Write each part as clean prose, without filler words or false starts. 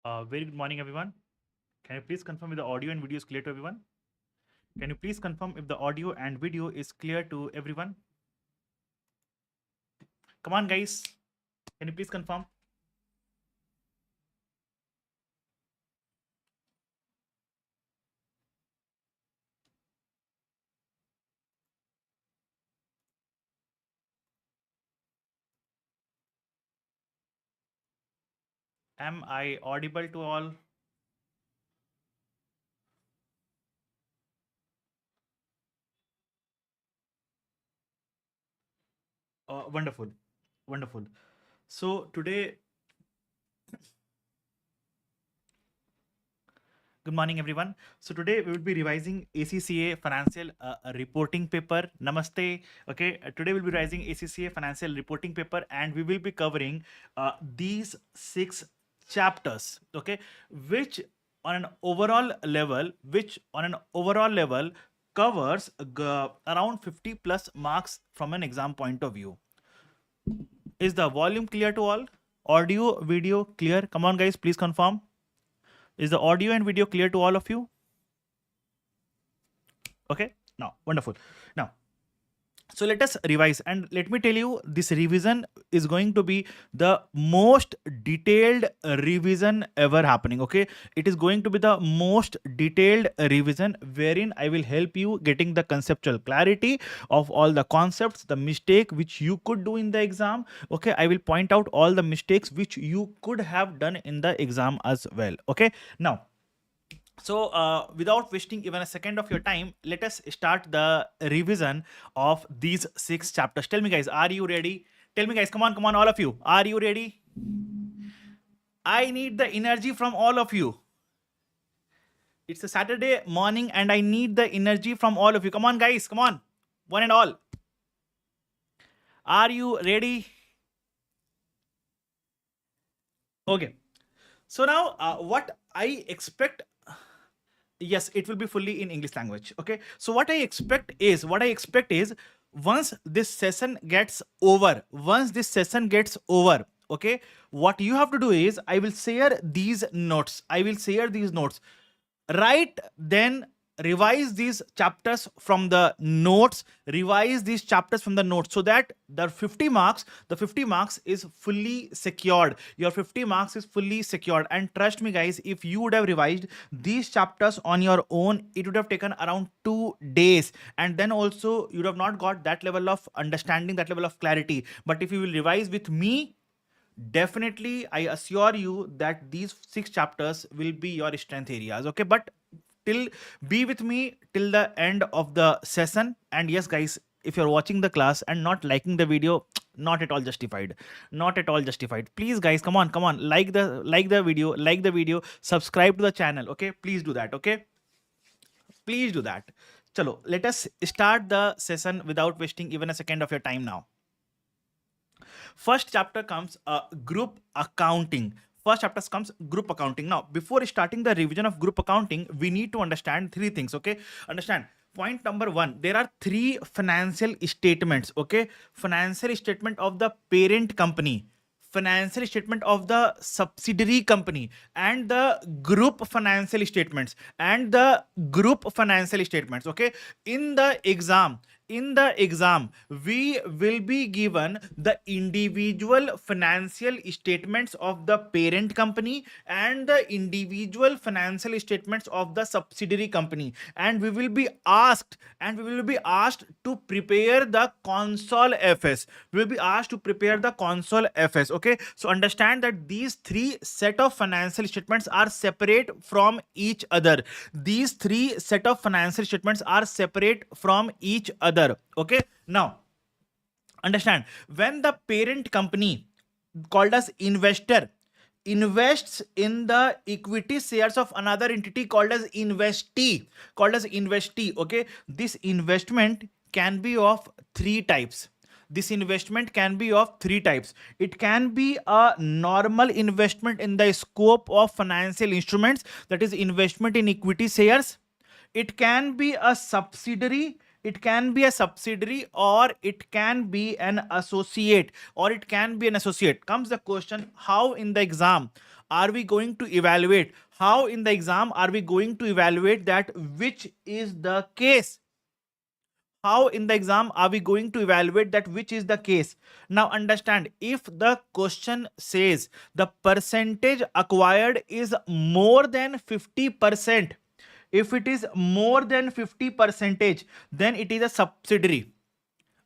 Very good morning, everyone. Can you please confirm if the audio and video is clear to everyone? Can you please confirm if the audio and video is clear to everyone? Come on, guys. Can you please confirm? Am I audible to all? Wonderful. Wonderful. So today, good morning, everyone. So today we will be revising ACCA financial reporting paper. Namaste. Okay. Today we'll be revising ACCA financial reporting paper, and we will be covering these 6 chapters. Okay, which on an overall level covers around 50 plus marks from an exam point of view. Is the volume clear to all? Audio, video clear? Come on, guys, please confirm. Is the audio and video clear to all of you? Okay, now wonderful. Now, so let us revise, and let me tell you, this revision is going to be the most detailed revision ever happening. Okay, it is going to be the most detailed revision wherein I will help you getting the conceptual clarity of all the concepts, the mistake which you could do in the exam. Okay, I will point out all the mistakes which you could have done in the exam as well. Okay, now, so without wasting even a second of your time, let us start the revision of these 6 chapters. Tell me, guys, are you ready? Tell me, guys, come on, all of you. Are you ready? I need the energy from all of you. It's a Saturday morning and I need the energy from all of you. Come on, guys, come on. One and all. Are you ready? Okay. So now what I expect, yes, it will be fully in English language. Okay, so what I expect is once this session gets over, okay, what you have to do is I will share these notes, right? Then revise these chapters from the notes, so that the 50 marks is fully secured. Your 50 marks is fully secured. And trust me, guys, if you would have revised these chapters on your own, it would have taken around 2 days, and then also you would have not got that level of understanding, that level of clarity. But if you will revise with me, definitely I assure you that these 6 chapters will be your strength areas. Okay, but till be with me till the end of the session. And yes, guys, if you're watching the class and not liking the video, not at all justified, please, guys, come on, like the video, subscribe to the channel. Okay, please do that. Okay, please do that. Chalo, let us start the session without wasting even a second of your time now. First chapter comes group accounting. Now, before starting the revision of group accounting, we need to understand 3 things. Okay, understand. Point number 1, there are 3 financial statements. Okay, financial statement of the parent company, financial statement of the subsidiary company, and the group financial statements, Okay, in the exam, we will be given the individual financial statements of the parent company and the individual financial statements of the subsidiary company, and we will be asked to prepare the consol FS. Okay, so understand that these 3 set of financial statements are separate from each other. Okay, now understand, when the parent company, called as investor, invests in the equity shares of another entity called as investee, okay, this investment can be of 3 types. It can be a normal investment in the scope of financial instruments, that is investment in equity shares. It can be a subsidiary It can be a subsidiary, or it can be an associate, or it can be an associate. Comes the question, how in the exam are we going to evaluate? How in the exam are we going to evaluate that which is the case? How in the exam are we going to evaluate that which is the case? Now understand, if the question says the percentage acquired is more than 50%, if it is more than 50 percentage, then it is a subsidiary.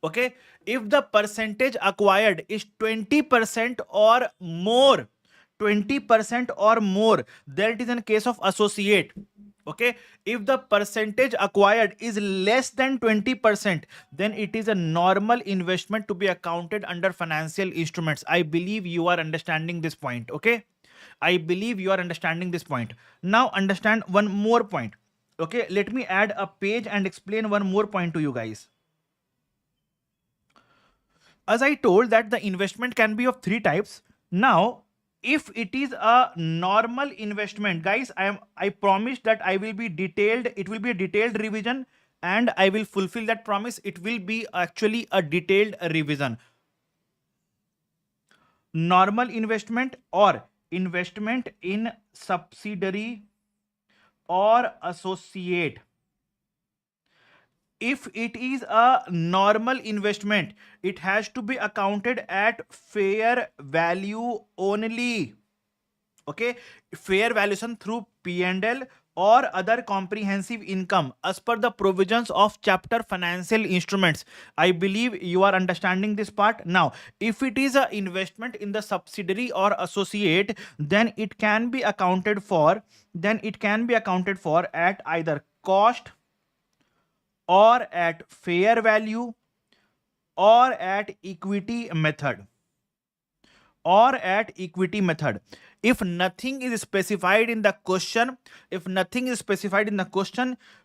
Okay, if the percentage acquired is 20% or more, 20% or more, then it is in case of associate. Okay, if the percentage acquired is less than 20%, then it is a normal investment to be accounted under financial instruments. I believe you are understanding this point. Okay, I believe you are understanding this point. Now understand one more point. Okay, let me add a page and explain one more point to you guys. As I told that the investment can be of three types. Now, if it is a normal investment, guys, I promise that I will be detailed. It will be a detailed revision, and I will fulfill that promise. It will be actually a detailed revision. Normal investment or investment in subsidiary or associate. If it is a normal investment, it has to be accounted at fair value only. Okay, fair valuation through P&L or other comprehensive income as per the provisions of chapter financial instruments. I believe you are understanding this part. Now, if it is a investment in the subsidiary or associate, then it can be accounted for, at either cost, or at fair value, or at equity method, If nothing is specified in the question,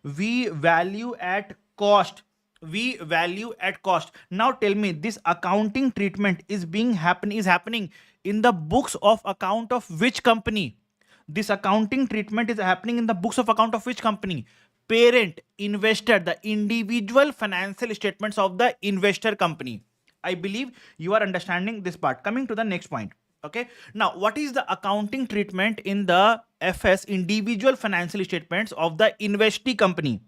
we value at cost. Now tell me, this accounting treatment is happening in the books of account of which company? This accounting treatment is happening in the books of account of which company? Parent, investor, the individual financial statements of the investor company. I believe you are understanding this part. Coming to the next point. Okay, now what is the accounting treatment in the FS, individual financial statements of the investee company?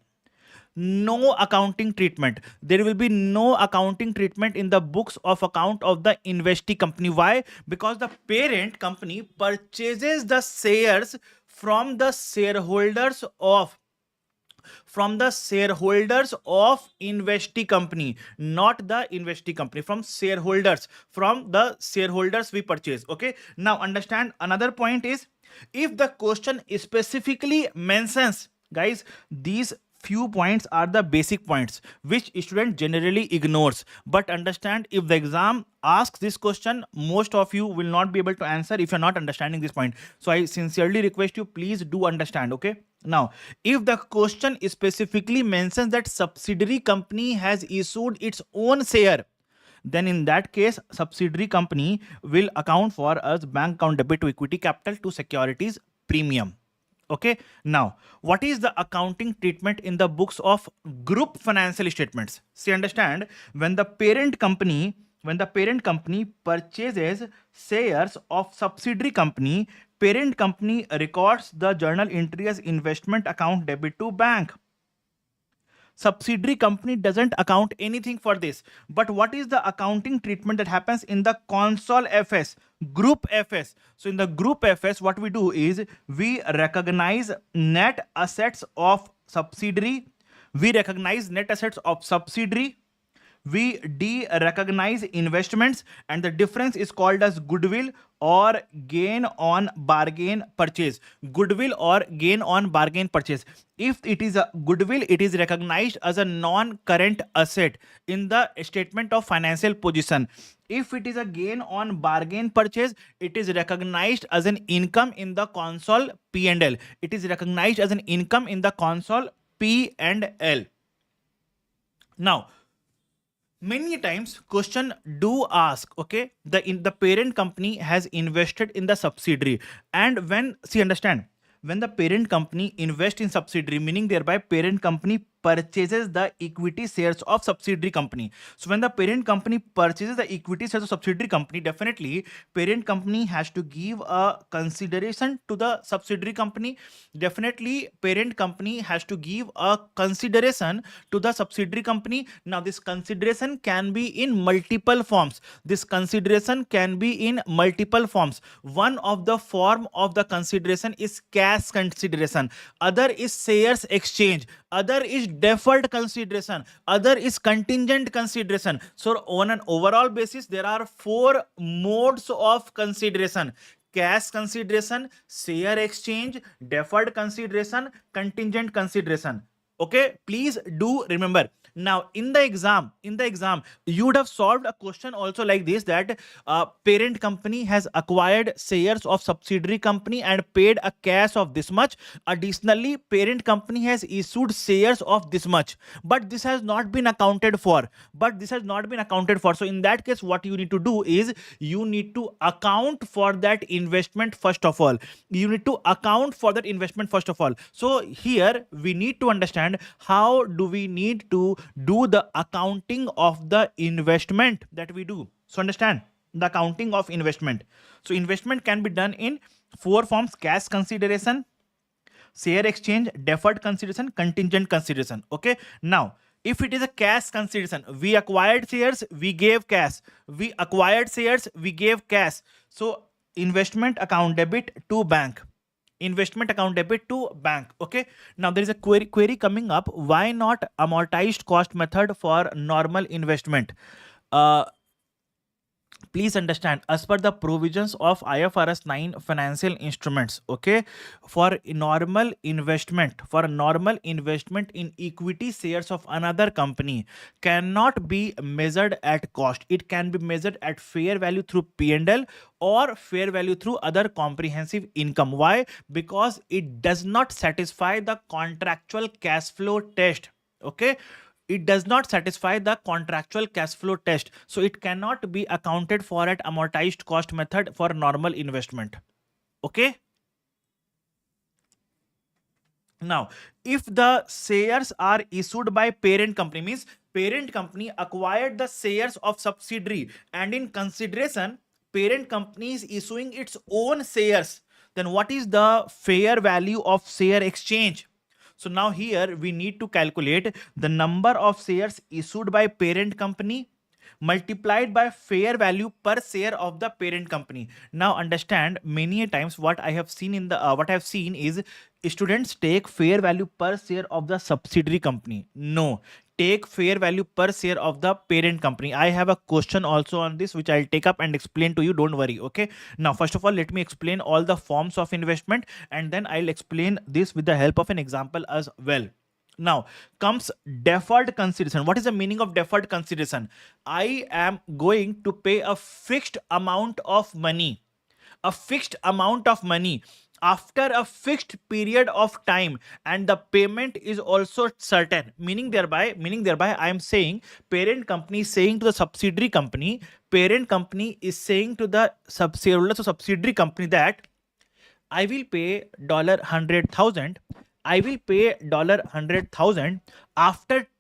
No accounting treatment. There will be no accounting treatment in the books of account of the investee company. Why? Because the parent company purchases the shares from the shareholders of investee company, not the investee company. From the shareholders we purchase. Okay, now understand another point is, if the question specifically mentions, guys, these few points are the basic points which student generally ignores. But understand, if the exam asks this question, most of you will not be able to answer if you're not understanding this point. So I sincerely request you, please do understand. Okay, now if the question specifically mentions that subsidiary company has issued its own share, then in that case subsidiary company will account for as bank account debit to equity capital to securities premium. Okay, now what is the accounting treatment in the books of group financial statements? See, understand, when the parent company purchases shares of subsidiary company, parent company records the journal entry as investment account debit to bank. Subsidiary company doesn't account anything for this. But what is the accounting treatment that happens in the Consol FS, Group FS? So in the Group FS, what we do is we recognize net assets of subsidiary. We de-recognize investments, and the difference is called as goodwill or gain on bargain purchase. If it is a goodwill, it is recognized as a non-current asset in the statement of financial position. If it is a gain on bargain purchase, it is recognized as an income in the consol P&L. Now, many times question do ask, okay, the parent company has invested in the subsidiary, and when the parent company invest in subsidiary, meaning thereby parent company purchases the equity shares of subsidiary company. So when the parent company purchases the equity shares of subsidiary company, definitely parent company has to give a consideration to the subsidiary company. Definitely parent company has to give a consideration to the subsidiary company. Now this consideration can be in multiple forms. This consideration can be in multiple forms. One of the form of the consideration is cash consideration, other is shares exchange, other is deferred consideration, other is contingent consideration. So on an overall basis there are four modes of consideration: cash consideration, share exchange, deferred consideration, contingent consideration. Okay, please do remember. Now in the exam you would have solved a question also like this, that parent company has acquired shares of subsidiary company and paid a cash of this much. Additionally, parent company has issued shares of this much, but this has not been accounted for. So in that case, what you need to do is you need to account for that investment first of all. So here we need to understand how do we need to do the accounting of the investment that we do. So understand the accounting of investment. So investment can be done in four forms: cash consideration, share exchange, deferred consideration, contingent consideration. Okay, now if it is a cash consideration, we acquired shares, we gave cash. So investment account debit to bank. Okay, now there is a query coming up: why not amortized cost method for normal investment? Please understand, as per the provisions of IFRS 9 financial instruments, okay, for normal investment in equity shares of another company cannot be measured at cost. It can be measured at fair value through P&L or fair value through other comprehensive income. Why? Because it does not satisfy the contractual cash flow test. Okay, it does not satisfy the contractual cash flow test, so it cannot be accounted for at amortized cost method for normal investment. Okay, now if the shares are issued by parent company, means parent company acquired the shares of subsidiary and in consideration parent company is issuing its own shares, then what is the fair value of share exchange? So now here we need to calculate the number of shares issued by parent company multiplied by fair value per share of the parent company. Now understand, many a times what I have seen is students take fair value per share of the subsidiary company. No, take fair value per share of the parent company. I have a question also on this which I'll take up and explain to you, don't worry. Okay, now first of all let me explain all the forms of investment and then I'll explain this with the help of an example as well. Now comes deferred consideration. What is the meaning of deferred consideration? I am going to pay a fixed amount of money after a fixed period of time, and the payment is also certain. Meaning thereby I am saying, parent company is saying to the subsidiary company, subsidiary company that I will pay $100,000. After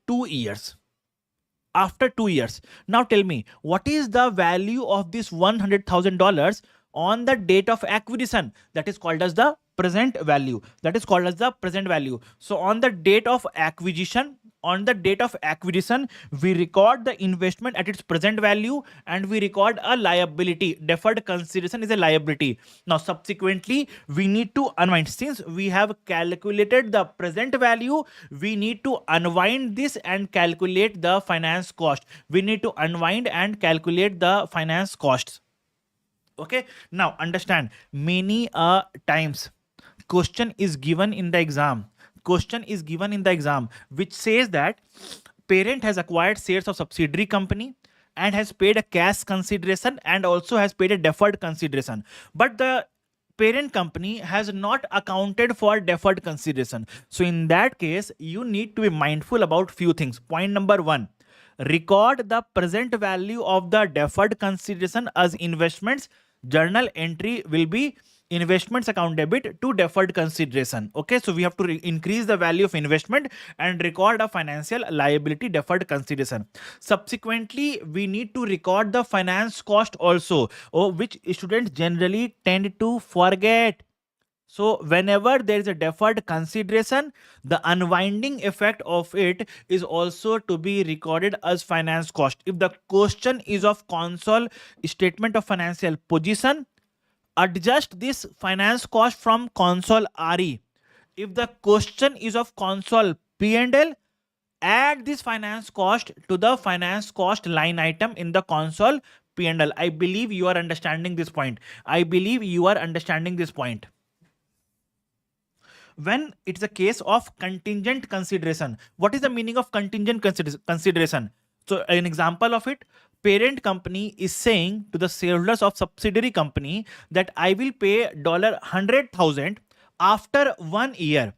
2 years. Now tell me, what is the value of this $100,000 on the date of acquisition? That is called as the present value. So on the date of acquisition, we record the investment at its present value and we record a liability. Deferred consideration is a liability. Now subsequently we need to unwind. Since we have calculated the present value, we need to unwind this and calculate the finance cost. Okay, now understand, many times question is given in the exam which says that parent has acquired shares of subsidiary company and has paid a cash consideration and also has paid a deferred consideration, but the parent company has not accounted for deferred consideration. So in that case you need to be mindful about few things. Point number 1, record the present value of the deferred consideration as investments. Journal entry will be investments account debit to deferred consideration. Okay, so we have to increase the value of investment and record a financial liability deferred consideration. Subsequently, we need to record the finance cost also, which students generally tend to forget. So whenever there is a deferred consideration, the unwinding effect of it is also to be recorded as finance cost. If the question is of consol statement of financial position, adjust this finance cost from consol RE. If the question is of consol P&L, add this finance cost to the finance cost line item in the consol P&L. I believe you are understanding this point. I believe you are understanding this point. When it's a case of contingent consideration, what is the meaning of contingent consideration? So an example of it, parent company is saying to the shareholders of subsidiary company that I will pay $100,000 after 1 year,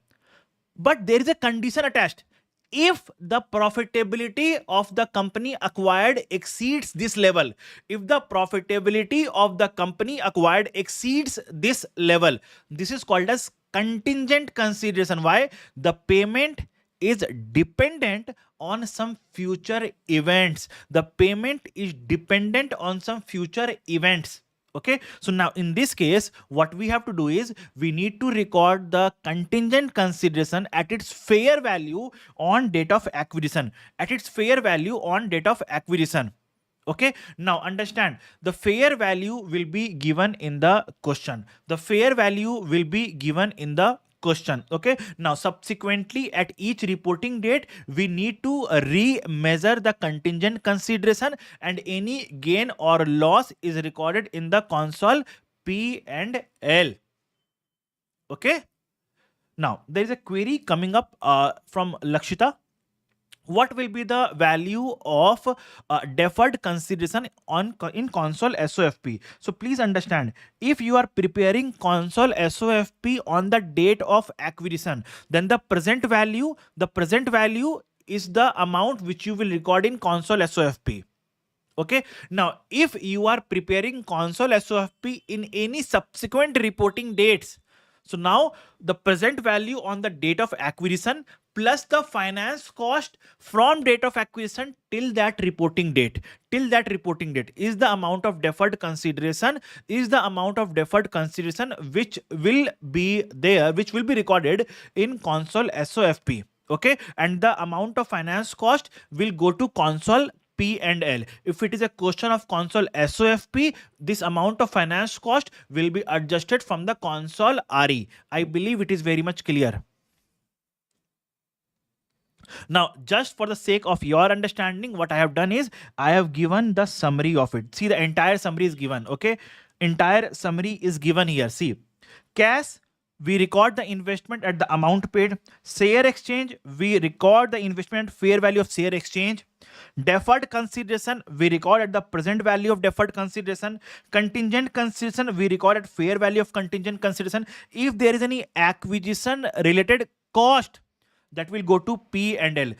but there is a condition attached. If the profitability of the company acquired exceeds this level, if the profitability of the company acquired exceeds this level, this is called as contingent consideration. Why? The payment is dependent on some future events. The payment is dependent on some future events. Okay, so now in this case, what we have to do is we need to record the contingent consideration at its fair value on date of acquisition. At its fair value on date of acquisition. Okay, now understand, the fair value will be given in the question. The fair value will be given in the question. Okay, now subsequently at each reporting date, we need to re-measure the contingent consideration, and any gain or loss is recorded in the consol P and L. Okay, now there is a query coming up from Lakshita. What will be the value of deferred consideration in console SOFP? So please understand, if you are preparing console SOFP on the date of acquisition, then the present value is the amount which you will record in console SOFP. Okay, now if you are preparing console SOFP in any subsequent reporting dates, so now the present value on the date of acquisition plus the finance cost from date of acquisition till that reporting date, is the amount of deferred consideration, which will be there, which will be recorded in console SOFP. Okay, and the amount of finance cost will go to console P and L. If it is a question of console SOFP, this amount of finance cost will be adjusted from the console RE. I believe it is very much clear. Now, just for the sake of your understanding, what I have done is I have given the summary of it. See, the entire summary is given. Okay, entire summary is given here. See, cash, we record the investment at the amount paid. Share exchange, we record the investment fair value of share exchange. Deferred consideration, we record at the present value of deferred consideration. Contingent consideration, we record at fair value of contingent consideration. If there is any acquisition related cost, that will go to P and L.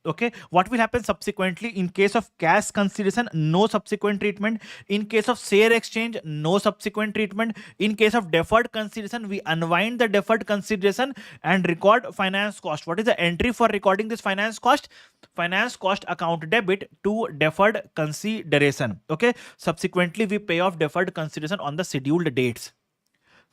Okay, what will happen subsequently? In case of cash consideration, no subsequent treatment. In case of share exchange, no subsequent treatment. In case of deferred consideration, we unwind the deferred consideration and record finance cost. What is the entry for recording this finance cost? Finance cost account debit to deferred consideration. Okay, subsequently we pay off deferred consideration on the scheduled dates.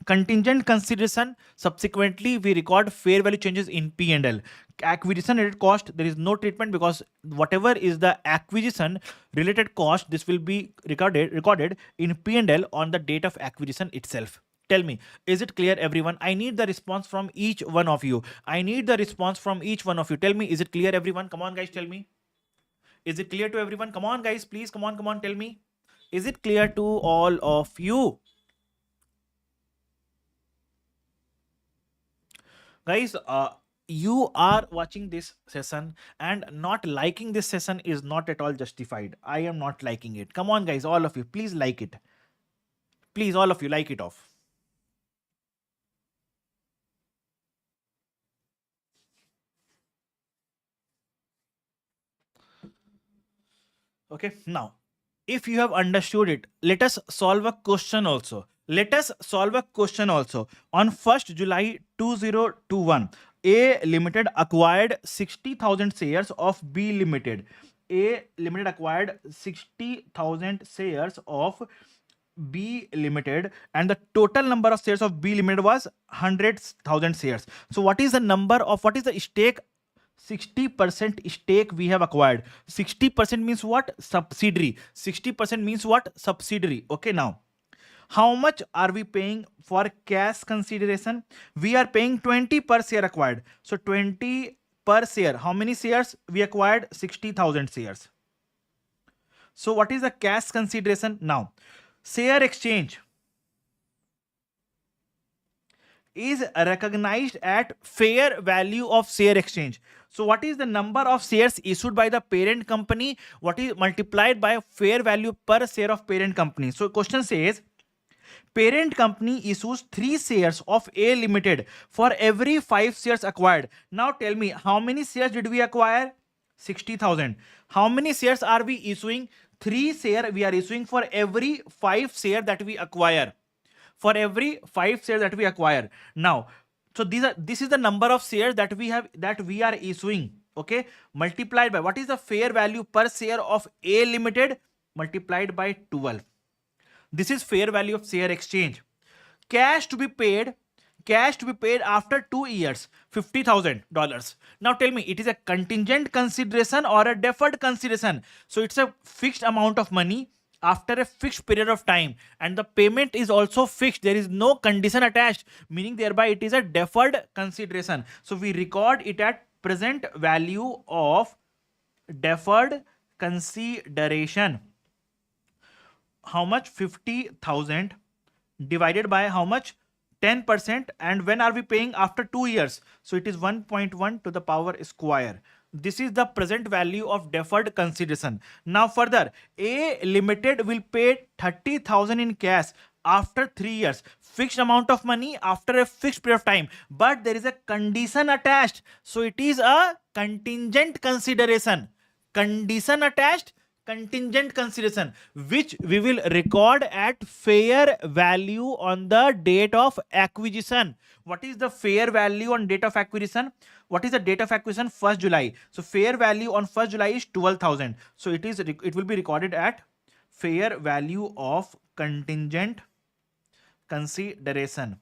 Contingent consideration, subsequently we record fair value changes in P&L. Acquisition related cost, there is no treatment because whatever is the acquisition related cost, this will be recorded in P&L on the date of acquisition itself. Tell me, is it clear, everyone? I need the response from each one of you. Tell me, is it clear, everyone? Come on, guys, tell me. Is it clear to everyone? Come on, guys, please. Come on, tell me. Is it clear to all of you? Guys, you are watching this session and not liking this session is not at all justified. I am not liking it. Come on, guys, all of you, please like it. Please, all of you, like it off. Okay, now if you have understood it, let us solve a question also. Let us solve a question also. On 1st July 2021, A Limited acquired 60,000 shares of B Limited. A Limited acquired 60,000 shares of B Limited, and the total number of shares of B Limited was 100,000 shares. So what is the number of, what is the stake? 60% stake we have acquired. 60% means what? Subsidiary. 60% means what? Subsidiary. Okay, now how much are we paying for cash consideration? We are paying 20 per share acquired. So 20 per share. How many shares we acquired? 60,000 shares. So what is the cash consideration? Now, share exchange is recognized at fair value of share exchange. So what is the number of shares issued by the parent company? What is multiplied by fair value per share of parent company? So question says, parent company issues 3 shares of A Limited for every 5 shares acquired. Now tell me, how many shares did we acquire? 60,000. How many shares are we issuing? 3 shares we are issuing for every 5 share that we acquire. For every 5 shares that we acquire. Now, so this is the number of shares that we are issuing. Okay, multiplied by what is the fair value per share of A Limited, multiplied by 12. This is fair value of share exchange. Cash to be paid after 2 years, $50,000. Now tell me, it is a contingent consideration or a deferred consideration? So it's a fixed amount of money after a fixed period of time, and the payment is also fixed. There is no condition attached, meaning thereby it is a deferred consideration. So we record it at present value of deferred consideration. How much? 50,000 divided by how much? 10%. And when are we paying? After 2 years. So it is 1.1 to the power square. This is the present value of deferred consideration. Now further, A Limited will pay 30,000 in cash after 3 years. Fixed amount of money after a fixed period of time. But there is a condition attached. So it is a contingent consideration. Condition attached, contingent consideration, which we will record at fair value on the date of acquisition. What is the fair value on date of acquisition? What is the date of acquisition? 1st July. So fair value on 1st July is 12,000. So it will be recorded at fair value of contingent consideration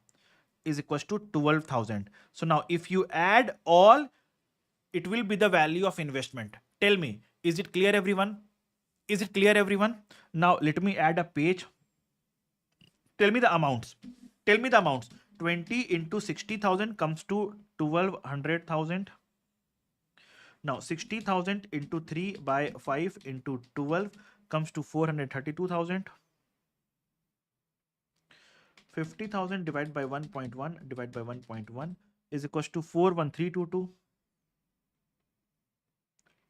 is equals to 12,000. So now if you add all, it will be the value of investment. Tell me, is it clear, everyone? Is it clear, everyone? Now let me add a page. Tell me the amounts. Tell me the amounts. 20 into 60,000 comes to 1,200,000. Now 60,000 into 3 by 5 into 12 comes to 432,000. 50,000 divided by 1.1 divided by 1.1 is equals to 41322.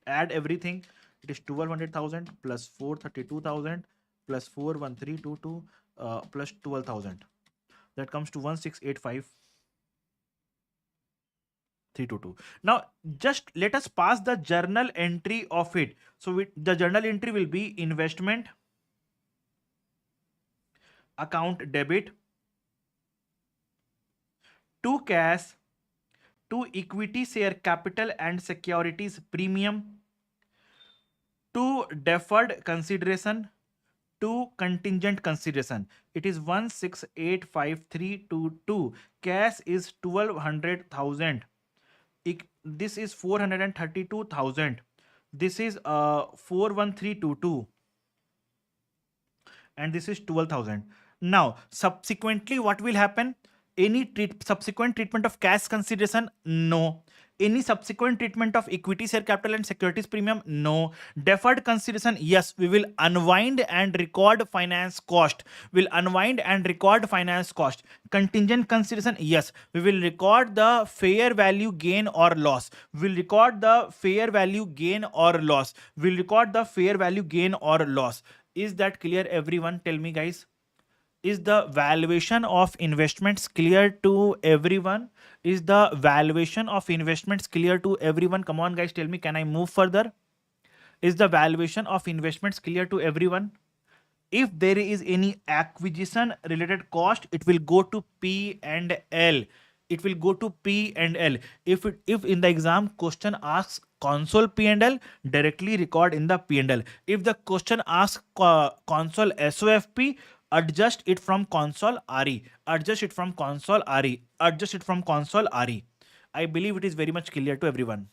Add everything. It is 1,200,000 plus 432,000 plus 41322 plus 12,000. That comes to 1,685,322. Now just let us pass the journal entry of it. So the journal entry will be investment account debit to cash, to equity share capital and securities premium, to deferred consideration, to contingent consideration. It is 1,685,322. Cash is 1,200,000. This is 432,000. This is 41322. And this is 12,000. Now subsequently what will happen? Any subsequent treatment of cash consideration? No. Any subsequent treatment of equity share capital and securities premium? No. Deferred consideration? Yes, we will unwind and record finance cost. We'll unwind and record finance cost. Contingent consideration? Yes, we will record the fair value gain or loss. We'll record the fair value gain or loss. We'll record the fair value gain or loss. Is that clear, everyone? Tell me, guys. Is the valuation of investments clear to everyone? Is the valuation of investments clear to everyone? Come on, guys, tell me, can I move further? Is the valuation of investments clear to everyone? If there is any acquisition related cost, it will go to P and L. It will go to P and L. If in the exam question asks console P and L, directly record in the P and L. If the question asks console SOFP, adjust it from console RE. Adjust it from console RE. Adjust it from console RE. I believe it is very much clear to everyone.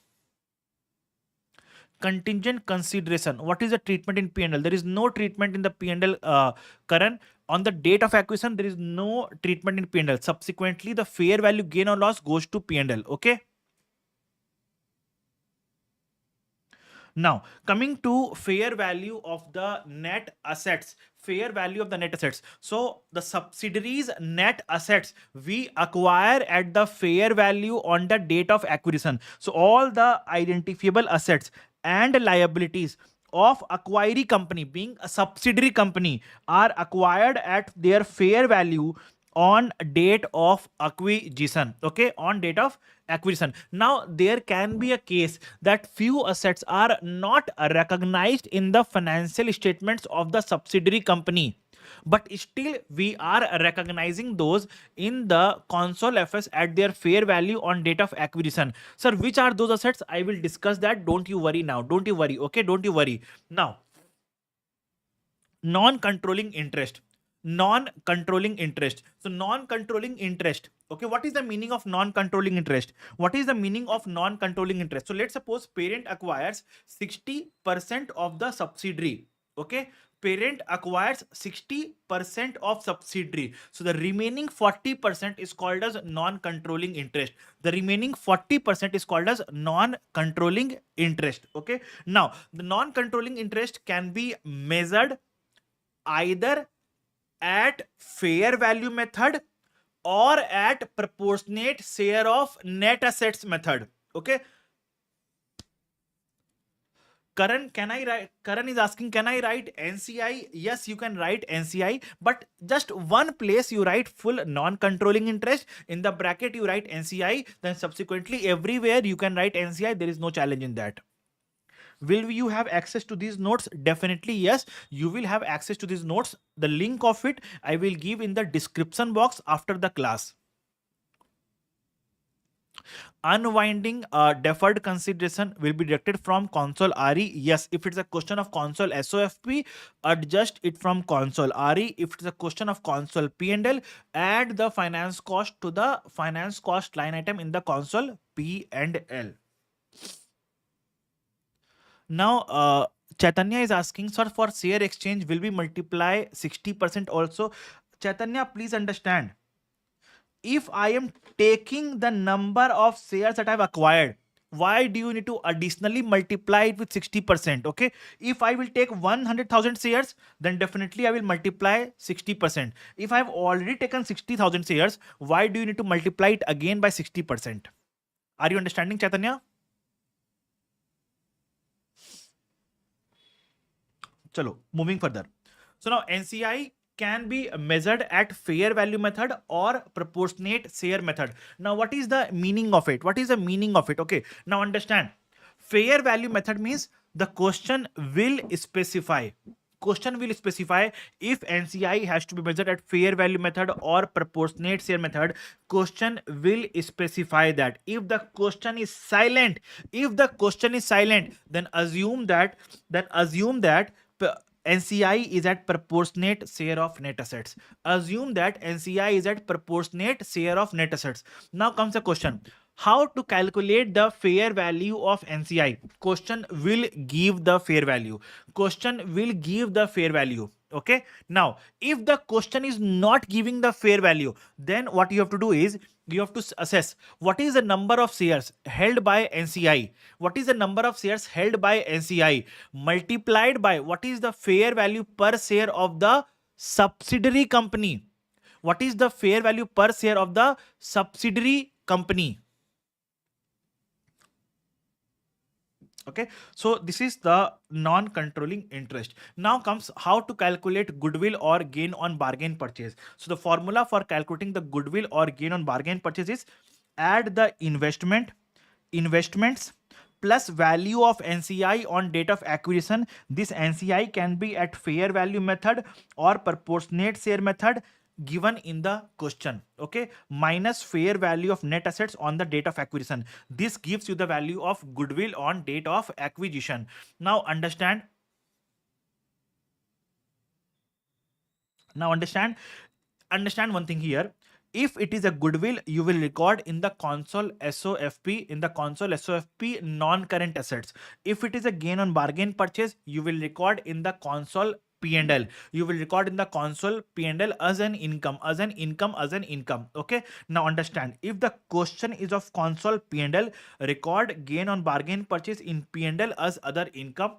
Contingent consideration. What is the treatment in P&L? There is no treatment in the P&L, Karan. On the date of acquisition, there is no treatment in P&L. Subsequently, the fair value gain or loss goes to P&L. Okay. Now, coming to fair value of the net assets. Fair value of the net assets. So, the subsidiaries net assets we acquire at the fair value on the date of acquisition. So, all the identifiable assets and liabilities of acquiring company, being a subsidiary company, are acquired at their fair value on date of acquisition. Okay, on date of acquisition. Now there can be a case that few assets are not recognized in the financial statements of the subsidiary company, but still we are recognizing those in the console FS at their fair value on date of acquisition. Sir, which are those assets? I will discuss that. Don't you worry now. Don't you worry. Okay, don't you worry. Now, non-controlling interest. Non-controlling interest. So non-controlling interest. Okay, what is the meaning of non-controlling interest? What is the meaning of non-controlling interest? So let's suppose parent acquires 60% of the subsidiary. Okay, parent acquires 60% of subsidiary. So the remaining 40% is called as non-controlling interest. The remaining 40% is called as non-controlling interest. Okay, now the non-controlling interest can be measured either at fair value method or at proportionate share of net assets method. Okay. Karan, can I write? Karan is asking, can I write NCI? Yes, you can write NCI, but just one place you write full non-controlling interest. In the bracket, you write NCI. Then subsequently, everywhere you can write NCI. There is no challenge in that. Will you have access to these notes? Definitely yes, you will have access to these notes. The link of it I will give in the description box after the class. Unwinding deferred consideration will be deducted from console RE. Yes, if it's a question of console SOFP, adjust it from console RE. If it's a question of console P&L, add the finance cost to the finance cost line item in the console P&L. Now, Chaitanya is asking, sir, for share exchange, will we multiply 60% also? Chaitanya, please understand. If I am taking the number of shares that I've acquired, why do you need to additionally multiply it with 60%? Okay. If I will take 100,000 shares, then definitely I will multiply 60%. If I've already taken 60,000 shares, why do you need to multiply it again by 60%? Are you understanding, Chaitanya? Chalo, moving further. So now NCI can be measured at fair value method or proportionate share method. Now, what is the meaning of it? What is the meaning of it? Okay, now understand. Fair value method means the question will specify. Question will specify if NCI has to be measured at fair value method or proportionate share method. Question will specify that. If the question is silent, then assume that NCI is at proportionate share of net assets. Assume that NCI is at proportionate share of net assets. Now comes the question. How to calculate the fair value of NCI? Question will give the fair value. Question will give the fair value. Okay. Now, if the question is not giving the fair value, then what you have to do is you have to assess what is the number of shares held by NCI. What is the number of shares held by NCI multiplied by what is the fair value per share of the subsidiary company? What is the fair value per share of the subsidiary company? Okay, so this is the non-controlling interest. Now comes how to calculate goodwill or gain on bargain purchase. So the formula for calculating the goodwill or gain on bargain purchase is add the investments plus value of NCI on date of acquisition. This NCI can be at fair value method or proportionate share method given in the question. Okay, minus fair value of net assets on the date of acquisition. This gives you the value of goodwill on date of acquisition. Now understand. Now understand one thing here. If it is a goodwill, you will record in the console SOFP, in the console SOFP non-current assets. If it is a gain on bargain purchase, you will record in the console P&L. You will record in the console P&L as an income, as an income, as an income. Okay. Now understand, if the question is of console P&L, record gain on bargain purchase in P&L as other income.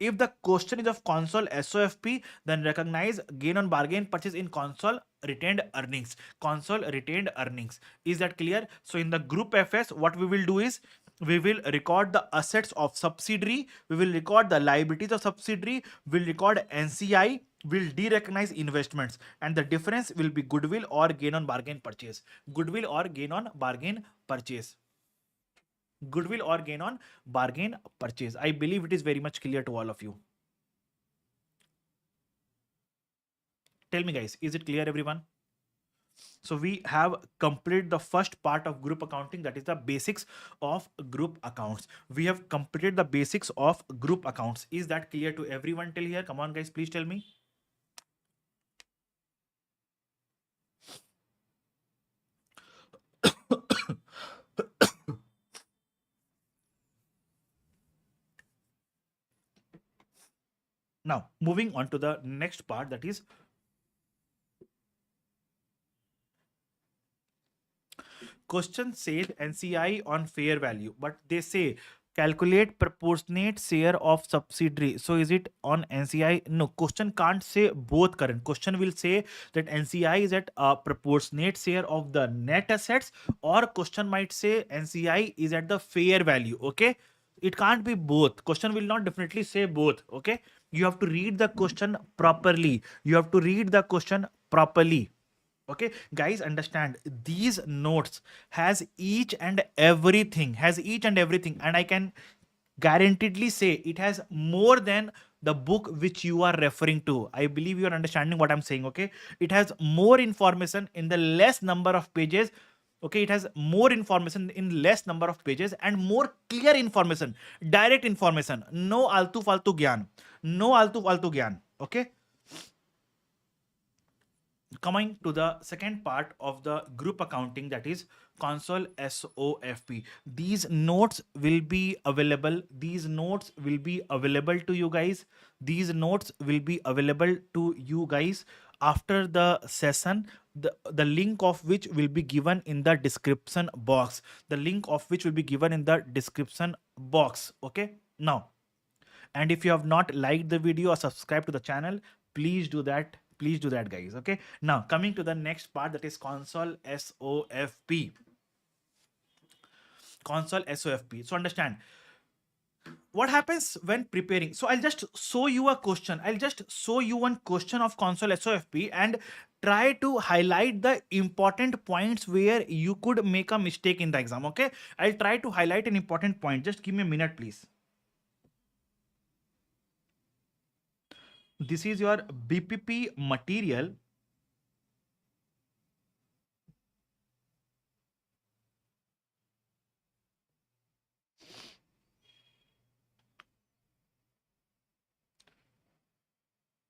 If the question is of console SOFP, then recognize gain on bargain purchase in console retained earnings. Console retained earnings. Is that clear? So in the group FS, what we will do is we will record the assets of subsidiary, we will record the liabilities of subsidiary, we'll record NCI, will de-recognize investments, and the difference will be goodwill or gain on bargain purchase. Goodwill or gain on bargain purchase. Goodwill or gain on bargain purchase. I believe it is very much clear to all of you. Tell me guys, is it clear everyone? So we have completed the first part of group accounting, that is the basics of group accounts. We have completed the basics of group accounts. Is that clear to everyone till here? Come on guys, please tell me. Now, moving on to the next part, that is question says NCI on fair value, but they say calculate proportionate share of subsidiary. So is it on NCI? No, question can't say both current. Question will say that NCI is at a proportionate share of the net assets, or question might say NCI is at the fair value. Okay, it can't be both. Question will not definitely say both. Okay, you have to read the question properly. You have to read the question properly. Okay guys, understand, these notes has each and everything, and I can guaranteedly say it has more than the book which you are referring to. I believe you are understanding what I'm saying. Okay, it has more information in the less number of pages. Okay, it has more information in less number of pages and more clear information, direct information. No altu faltu gyan, no altu faltu gyan. Okay, coming to the second part of the group accounting, that is console SOFP. These notes will be available. These notes will be available to you guys. These notes will be available to you guys after the session. The link of which will be given in the description box. The link of which will be given in the description box. Okay. Now, and if you have not liked the video or subscribed to the channel, please do that. Please do that guys. Okay, now coming to the next part, that is console SOFP. Console SOFP. So understand what happens when preparing. So I'll just show you a question. I'll just show you one question of console SOFP and try to highlight the important points where you could make a mistake in the exam. Okay, I'll try to highlight an important point. Just give me a minute please. This is your BPP material.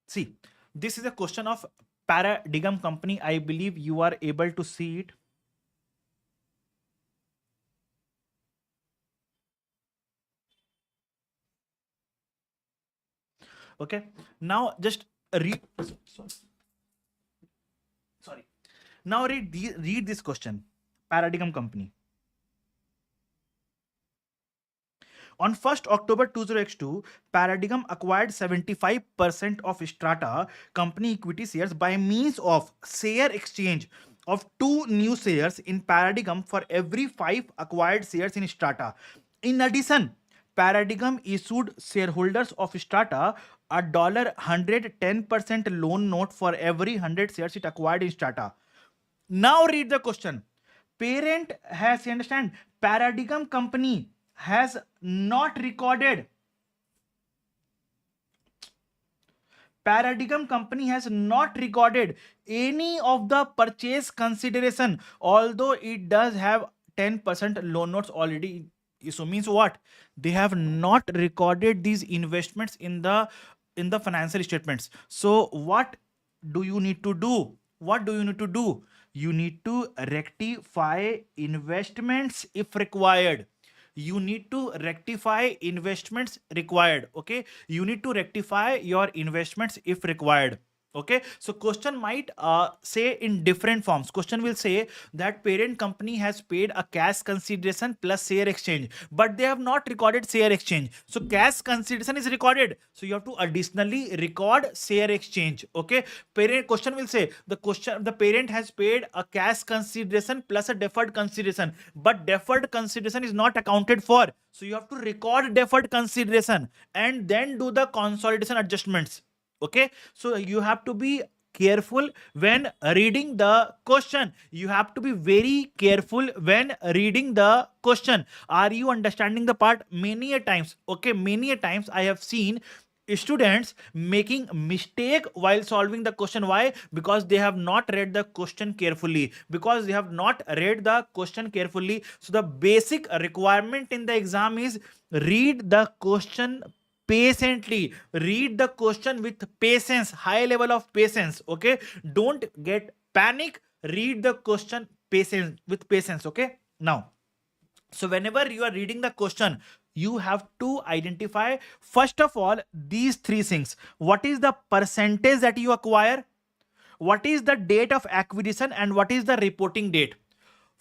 See, this is a question of Paradigm company. I believe you are able to see it. Okay, now just read. Sorry. Now read this question. Paradigm company. On 1st October 2002, Paradigm acquired 75% of Strata company equity shares by means of share exchange of 2 new shares in Paradigm for every 5 acquired shares in Strata. In addition, Paradigm issued shareholders of Strata a $110 loan note for every 100 shares it acquired in Strata. Now read the question. Parent has, you understand, Paradigm company has not recorded, Paradigm company has not recorded any of the purchase consideration, although it does have 10% loan notes already. So means what? They have not recorded these investments in the financial statements. So what do you need to do? What do you need to do? You need to rectify investments if required. You need to rectify investments required. Okay, you need to rectify your investments if required. Okay, so question might say in different forms. Question will say that parent company has paid a cash consideration plus share exchange, but they have not recorded share exchange. So cash consideration is recorded, so you have to additionally record share exchange. Okay, parent question will say the parent has paid a cash consideration plus a deferred consideration, but deferred consideration is not accounted for, so you have to record deferred consideration and then do the consolidation adjustments. Okay, so you have to be careful when reading the question. You have to be very careful when reading the question. Are you understanding the part? Many a times, okay, many a times I have seen students making mistake while solving the question. Why? Because they have not read the question carefully. Because they have not read the question carefully. So the basic requirement in the exam is read the question patiently. Read the question with patience, high level of patience. Okay, don't get panic. Read the question patience with patience. Okay, now, so whenever you are reading the question, you have to identify first of all these three things. What is the percentage that you acquire? What is the date of acquisition? And what is the reporting date?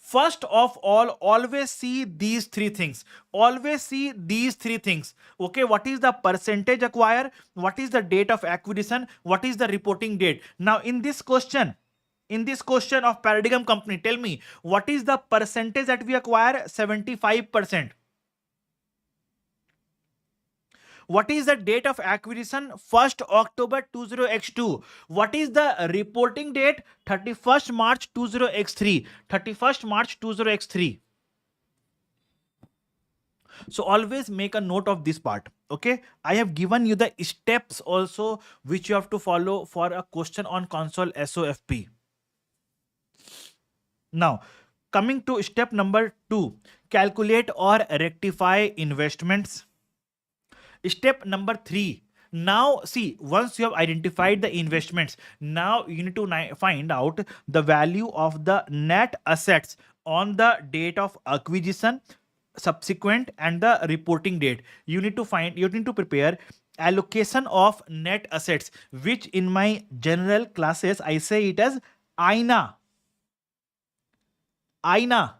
First of all, always see these three things. Always see these three things. Okay, what is the percentage acquire? What is the date of acquisition? What is the reporting date? Now, in this question of Paradigm company, tell me what is the percentage that we acquire? 75%. What is the date of acquisition? 1st October 20x2. What is the reporting date? 31st March 20x3. 31st March 20x3. So always make a note of this part. Okay, I have given you the steps also which you have to follow for a question on console SOFP. Now, coming to step number 2, calculate or rectify investments. Step number 3. Now, see, once you have identified the investments, now you need to find out the value of the net assets on the date of acquisition, subsequent, and the reporting date. You need to prepare allocation of net assets, which in my general classes I say it as aina. Aina.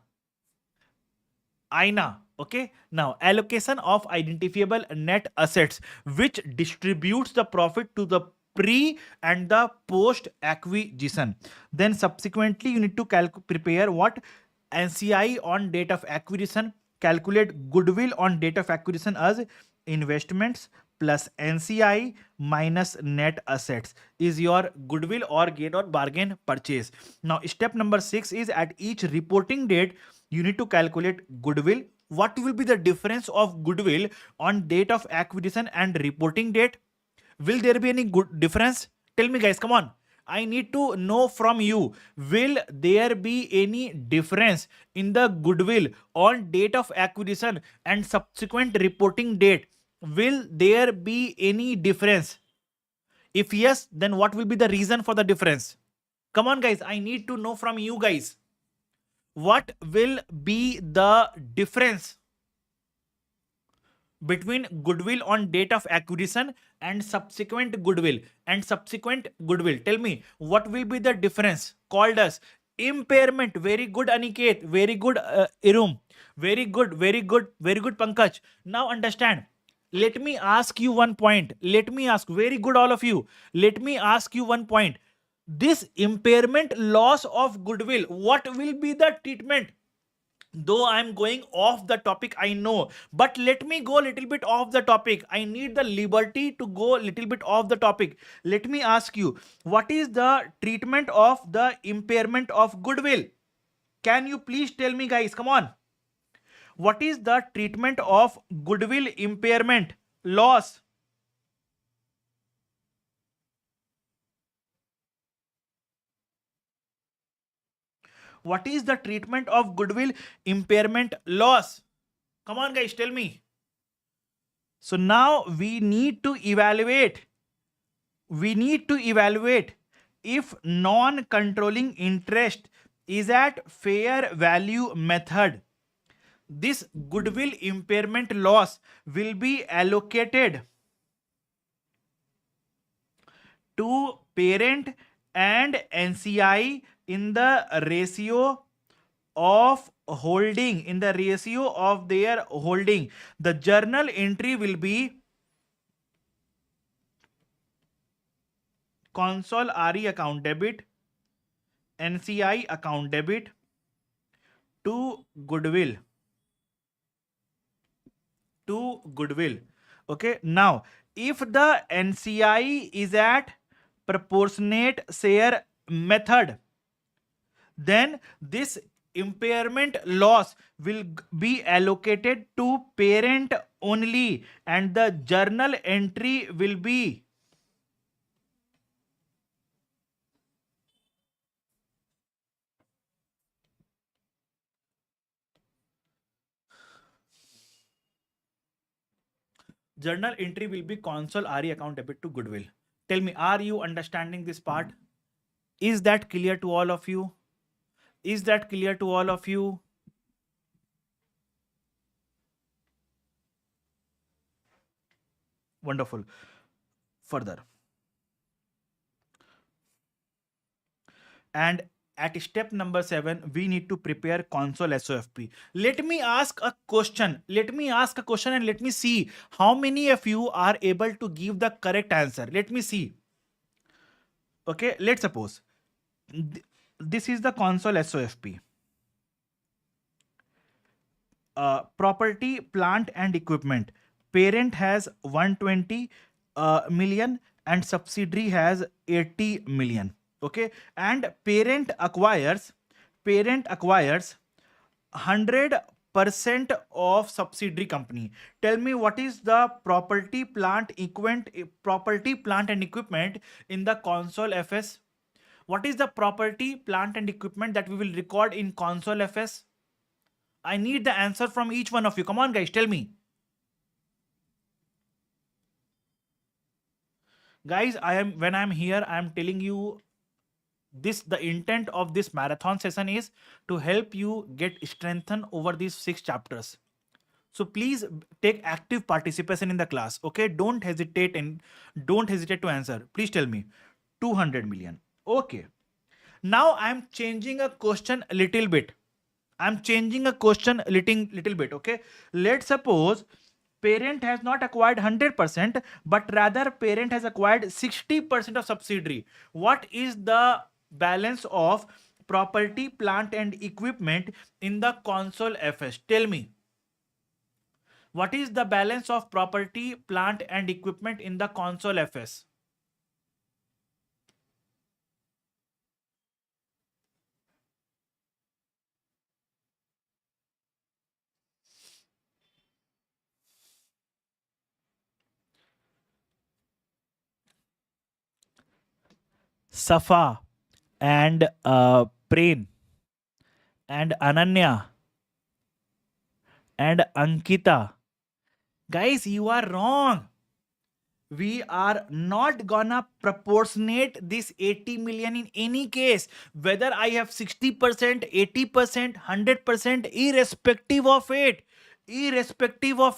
Aina. Okay, now allocation of identifiable net assets, which distributes the profit to the pre and the post acquisition. Then subsequently you need to prepare what? NCI on date of acquisition. Calculate goodwill on date of acquisition as investments plus NCI minus net assets is your goodwill or gain on bargain purchase. Now step number 6 is at each reporting date you need to calculate goodwill. What will be the difference of goodwill on date of acquisition and reporting date? Will there be any good difference? Tell me guys, come on. I need to know from you. Will there be any difference in the goodwill on date of acquisition and subsequent reporting date? Will there be any difference? If yes, then what will be the reason for the difference? Come on guys, I need to know from you guys. What will be the difference between goodwill on date of acquisition and subsequent goodwill? Tell me, what will be the difference? Called as impairment. Very good, Aniket. Very good, Irum. Very good, very good, very good, Pankaj. Now understand. Let me ask you one point. Very good, all of you. Let me ask you one point. This impairment loss of goodwill, what will be the treatment? Though I'm going off the topic, I know, but let me go a little bit off the topic. I need the liberty to go a little bit off the topic. Let me ask you, what is the treatment of the impairment of goodwill? Can you please tell me guys? Come on. What is the treatment of goodwill impairment loss? What is the treatment of goodwill impairment loss? Come on, guys, tell me. So now we need to evaluate. We need to evaluate if non-controlling interest is at fair value method. This goodwill impairment loss will be allocated to parent and NCI in the ratio of holding, in the ratio of their holding. The journal entry will be consol RE account debit, NCI account debit to goodwill. To goodwill. Okay. Now, if the NCI is at proportionate share method, then this impairment loss will be allocated to parent only, and the journal entry will be console RE account debit to goodwill. Tell me, are you understanding this part? Is that clear to all of you? Is that clear to all of you? Wonderful. Further. And at step number 7, we need to prepare console SOFP. Let me ask a question. Let me ask a question and let me see how many of you are able to give the correct answer. Let me see. Okay, let's suppose this is the console SOFP. Property, plant and equipment. Parent has 120 million and subsidiary has 80 million. Okay, and parent acquires 100% of subsidiary company. Tell me, what is the property, plant, and equipment in the console FS? What is the property, plant and equipment that we will record in console FS? I need the answer from each one of you. Come on, guys, tell me. Guys, when I'm here, I'm telling you this. The intent of this marathon session is to help you get strengthened over these 6 chapters. So please take active participation in the class. Okay, don't hesitate to answer. Please tell me. 200 million. Okay. Now I'm changing a question a little bit. Little bit. Okay. Let's suppose parent has not acquired 100%, but rather parent has acquired 60% of subsidiary. What is the balance of property, plant and equipment in the console FS? Tell me. What is the balance of property, plant and equipment in the console FS? Safa and Prem and Ananya and Ankita. Guys, you are wrong. We are not gonna proportionate this 80 million in any case, whether I have 60%, 80%, 100%, irrespective of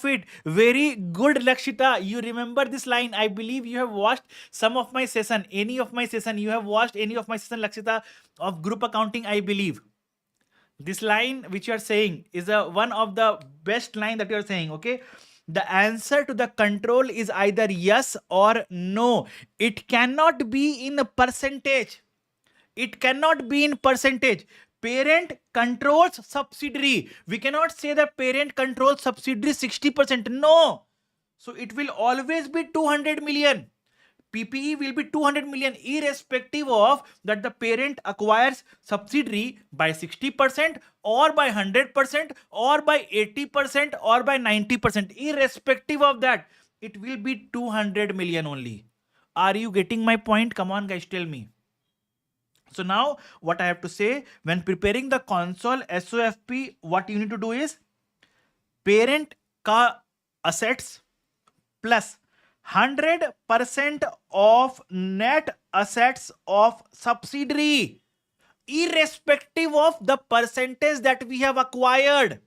it. Very good, Lakshita. You remember this line. I believe you have watched some of my session, any of my session. You have watched any of my session, Lakshita, of group accounting, I believe. This line which you are saying is one of the best line that you are saying. Okay, the answer to the control is either yes or no. It cannot be in a percentage. Parent controls subsidiary. We cannot say that parent controls subsidiary 60%. No. So it will always be 200 million. PPE will be 200 million irrespective of that the parent acquires subsidiary by 60% or by 100% or by 80% or by 90%. Irrespective of that, it will be 200 million only. Are you getting my point? Come on guys, tell me. So now what I have to say, when preparing the console SOFP, what you need to do is parent ka assets plus 100% of net assets of subsidiary, irrespective of the percentage that we have acquired.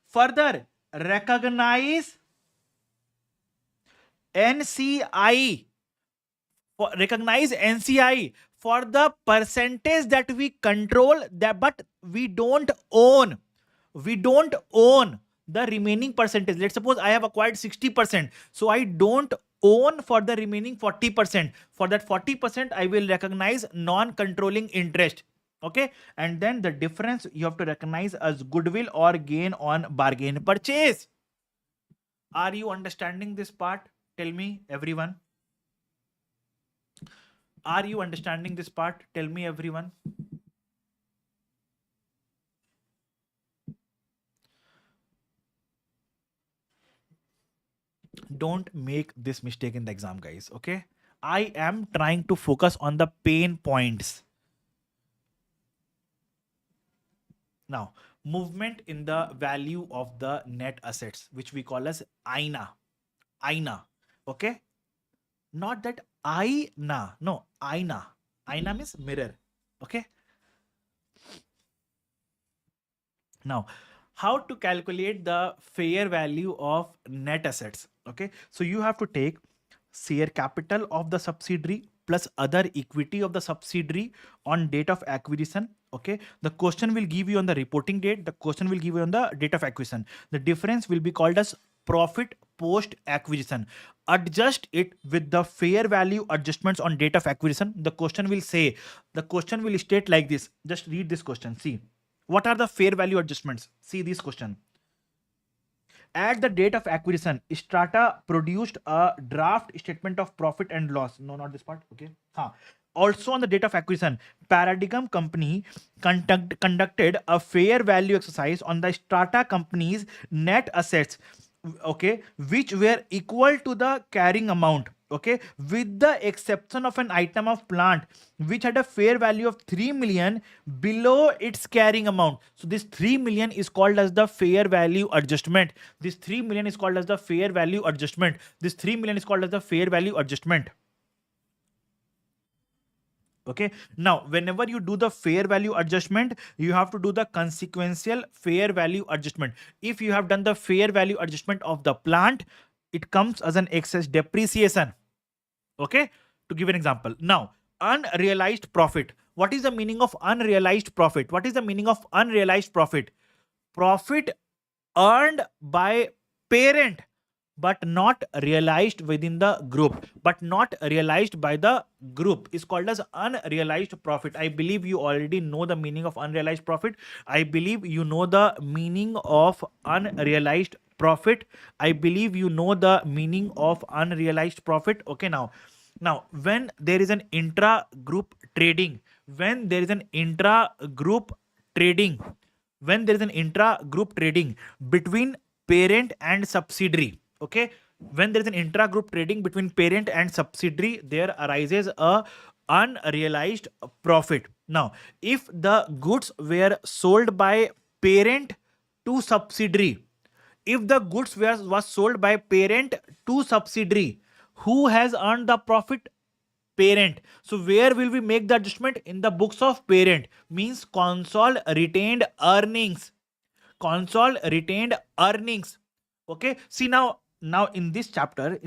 Further, recognize NCI, for the percentage that we control that, but we don't own. We don't own the remaining percentage. Let's suppose I have acquired 60%. So I don't own for the remaining 40%. For that 40%, I will recognize non-controlling interest. Okay. And then the difference you have to recognize as goodwill or gain on bargain purchase. Are you understanding this part? Tell me, everyone. Are you understanding this part? Tell me, everyone. Don't make this mistake in the exam, guys. Okay. I am trying to focus on the pain points. Now, movement in the value of the net assets, which we call as INA. INA. Okay. Not that INA. No, INA. INA means mirror. Okay. Now, how to calculate the fair value of net assets? Okay. So you have to take share capital of the subsidiary plus other equity of the subsidiary on date of acquisition. Okay. The question will give you on the reporting date. The question will give you on the date of acquisition. The difference will be called as profit post acquisition. Adjust it with the fair value adjustments on date of acquisition. The question will state like this. Just read this question. See, what are the fair value adjustments? See this question. At the date of acquisition, Strata produced a draft statement of profit and loss. No, not this part. Okay. Also on the date of acquisition, Paradigm Company conducted a fair value exercise on the Strata company's net assets, okay, which were equal to the carrying amount, okay, with the exception of an item of plant which had a fair value of 3 million below its carrying amount. So this 3 million is called as the fair value adjustment. This 3 million is called as the fair value adjustment. This 3 million is called as the fair value adjustment. Okay. Now, whenever you do the fair value adjustment, you have to do the consequential fair value adjustment. If you have done the fair value adjustment of the plant, it comes as an excess depreciation. Okay. To give an example. Now, unrealized profit. What is the meaning of unrealized profit? What is the meaning of unrealized profit? Profit earned by parent but not realized within the group, but not realized by the group is called as unrealized profit. I believe you already know the meaning of unrealized profit. I believe you know the meaning of unrealized profit. I believe you know the meaning of unrealized profit. Okay, now when there is an intra-group trading, when there is an intra-group trading between parent and subsidiary, okay, when there is an intra-group trading between parent and subsidiary, there arises a unrealized profit. Now, if the goods were sold by parent to subsidiary, if the goods was sold by parent to subsidiary, who has earned the profit? Parent. So where will we make the adjustment? In the books of parent, means consol retained earnings. Consol retained earnings. Okay. See, now in this chapter,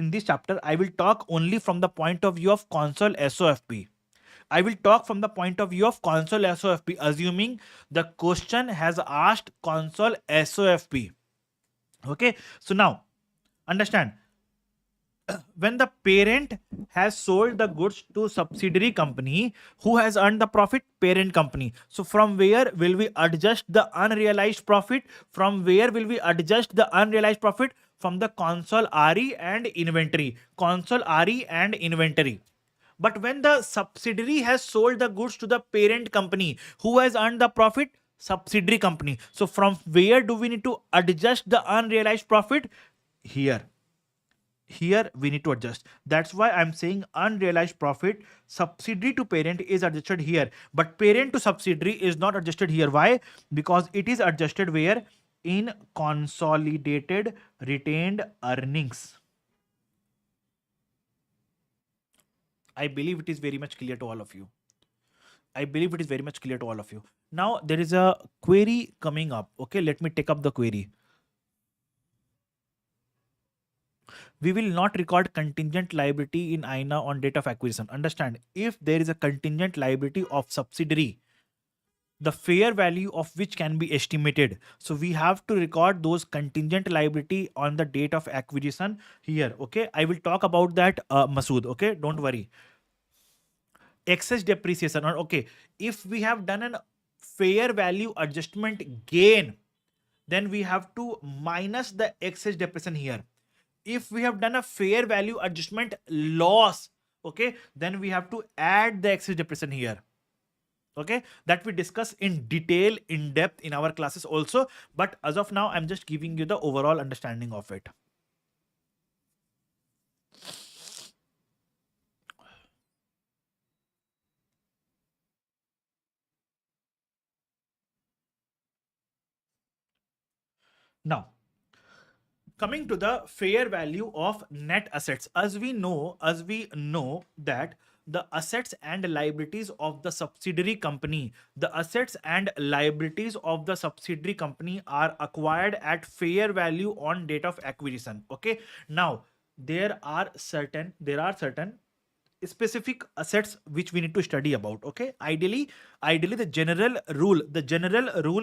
I will talk only from the point of view of consol SOFP. I will talk from the point of view of consol SOFP, assuming the question has asked consol SOFP. Okay. So now, understand, when the parent has sold the goods to subsidiary company, who has earned the profit? Parent company. So from where will we adjust the unrealized profit? From where will we adjust the unrealized profit? from the console RE and inventory. Console RE and inventory. But when the subsidiary has sold the goods to the parent company, who has earned the profit? Subsidiary company. So from where do we need to adjust the unrealized profit? Here. Here we need to adjust. That's why I'm saying unrealized profit subsidiary to parent is adjusted here, but parent to subsidiary is not adjusted here. Why? Because it is adjusted where? In consolidated retained earnings. I believe it is very much clear to all of you. I believe it is very much clear to all of you. Now there is a query coming up. Okay, let me take up the query. We will not record contingent liability in INA on date of acquisition. Understand, if there is a contingent liability of subsidiary, the fair value of which can be estimated. So we have to record those contingent liability on the date of acquisition here. Okay, I will talk about that, Masood. Okay, don't worry. Excess depreciation, or okay, if we have done an fair value adjustment gain, then we have to minus the excess depreciation here. If we have done a fair value adjustment loss, okay, then we have to add the excess depreciation here. Okay, that we discuss in detail, in depth in our classes also, but as of now I'm just giving you the overall understanding of it. Now coming to the fair value of net assets, as we know that the assets and liabilities of the subsidiary company, are acquired at fair value on date of acquisition. Okay, now there are certain specific assets which we need to study about. Okay, ideally the general rule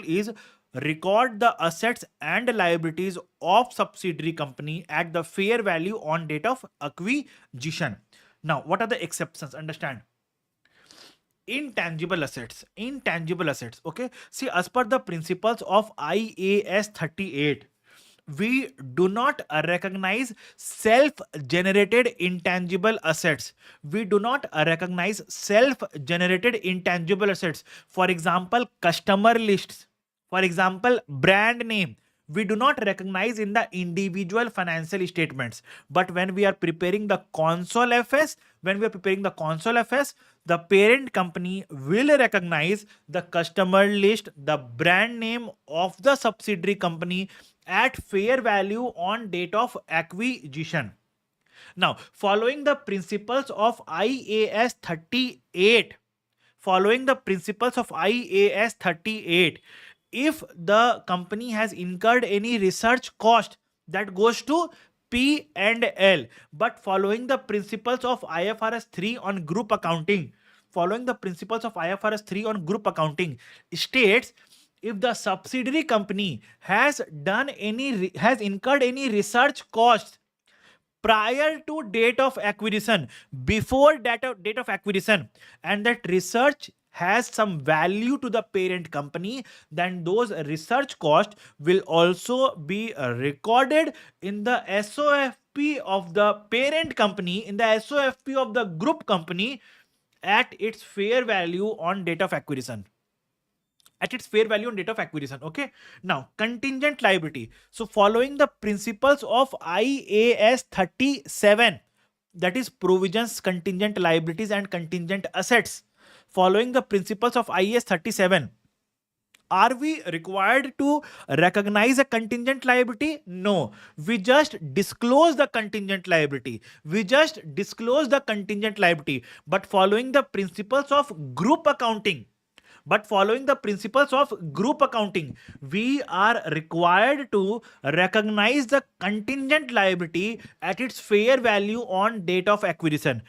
is record the assets and liabilities of subsidiary company at the fair value on date of acquisition. Now what are the exceptions? Understand, intangible assets. Okay, see, as per the principles of IAS 38, we do not recognize self-generated intangible assets. For example, customer lists, for example, brand name, we do not recognize in the individual financial statements. But when we are preparing the console FS, the parent company will recognize the customer list, the brand name of the subsidiary company at fair value on date of acquisition. Now, following the principles of IAS 38, if the company has incurred any research cost, that goes to P&L. But following the principles of IFRS 3 on group accounting, states, if the subsidiary company has incurred any research costs prior to date of acquisition, before date of acquisition, and that research has some value to the parent company, then those research costs will also be recorded in the SOFP of the parent company, in the SOFP of the group company at its fair value on date of acquisition. Okay, now contingent liability. So following the principles of IAS 37, that is provisions, contingent liabilities and contingent assets, following the principles of IAS 37, are we required to recognize a contingent liability? No, we just disclose the contingent liability. But following the principles of group accounting, we are required to recognize the contingent liability at its fair value on date of acquisition.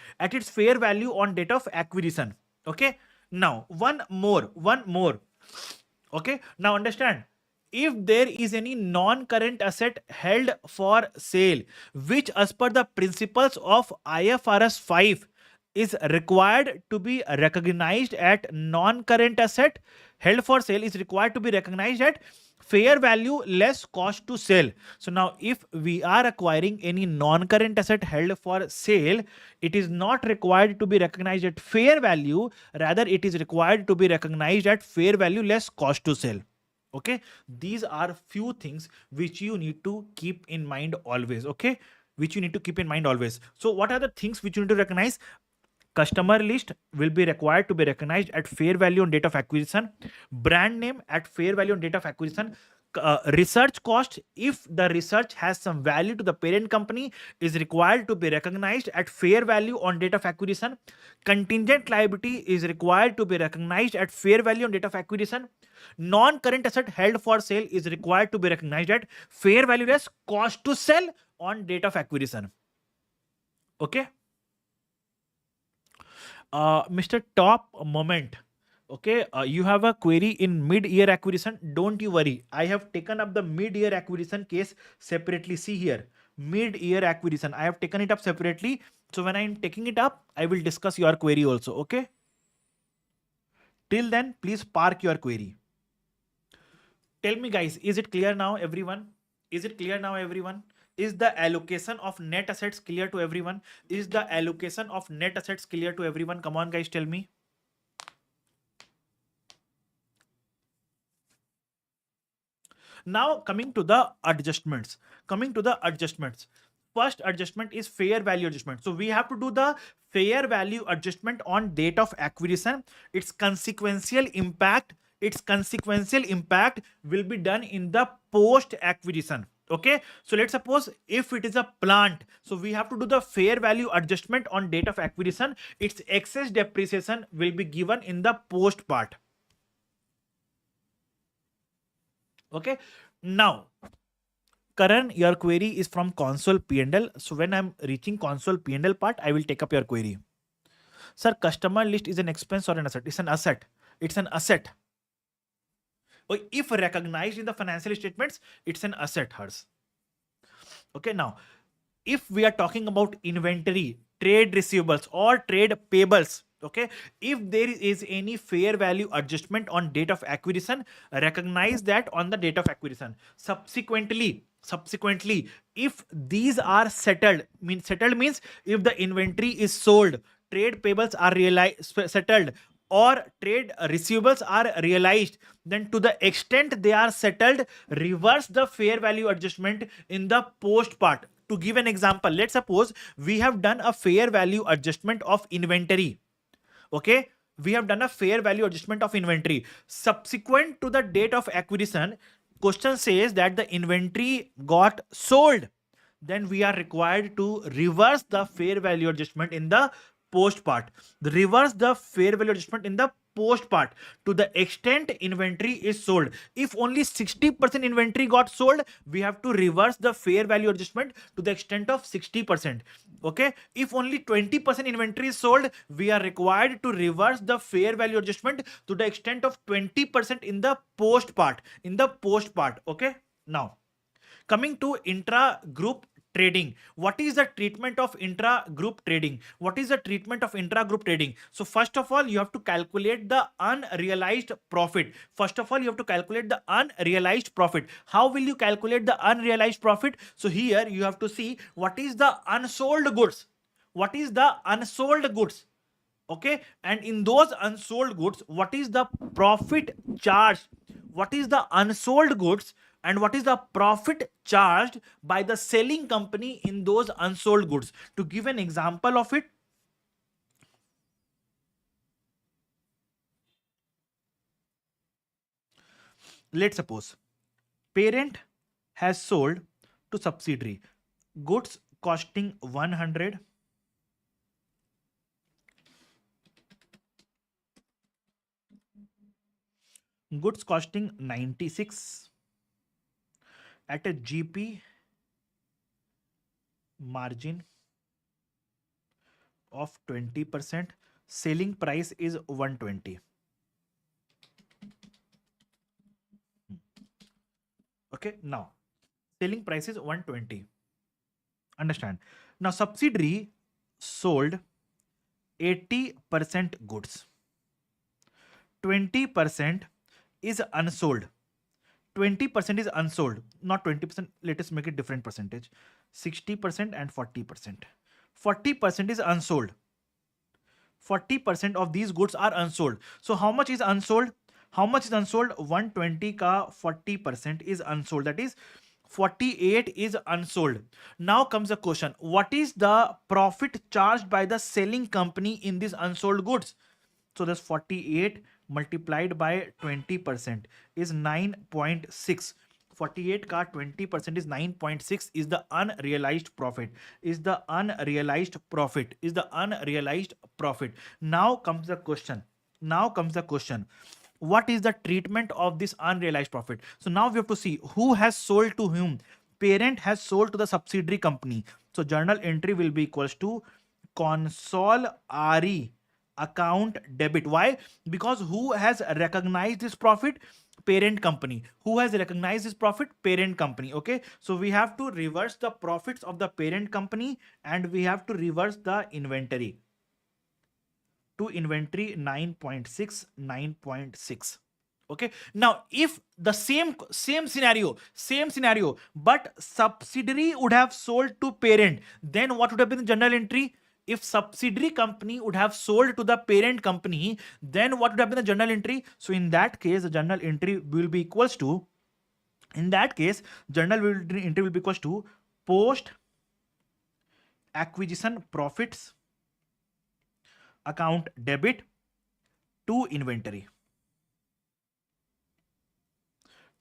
Okay, now one more. Okay, now understand, if there is any non-current asset held for sale, which as per the principles of IFRS 5 is required to be recognized at non-current asset held for sale is required to be recognized at fair value less cost to sell. So now if we are acquiring any non-current asset held for sale, it is not required to be recognized at fair value, rather it is required to be recognized at fair value less cost to sell. Okay, these are few things which you need to keep in mind always. Okay, which you need to keep in mind always. So what are the things which you need to recognize? Customer list will be required to be recognized at fair value on date of acquisition. Brand name at fair value on date of acquisition. Research cost, if the research has some value to the parent company, is required to be recognized at fair value on date of acquisition. Contingent liability is required to be recognized at fair value on date of acquisition. Non-current asset held for sale is required to be recognized at fair value less cost to sell on date of acquisition. Okay. Mr. Top Moment. Okay, you have a query in mid-year acquisition. Don't you worry. I have taken up the mid-year acquisition case separately. See here, mid-year acquisition. I have taken it up separately. So when I am taking it up, I will discuss your query also. Okay. Till then, please park your query. Tell me, guys, is it clear now, everyone? Is it clear now, everyone? Is the allocation of net assets clear to everyone? Is the allocation of net assets clear to everyone? Come on, guys, tell me. Now coming to the adjustments. First adjustment is fair value adjustment. So we have to do the fair value adjustment on date of acquisition. Its consequential impact will be done in the post acquisition. Okay, so let's suppose if it is a plant, so we have to do the fair value adjustment on date of acquisition. Its excess depreciation will be given in the post part. Okay, now Karan, your query is from console P&L. So when I'm reaching console P&L part, I will take up your query. Sir, customer list is an expense or an asset? It's an asset. It's an asset. If recognized in the financial statements, it's an asset, hers. Okay, now if we are talking about inventory, trade receivables or trade payables, okay, if there is any fair value adjustment on date of acquisition, recognize that on the date of acquisition. Subsequently, if these are settled means if the inventory is sold, trade payables are settled, or trade receivables are realized, then to the extent they are settled, reverse the fair value adjustment in the post part. To give an example, let's suppose we have done a fair value adjustment of inventory. Okay, we have done a fair value adjustment of inventory. Subsequent to the date of acquisition, question says that the inventory got sold. Then we are required to reverse the fair value adjustment in the post part. Reverse the fair value adjustment in the post part to the extent inventory is sold. If only 60% inventory got sold, we have to reverse the fair value adjustment to the extent of 60%. Okay, if only 20% inventory is sold, we are required to reverse the fair value adjustment to the extent of 20% in the post part. Okay, now coming to intra group trading. What is the treatment of intra group trading? So first of all, you have to calculate the unrealized profit. How will you calculate the unrealized profit? So here you have to see what is the unsold goods. Okay, and in those unsold goods, what is the profit charged? What is the unsold goods and what is the profit charged by the selling company in those unsold goods? To give an example of it, let's suppose parent has sold to subsidiary goods costing 100, goods costing 96 at a GP margin of 20%. Selling price is 120. Okay, now selling price is 120. Understand? Now subsidiary sold 80% goods, 20% is unsold. 20% is unsold, not 20%. Let us make it different percentage. 60% and 40%. 40% is unsold. 40% of these goods are unsold. So how much is unsold? How much is unsold? 120 ka 40% is unsold. That is 48 is unsold. Now comes the question. What is the profit charged by the selling company in these unsold goods? So that's 48 multiplied by 20% is 9.6. 48 ka 20% is 9.6 is the unrealized profit. Is the unrealized profit. Is the unrealized profit. Now comes the question. Now comes the question. What is the treatment of this unrealized profit? So now we have to see who has sold to whom. Parent has sold to the subsidiary company. So journal entry will be equals to consol RE account debit. Why? Because who has recognized this profit? Parent company. Who has recognized this profit? Parent company. Okay, so we have to reverse the profits of the parent company and we have to reverse the inventory. To inventory 9.6, 9.6. Okay, now if the same scenario, but subsidiary would have sold to parent, then what would have been the journal entry? If subsidiary company would have sold to the parent company, then what would have been the journal entry? So in that case, the journal entry will be equals to, entry will be equals to post acquisition profits account debit to inventory.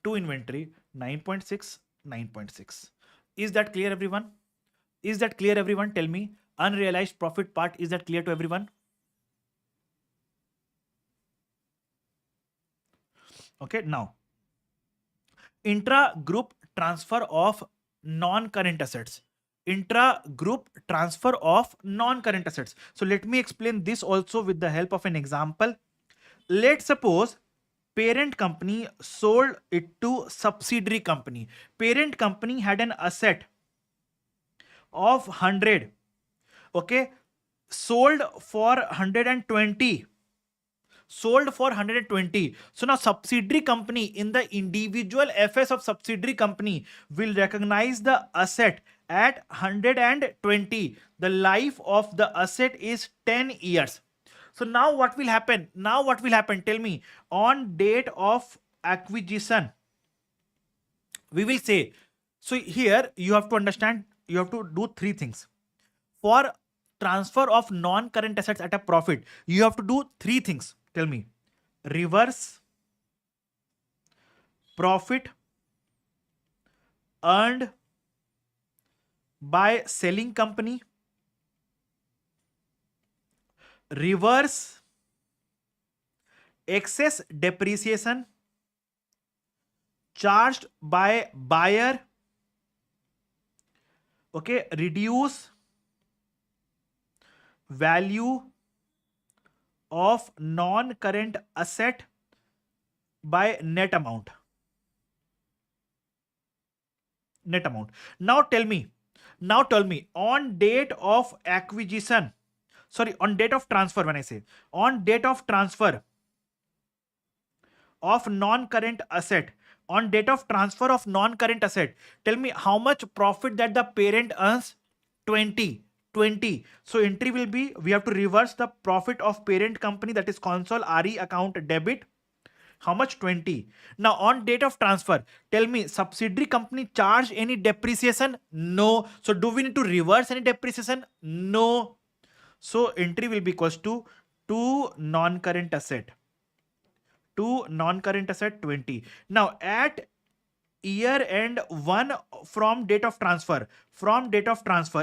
To inventory 9.6, 9.6. Is that clear, everyone? Is that clear, everyone? Tell me. Unrealized profit part, is that clear to everyone? Okay, now intra-group transfer of non-current assets. Intra-group transfer of non-current assets. So let me explain this also with the help of an example. Let's suppose parent company sold it to subsidiary company. Parent company had an asset of 100. Okay, sold for 120. Sold for 120. So now subsidiary company in the individual FS of subsidiary company will recognize the asset at 120. The life of the asset is 10 years. So now what will happen? Now what will happen? Tell me. On date of acquisition, we will say, so here you have to understand, you have to do three things. For transfer of non-current assets at a profit, you have to do three things. Tell me. Reverse profit earned by selling company, reverse excess depreciation charged by buyer, okay, reduce value of non-current asset by net amount. Net amount. Now tell me, on date of acquisition, sorry, on date of transfer, when I say on date of transfer of non-current asset, on date of transfer of non-current asset, tell me how much profit that the parent earns? 20. So entry will be, we have to reverse the profit of parent company, that is consol RE account debit. How much? 20. Now on date of transfer, tell me subsidiary company charge any depreciation? No. So do we need to reverse any depreciation? No. So entry will be equals to non-current asset. To non-current asset 20. Now at year end 1 from date of transfer.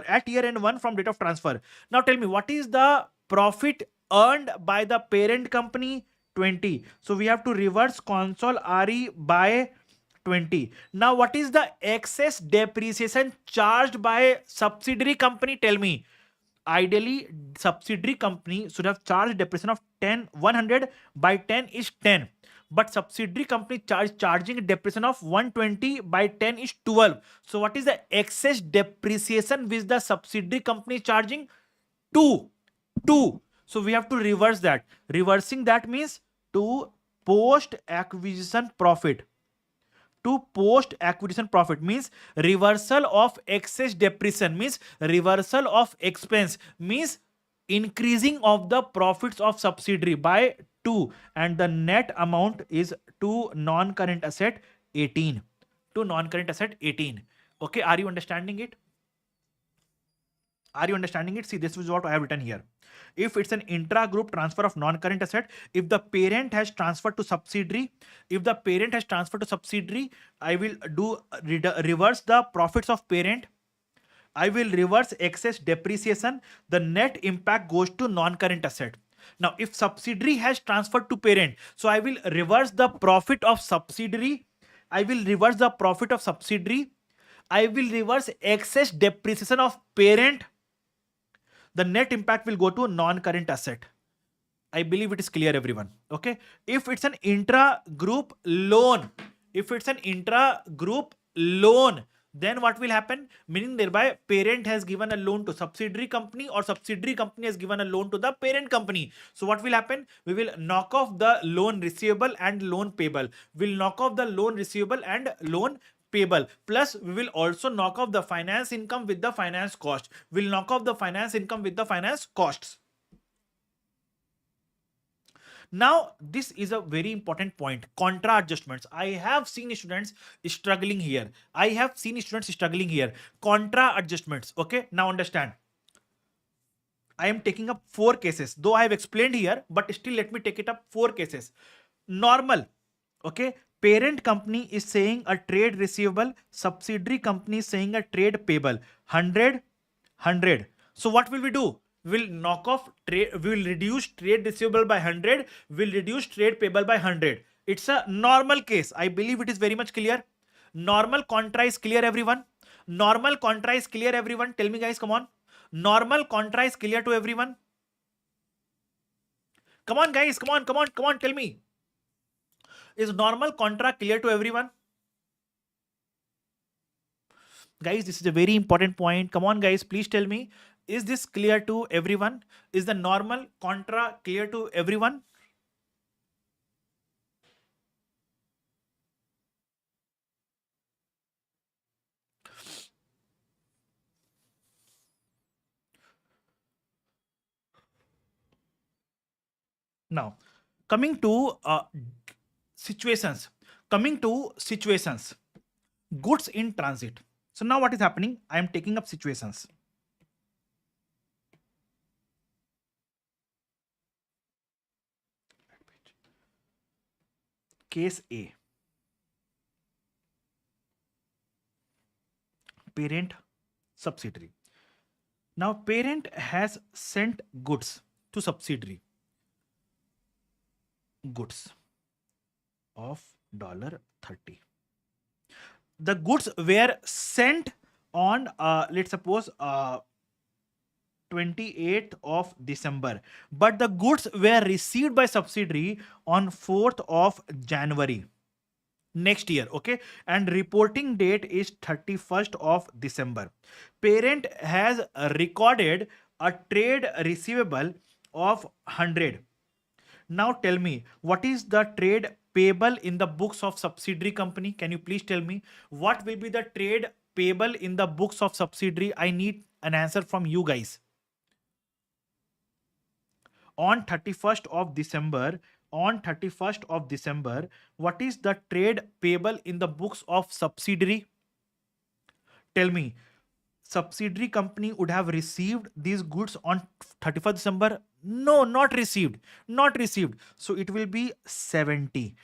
At year end 1 from date of transfer. Now tell me what is the profit earned by the parent company? 20. So we have to reverse consol RE by 20. Now what is the excess depreciation charged by subsidiary company? Tell me. Ideally subsidiary company should have charged depreciation of 100 by 10 is 10. But subsidiary company charging depreciation of 120 by 10 is 12. So what is the excess depreciation which the subsidiary company is charging? 2. So we have to reverse that. Reversing that means to post acquisition profit. To post acquisition profit means reversal of excess depreciation, means reversal of expense, means increasing of the profits of subsidiary by 2, and the net amount is to non-current asset 18. To non-current asset 18. Okay, are you understanding it? Are you understanding it? See, this is what I have written here. If it's an intra-group transfer of non-current asset, if the parent has transferred to subsidiary, I will do reverse the profits of parent. I will reverse excess depreciation. The net impact goes to non-current asset. Now, if subsidiary has transferred to parent, so I will reverse the profit of subsidiary. I will reverse excess depreciation of parent. The net impact will go to non-current asset. I believe it is clear, everyone. Okay. If it's an intra-group loan, then what will happen? Meaning thereby parent has given a loan to subsidiary company, or subsidiary company has given a loan to the parent company. So what will happen? We will knock off the loan receivable and loan payable. We'll knock off the loan receivable and loan payable. Plus we will also knock off the finance income with the finance cost. We'll knock off the finance income with the finance costs. Now, this is a very important point. Contra adjustments. I have seen students struggling here. Contra adjustments. Okay. Now understand. I am taking up 4 cases. Though I have explained here, but still let me take it up 4 cases. Normal. Okay. Parent company is saying a trade receivable. Subsidiary company is saying a trade payable. 100, 100. So what will we do? We'll knock off trade, we will reduce trade receivable by 100, we'll reduce trade payable by 100. It's a normal case. I believe it is very much clear. Normal contra is clear, everyone. Normal contra is clear, everyone. Tell me, guys, come on. Normal contra is clear to everyone. Come on, guys, come on, tell me. Is normal contra clear to everyone? Guys, this is a very important point. Come on, guys, please tell me. Is this clear to everyone? Is the normal contra clear to everyone? Now, coming to situations. Goods in transit. So now what is happening? I am taking up situations. Case A. Parent, subsidiary. Now parent has sent goods to subsidiary. Goods of $30. The goods were sent on let's suppose 28th of December, but the goods were received by subsidiary on 4th of January next year. Okay, and reporting date is 31st of December. Parent has recorded a trade receivable of 100. Now tell me, what is the trade payable in the books of subsidiary company? Can you please tell me what will be the trade payable in the books of subsidiary? I need an answer from you guys. On 31st of December, what is the trade payable in the books of subsidiary? Tell me. Subsidiary company would have received these goods on 31st December. No, not received. So it will be 70.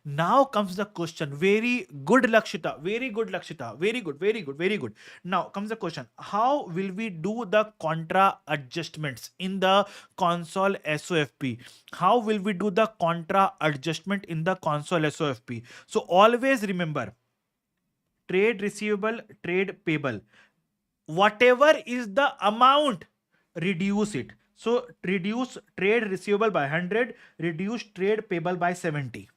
Now comes the question. Very good, Lakshita. Very good. Now comes the question. How will we do the contra adjustments in the consol SOFP? How will we do the contra adjustment in the consol SOFP? So always remember, trade receivable, trade payable. Whatever is the amount, reduce it. So reduce trade receivable by 100, reduce trade payable by 70.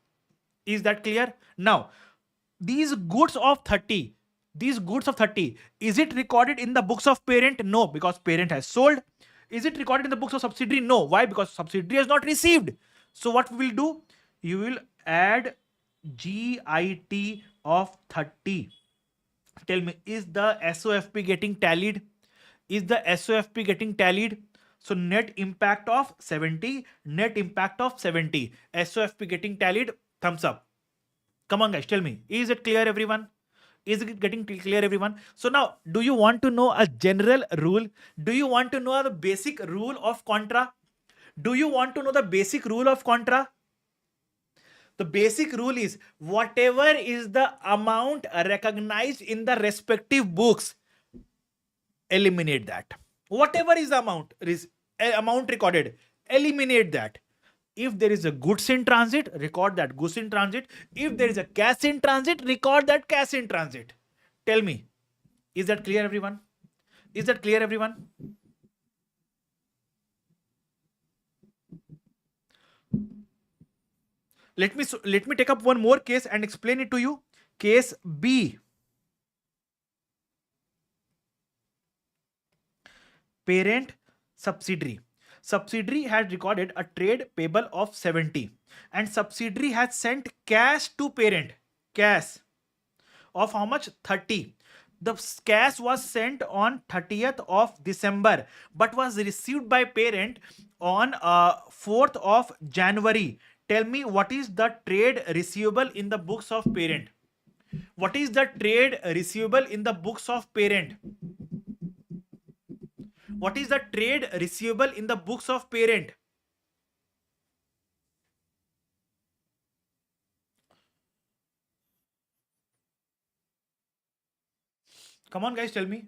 Is that clear? Now, these goods of 30, is it recorded in the books of parent? No, because parent has sold. Is it recorded in the books of subsidiary? No. Why? Because subsidiary has not received. So what we will do? You will add GIT of 30. Tell me, is the SOFP getting tallied? Is the SOFP getting tallied? So net impact of 70, net impact of 70. SOFP getting tallied, thumbs up. Come on guys, tell me, is it clear everyone? Is it getting clear everyone? So now, do you want to know a general rule? Do you want to know the basic rule of Contra? Do you want to know the basic rule of Contra? The basic rule is whatever is the amount recognized in the respective books, eliminate that. Whatever is the amount recorded, eliminate that. If there is a goods in transit, record that goods in transit. If there is a cash in transit, record that cash in transit. Tell me, is that clear everyone? Is that clear everyone? Let me take up one more case and explain it to you. Case B. Parent subsidiary. Subsidiary had recorded a trade payable of 70 and subsidiary has sent cash to parent. Cash of how much? 30. The cash was sent on 30th of December but was received by parent on 4th of January. Tell me, what is the trade receivable in the books of parent? What is the trade receivable in the books of parent? What is the trade receivable in the books of parent? Come on guys, tell me.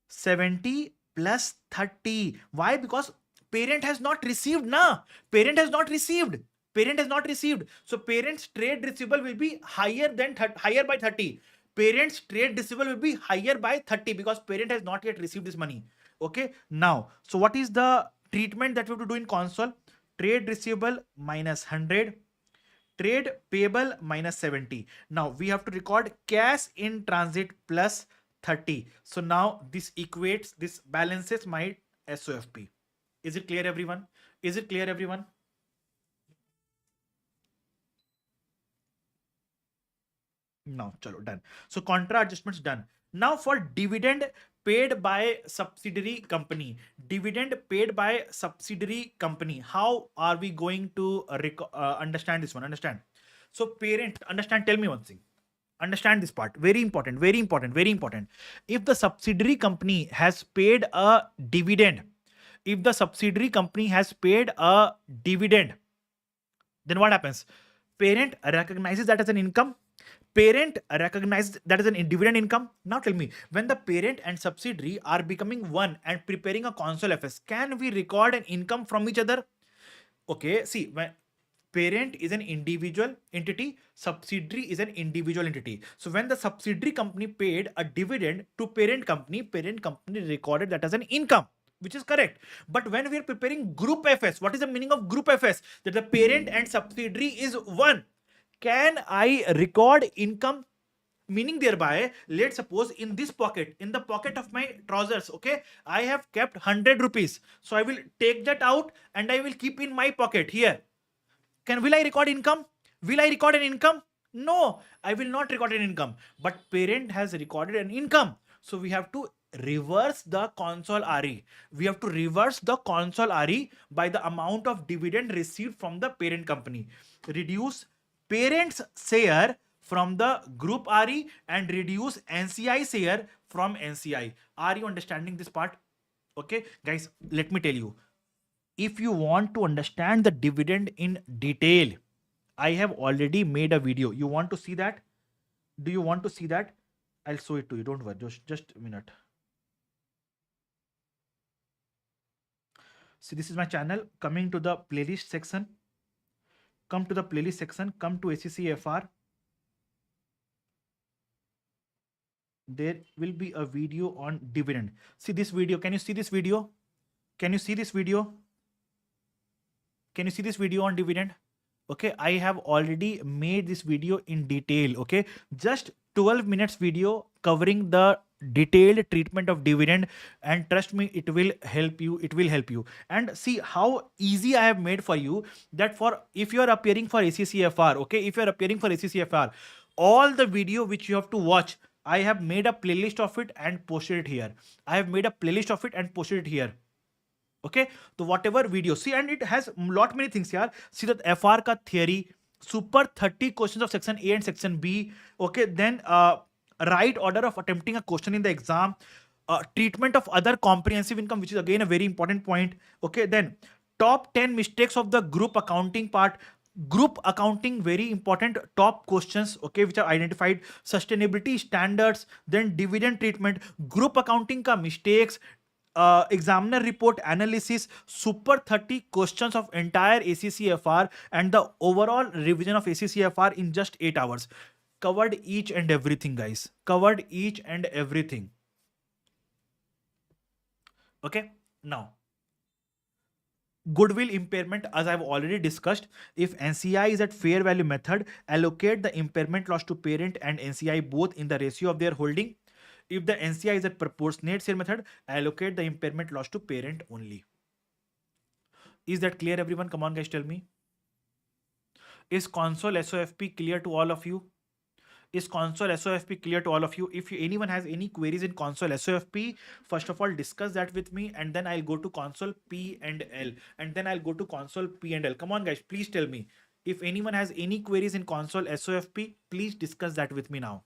70 plus 30. Why? Because parent has not received na. Parent has not received. Parent has not received. So parent's trade receivable will be higher by 30. Parent's trade receivable will be higher by 30 because parent has not yet received this money. Okay. Now, so what is the treatment that we have to do in console? Trade receivable minus 100. Trade payable minus 70. Now we have to record cash in transit plus 30. So now this equates, this balances my SOFP. Is it clear everyone? Is it clear everyone? Now, chalo, done. So contra adjustments done. Now for dividend paid by subsidiary company. Dividend paid by subsidiary company. How are we going to understand this one? Understand. So parent, understand, tell me one thing. Understand this part. Very important, very important, very important. If the subsidiary company has paid a dividend, if the subsidiary company has paid a dividend, then what happens? Parent recognizes that as an income. Parent recognizes that as an dividend income. Now tell me, when the parent and subsidiary are becoming one and preparing a console FS, can we record an income from each other? Okay, see, when parent is an individual entity, subsidiary is an individual entity. So when the subsidiary company paid a dividend to parent company recorded that as an income, which is correct. But when we are preparing group FS, what is the meaning of group FS? That the parent and subsidiary is one. Can I record income? Meaning thereby, let's suppose in this pocket, in the pocket of my trousers, okay, I have kept 100 rupees. So I will take that out and I will keep in my pocket here. Will I record income? Will I record an income? No, I will not record an income. But parent has recorded an income. So we have to reverse the console RE. We have to reverse the console RE by the amount of dividend received from the parent company. Reduce parent's share from the group RE and reduce NCI share from NCI. Are you understanding this part? Okay, guys, let me tell you. If you want to understand the dividend in detail, I have already made a video. You want to see that? Do you want to see that? I'll show it to you. Don't worry. Just a minute. See, this is my channel. Coming to the playlist section. Come to the playlist section. Come to ACCA FR. There will be a video on dividend. See this video. Can you see this video? Can you see this video? Can you see this video on dividend? Okay, I have already made this video in detail. Okay, just 12 minutes video covering the detailed treatment of dividend, and trust me, it will help you. It will help you. And see how easy I have made for you, that for if you are appearing for ACCFR, okay, if you are appearing for ACCFR, all the video which you have to watch, I have made a playlist of it and posted it here. I have made a playlist of it and posted it here. Okay, so whatever video, see, and it has lot many things here. See that FR ka theory, super 30 questions of section A and section B. Okay, then right order of attempting a question in the exam, treatment of other comprehensive income, which is again a very important point. Okay, then top 10 mistakes of the group accounting part. Group accounting, very important top questions, okay, which are identified. Sustainability standards, then dividend treatment, group accounting ka mistakes, examiner report analysis, super 30 questions of entire ACCFR, and the overall revision of ACCFR in just 8 hours. Covered each and everything, guys. Covered each and everything. Okay, now goodwill impairment, as I've already discussed. If NCI is at fair value method, allocate the impairment loss to parent and NCI both in the ratio of their holding. If the NCI is at proportionate share method, allocate the impairment loss to parent only. Is that clear, everyone? Come on, guys, tell me. Is console SOFP clear to all of you? Is console SOFP clear to all of you? If anyone has any queries in console SOFP, first of all, discuss that with me, and then I'll go to console P&L, and then I'll go to console P&L. Come on, guys, please tell me. If anyone has any queries in console SOFP, please discuss that with me now.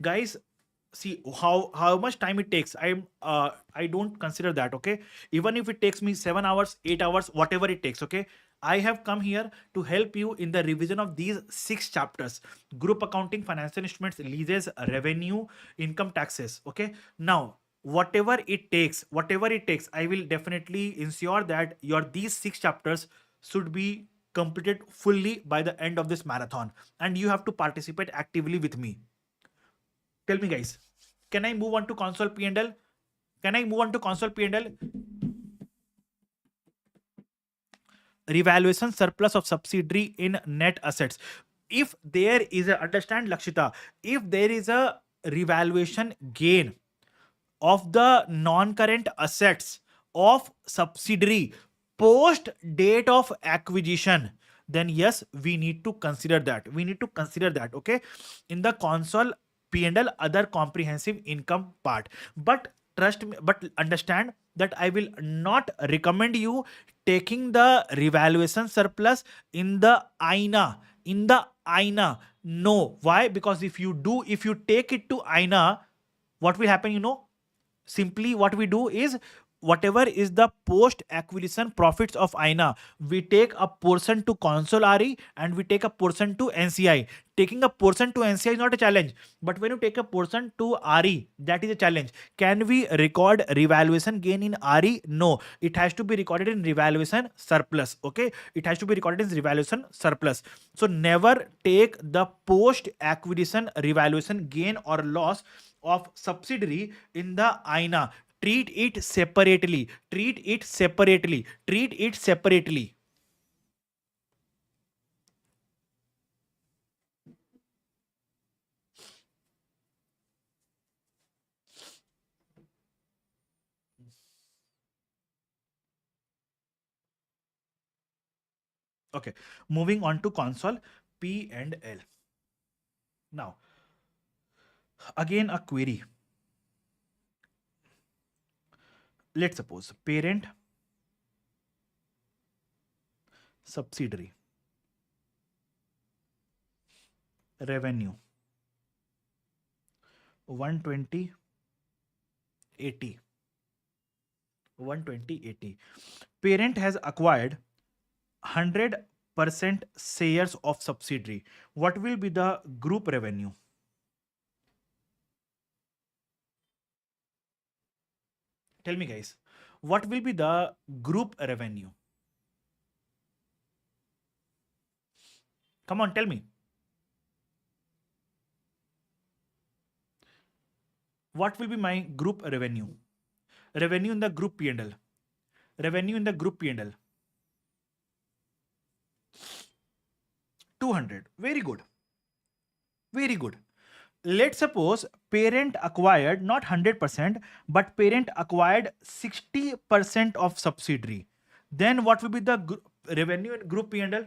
Guys, see how much time it takes. I don't consider that, okay? Even if it takes me 7 hours, 8 hours, whatever it takes, okay? I have come here to help you in the revision of these 6 chapters: group accounting, financial instruments, leases, revenue, income taxes. Okay, now whatever it takes, I will definitely ensure that your these 6 chapters should be completed fully by the end of this marathon, and you have to participate actively with me. Tell me, guys, can I move on to console P&L? Can I move on to console P&L? Revaluation surplus of subsidiary in net assets. If there is a, understand Lakshita, if there is a revaluation gain of the non-current assets of subsidiary post date of acquisition, then yes, we need to consider that. We need to consider that, okay, in the console P&L other comprehensive income part. But trust me, but understand that I will not recommend you taking the revaluation surplus in the INA. In the INA, no. Why? Because if you do, if you take it to INA, what will happen, you know? Simply what we do is, whatever is the post acquisition profits of INA, we take a portion to console RE and we take a portion to NCI. Taking a portion to NCI is not a challenge, but when you take a portion to RE, that is a challenge. Can we record revaluation gain in RE? No, it has to be recorded in revaluation surplus. Okay, it has to be recorded in revaluation surplus. So never take the post acquisition revaluation gain or loss of subsidiary in the INA. Treat it separately. Treat it separately. Treat it separately. Okay, moving on to console P&L. Now, again a query. Let's suppose parent, subsidiary, revenue 120 80. 120 80. Parent has acquired 100% shares of subsidiary. What will be the group revenue? Tell me, guys, what will be the group revenue? Come on, tell me. What will be my group revenue? Revenue in the group P&L. Revenue in the group P&L. 200. Very good. Very good. Let's suppose parent acquired not 100%, but parent acquired 60% of subsidiary. Then what will be the revenue in group P&L?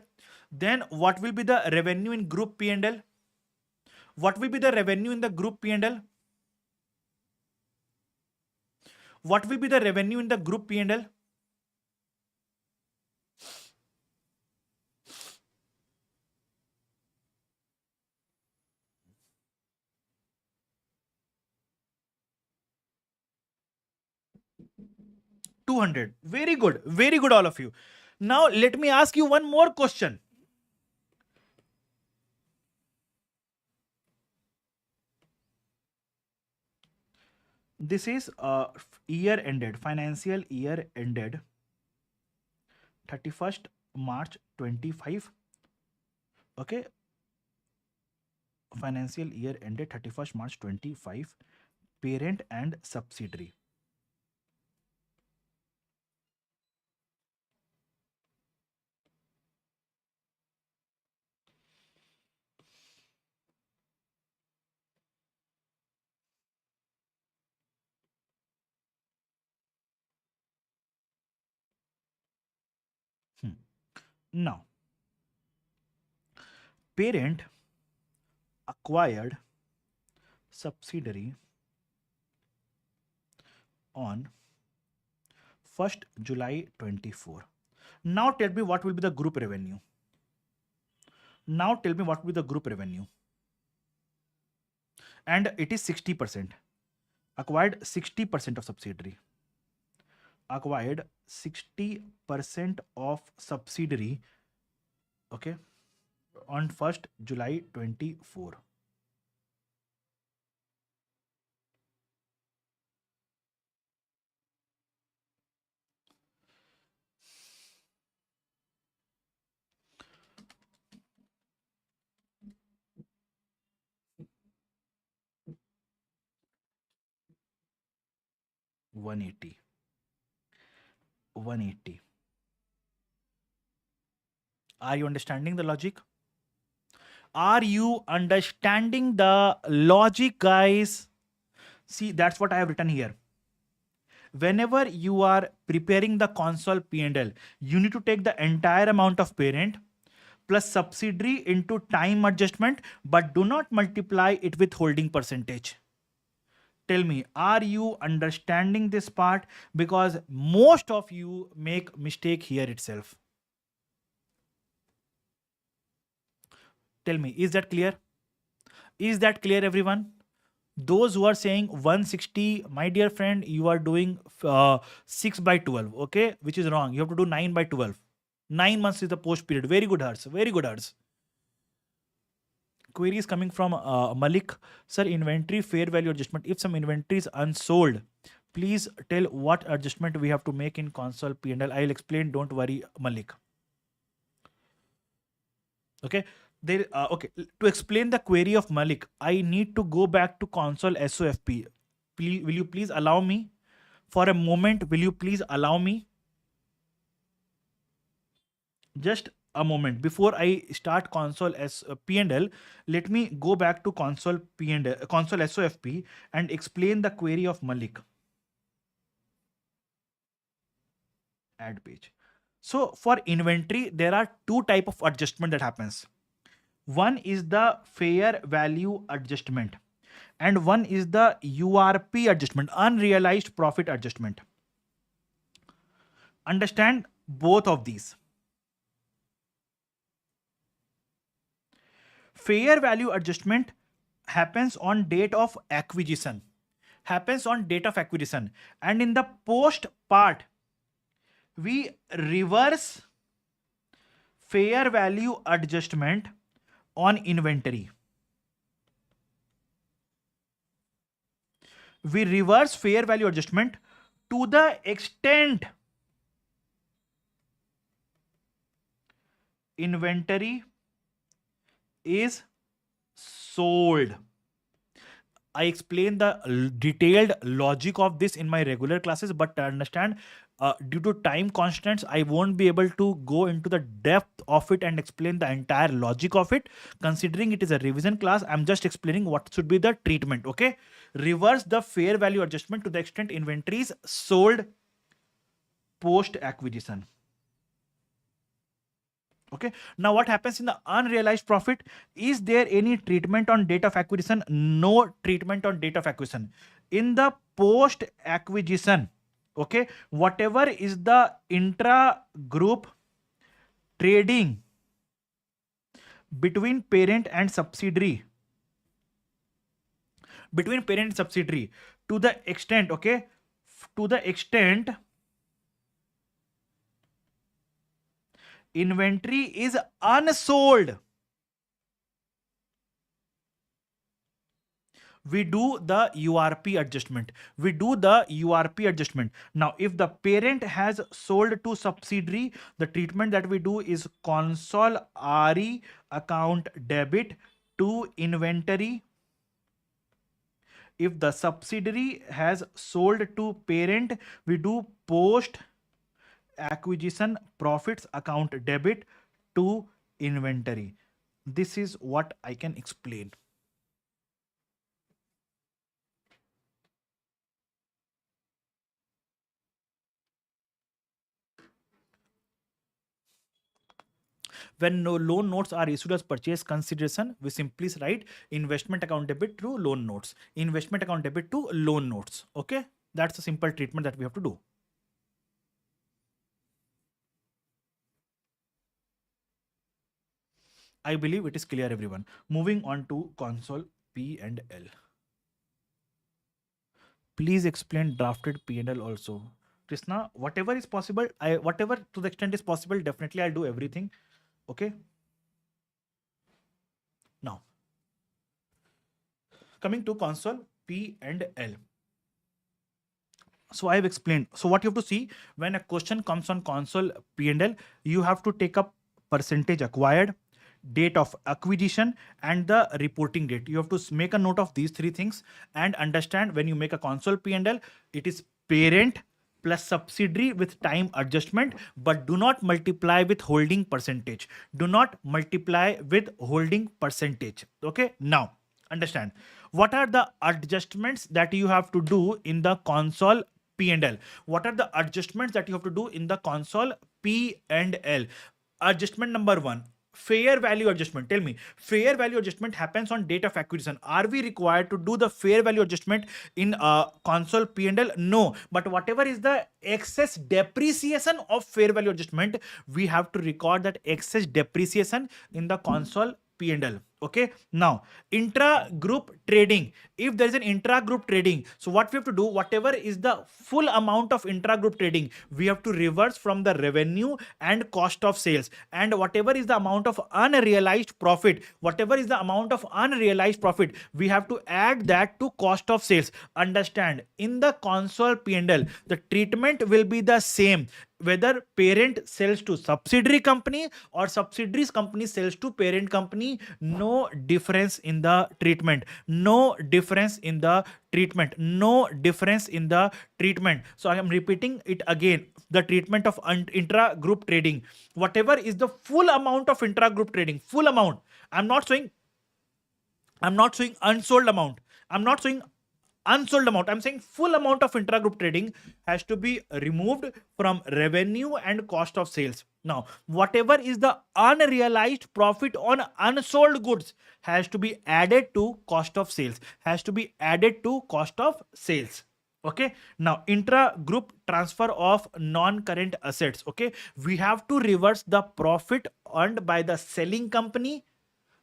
Then what will be the revenue in group P&L? What will be the revenue in the group P&L? What will be the revenue in the group P&L? 200. Very good. Very good, all of you. Now, let me ask you one more question. This is year ended, financial year ended 31st March 25. Okay. Financial year ended 31st March 25. Parent and subsidiary. Now, parent acquired subsidiary on 1st July 24. Now tell me what will be the group revenue. Now tell me what will be the group revenue. And it is 60%. Acquired 60% of subsidiary. Acquired 60% of subsidiary. Okay. On 1st July 24. $180. Are you understanding the logic? Are you understanding the logic, guys? See, that's what I have written here. Whenever you are preparing the console P&L, you need to take the entire amount of parent plus subsidiary into time adjustment, but do not multiply it with holding percentage. Tell me, are you understanding this part? Because most of you make mistake here itself. Tell me, is that clear? Is that clear, everyone? Those who are saying 160, my dear friend, you are doing 6 by 12, okay? Which is wrong. You have to do 9 by 12. 9 months is the post period. Very good, Hers. Very good, Hers. Query is coming from Malik. Sir, inventory fair value adjustment. If some inventory is unsold, please tell what adjustment we have to make in console P&L. I'll explain. Don't worry, Malik. Okay. Okay. To explain the query of Malik, I need to go back to console SOFP. Will you please allow me? For a moment, will you please allow me? Just a moment. Before I start console P&L, let me go back to console P&L, console SOFP and explain the query of Malik. Add page. So for inventory, there are two type of adjustment that happens. One is the fair value adjustment and one is the URP adjustment, unrealized profit adjustment. Understand both of these. Fair value adjustment happens on date of acquisition. And in the post part, we reverse fair value adjustment on inventory. We reverse fair value adjustment to the extent inventory is sold. I explain the detailed logic of this in my regular classes, but to understand, Due to time constraints, I won't be able to go into the depth of it and explain the entire logic of it. Considering it is a revision class, I'm just explaining what should be the treatment. Okay, reverse the fair value adjustment to the extent inventory is sold post acquisition. Okay, now what happens in the unrealized profit? Is there any treatment on date of acquisition? No treatment on date of acquisition. In the post acquisition, okay, whatever is the intra group trading between parent and subsidiary, to the extent, okay, to the extent inventory is unsold, we do the URP adjustment. Now, if the parent has sold to subsidiary, the treatment that we do is consol RE account debit to inventory. If the subsidiary has sold to parent, we do post acquisition profits account debit to inventory. This is what I can explain. When no loan notes are issued as purchase consideration, we simply write investment account debit to loan notes. Investment account debit to loan notes. Okay, that's a simple treatment that we have to do. I believe it is clear, everyone. Moving on to console P and L. Please explain drafted P and L also. Krishna, whatever is possible, whatever to the extent is possible, definitely I'll do everything. Okay. Now, coming to console P and L. So I have explained. So what you have to see when a question comes on console P&L, you have to take up percentage acquired, date of acquisition, and the reporting date. You have to make a note of these three things and understand when you make a console P&L, it is parent plus subsidiary with time adjustment, but do not multiply with holding percentage. Do not multiply with holding percentage. Okay. Now understand what are the adjustments that you have to do in the console P&L. What are the adjustments that you have to do in the console P&L? Adjustment number one, fair value adjustment. Tell me, fair value adjustment happens on date of acquisition. Are we required to do the fair value adjustment in console P&L? No, but whatever is the excess depreciation of fair value adjustment, we have to record that excess depreciation in the console P&L. Okay. Now, intra-group trading. If there is an intra-group trading, so what we have to do, whatever is the full amount of intra-group trading, we have to reverse from the revenue and cost of sales. And whatever is the amount of unrealized profit, we have to add that to cost of sales. Understand, in the console P&L, the treatment will be the same whether parent sells to subsidiary company or subsidiaries company sells to parent company. No difference in the treatment. No difference in the treatment. No difference in the treatment. So I am repeating it again. The treatment of intra-group trading. Whatever is the full amount of intra-group trading, full amount. I'm not showing unsold amount. I'm saying full amount of intra-group trading has to be removed from revenue and cost of sales. Now, whatever is the unrealized profit on unsold goods has to be added to cost of sales. Okay. Now, intra-group transfer of non-current assets. Okay. We have to reverse the profit earned by the selling company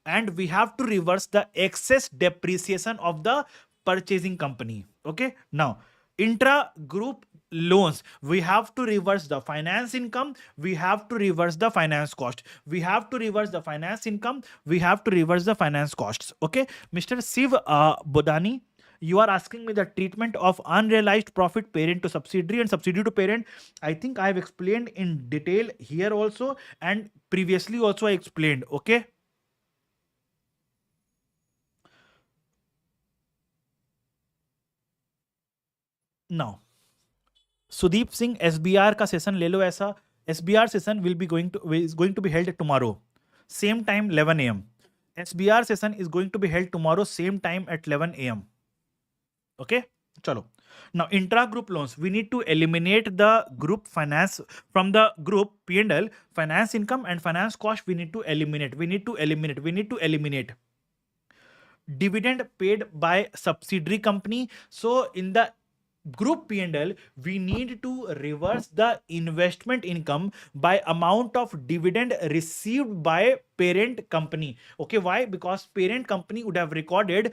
and we have to reverse the excess depreciation of the purchasing company. Okay. Now, intra-group loans, we have to reverse the finance income, we have to reverse the finance cost, we have to reverse the finance income, we have to reverse the finance costs. Okay. Mr. Siv Bodani, you are asking me the treatment of unrealized profit parent to subsidiary and subsidiary to parent. I think I have explained in detail here also and previously also I explained. Okay. Now, Sudeep Singh SBR का session ले लो ऐसा. SBR session will be going to be held tomorrow, same time 11 a.m. SBR session is going to be held tomorrow same time at 11 a.m. Okay, chalo. Now intra group loans, we need to eliminate the group finance from the group P&L. Finance income and finance cost we need to eliminate. Dividend paid by subsidiary company. So in the group P&L, we need to reverse the investment income by amount of dividend received by parent company. Okay, why? Because parent company would have recorded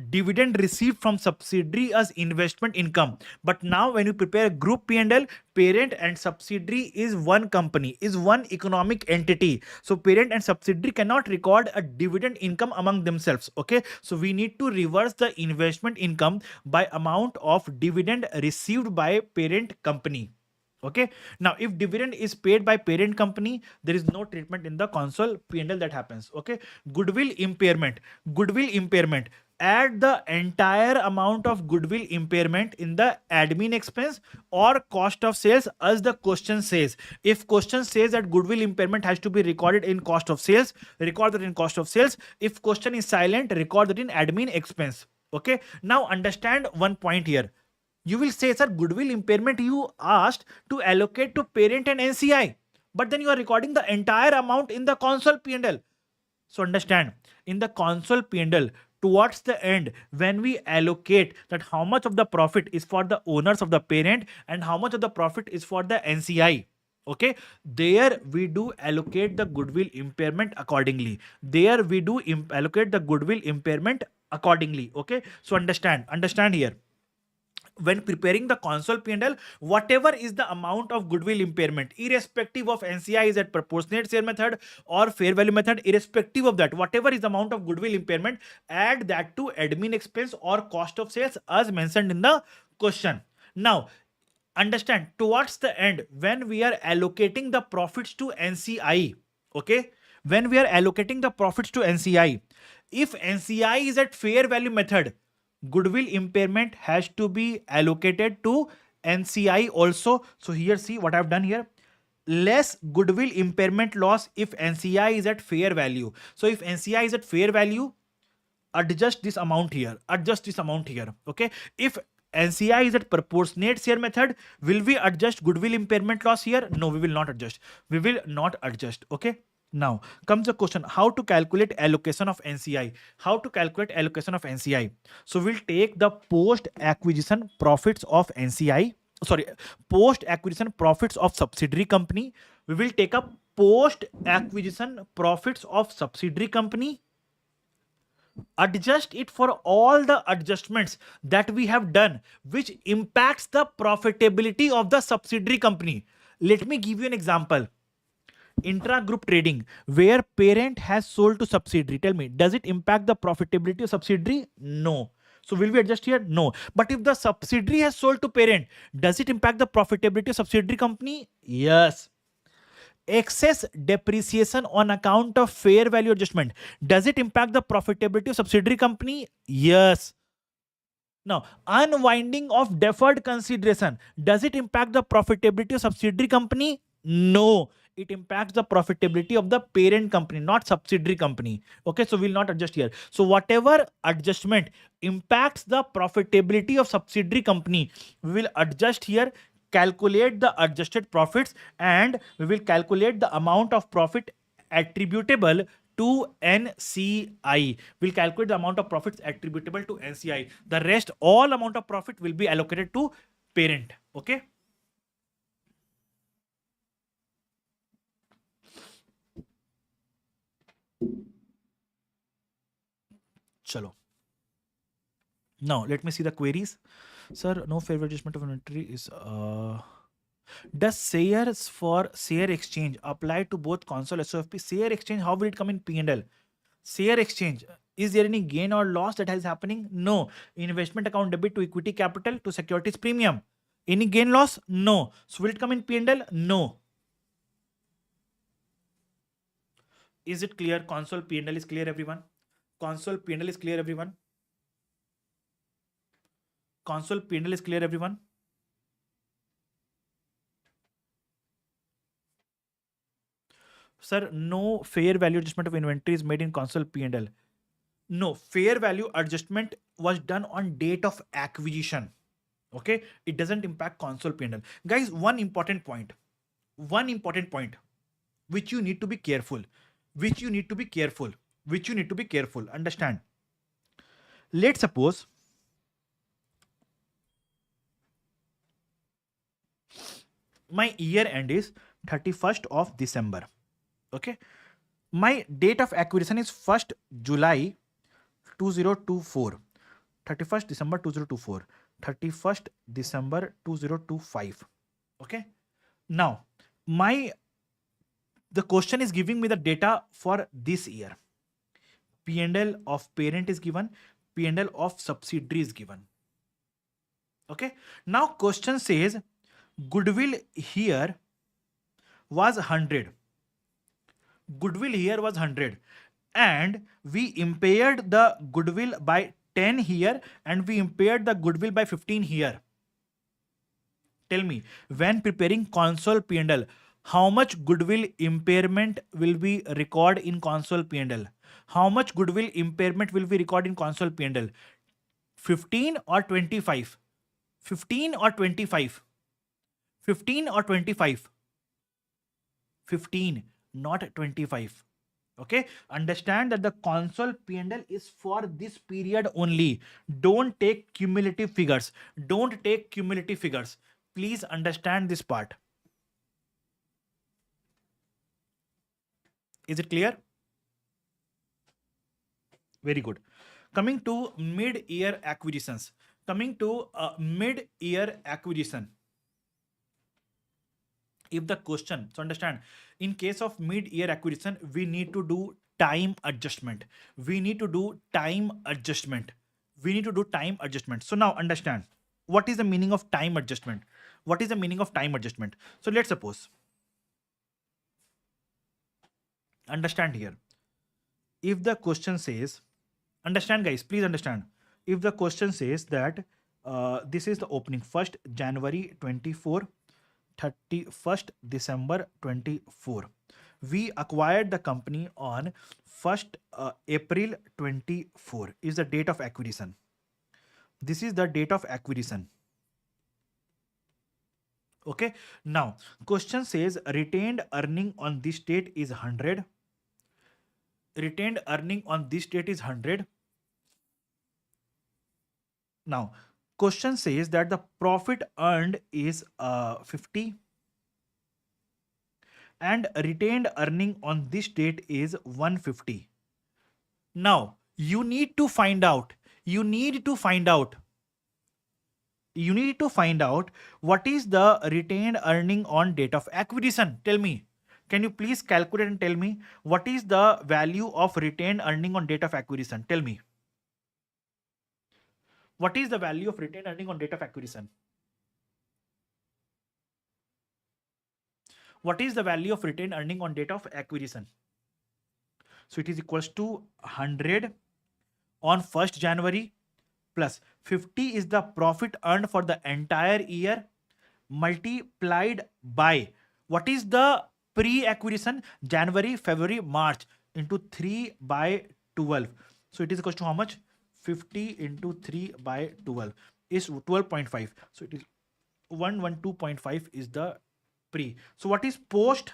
dividend received from subsidiary as investment income. But now when you prepare a group P&L, parent and subsidiary is one company, is one economic entity. So parent and subsidiary cannot record a dividend income among themselves. Okay, so we need to reverse the investment income by amount of dividend received by parent company. Okay, now if dividend is paid by parent company, there is no treatment in the console P&L that happens. Okay, goodwill impairment. Add the entire amount of goodwill impairment in the admin expense or cost of sales as the question says. If question says that goodwill impairment has to be recorded in cost of sales, record that in cost of sales. If question is silent, record that in admin expense. Okay, now understand one point here. You will say, sir, goodwill impairment you asked to allocate to parent and NCI, but then you are recording the entire amount in the console P&L. So understand, in the console P&L, towards the end, when we allocate that how much of the profit is for the owners of the parent and how much of the profit is for the NCI, okay, there we do allocate the goodwill impairment accordingly. Allocate the goodwill impairment accordingly. Okay, so understand here, when preparing the console P&L, whatever is the amount of goodwill impairment, irrespective of NCI is at proportionate share method or fair value method, irrespective of that, whatever is the amount of goodwill impairment, add that to admin expense or cost of sales as mentioned in the question. Now, understand, towards the end, when we are allocating the profits to NCI, okay, when we are allocating the profits to NCI, if NCI is at fair value method, goodwill impairment has to be allocated to NCI also. So here, see what I've done here. Less goodwill impairment loss if NCI is at fair value. So if NCI is at fair value, adjust this amount here. Okay. If NCI is at proportionate share method, will we adjust goodwill impairment loss here? No, we will not adjust. Okay. Now comes the question, how to calculate allocation of NCI. So we'll take the post acquisition profits of NCI. Sorry, post acquisition profits of subsidiary company. We will take up post acquisition profits of subsidiary company, adjust it for all the adjustments that we have done which impacts the profitability of the subsidiary company. Let me give you an example. Intra-group trading where parent has sold to subsidiary. Tell me, does it impact the profitability of subsidiary? No. So will we adjust here? No. But if the subsidiary has sold to parent, does it impact the profitability of subsidiary company? Yes. Excess depreciation on account of fair value adjustment, does it impact the profitability of subsidiary company? Yes. Now, unwinding of deferred consideration, does it impact the profitability of subsidiary company? No. It impacts the profitability of the parent company, not subsidiary company. Okay, so we'll not adjust here. So whatever adjustment impacts the profitability of subsidiary company, we will adjust here, calculate the adjusted profits, and we will calculate the amount of profit attributable to NCI. We'll calculate the amount of profits attributable to NCI. The rest, all amount of profit will be allocated to parent. Okay. Chalo. Now let me see the queries. Sir, no fair value adjustment of inventory is does shares for share exchange apply to both console SOFP? Share exchange, how will it come in P&L? Share exchange, is there any gain or loss that is happening? No. Investment account debit to equity capital to securities premium. Any gain loss? No. So will it come in P&L? No. Is it clear? Console P&L is clear, everyone? Console P&L is clear, everyone? Console P&L is clear, everyone? Sir, no fair value adjustment of inventory is made in console P&L. No, fair value adjustment was done on date of acquisition. Okay, it doesn't impact console P&L. Guys, one important point, which you need to be careful, which you need to be careful, which you need to be careful. Understand? Let's suppose my year end is 31st of December. Okay, my date of acquisition is 1st July 2024, 31st December 2024, 31st December 2025. Okay, now my the question is giving me the data for this year. P&L of parent is given, P&L of subsidiary is given. Okay, now question says goodwill here was 100. Goodwill here was 100, and we impaired the goodwill by 10 here, and we impaired the goodwill by 15 here. Tell me, when preparing console P&L, how much goodwill impairment will we record in console P&L? How much goodwill impairment will we record in console P&L? 15 or 25? 15 or 25? 15 or 25? 15, not 25. Okay, understand that the console P&L is for this period only. Don't take cumulative figures. Don't take cumulative figures. Please understand this part. Is it clear? Very good. Coming to mid-year acquisitions. Coming to mid-year acquisition. If the question, so understand, in case of mid-year acquisition, we need to do time adjustment. We need to do time adjustment. We need to do time adjustment. So now understand, what is the meaning of time adjustment? What is the meaning of time adjustment? So let's suppose, understand here. If the question says, understand guys, please understand. If the question says that this is the opening 1st January 24, 31st December 24. We acquired the company on 1st April 24 is the date of acquisition. This is the date of acquisition. Okay. Now, question says retained earning on this date is 100. Retained earning on this date is 100. Now, question says that the profit earned is 50 and retained earning on this date is 150. Now, you need to find out what is the retained earning on date of acquisition. Tell me. Can you please calculate and tell me what is the value of retained earning on date of acquisition? Tell me. What is the value of retained earning on date of acquisition? What is the value of retained earning on date of acquisition? So it is equals to 100 on 1st January plus 50 is the profit earned for the entire year multiplied by what is the pre-acquisition January, February, March into 3 by 12. So it is equals to how much? 50 into 3 by 12 is 12.5. So it is 112.5 is the pre. So what is post?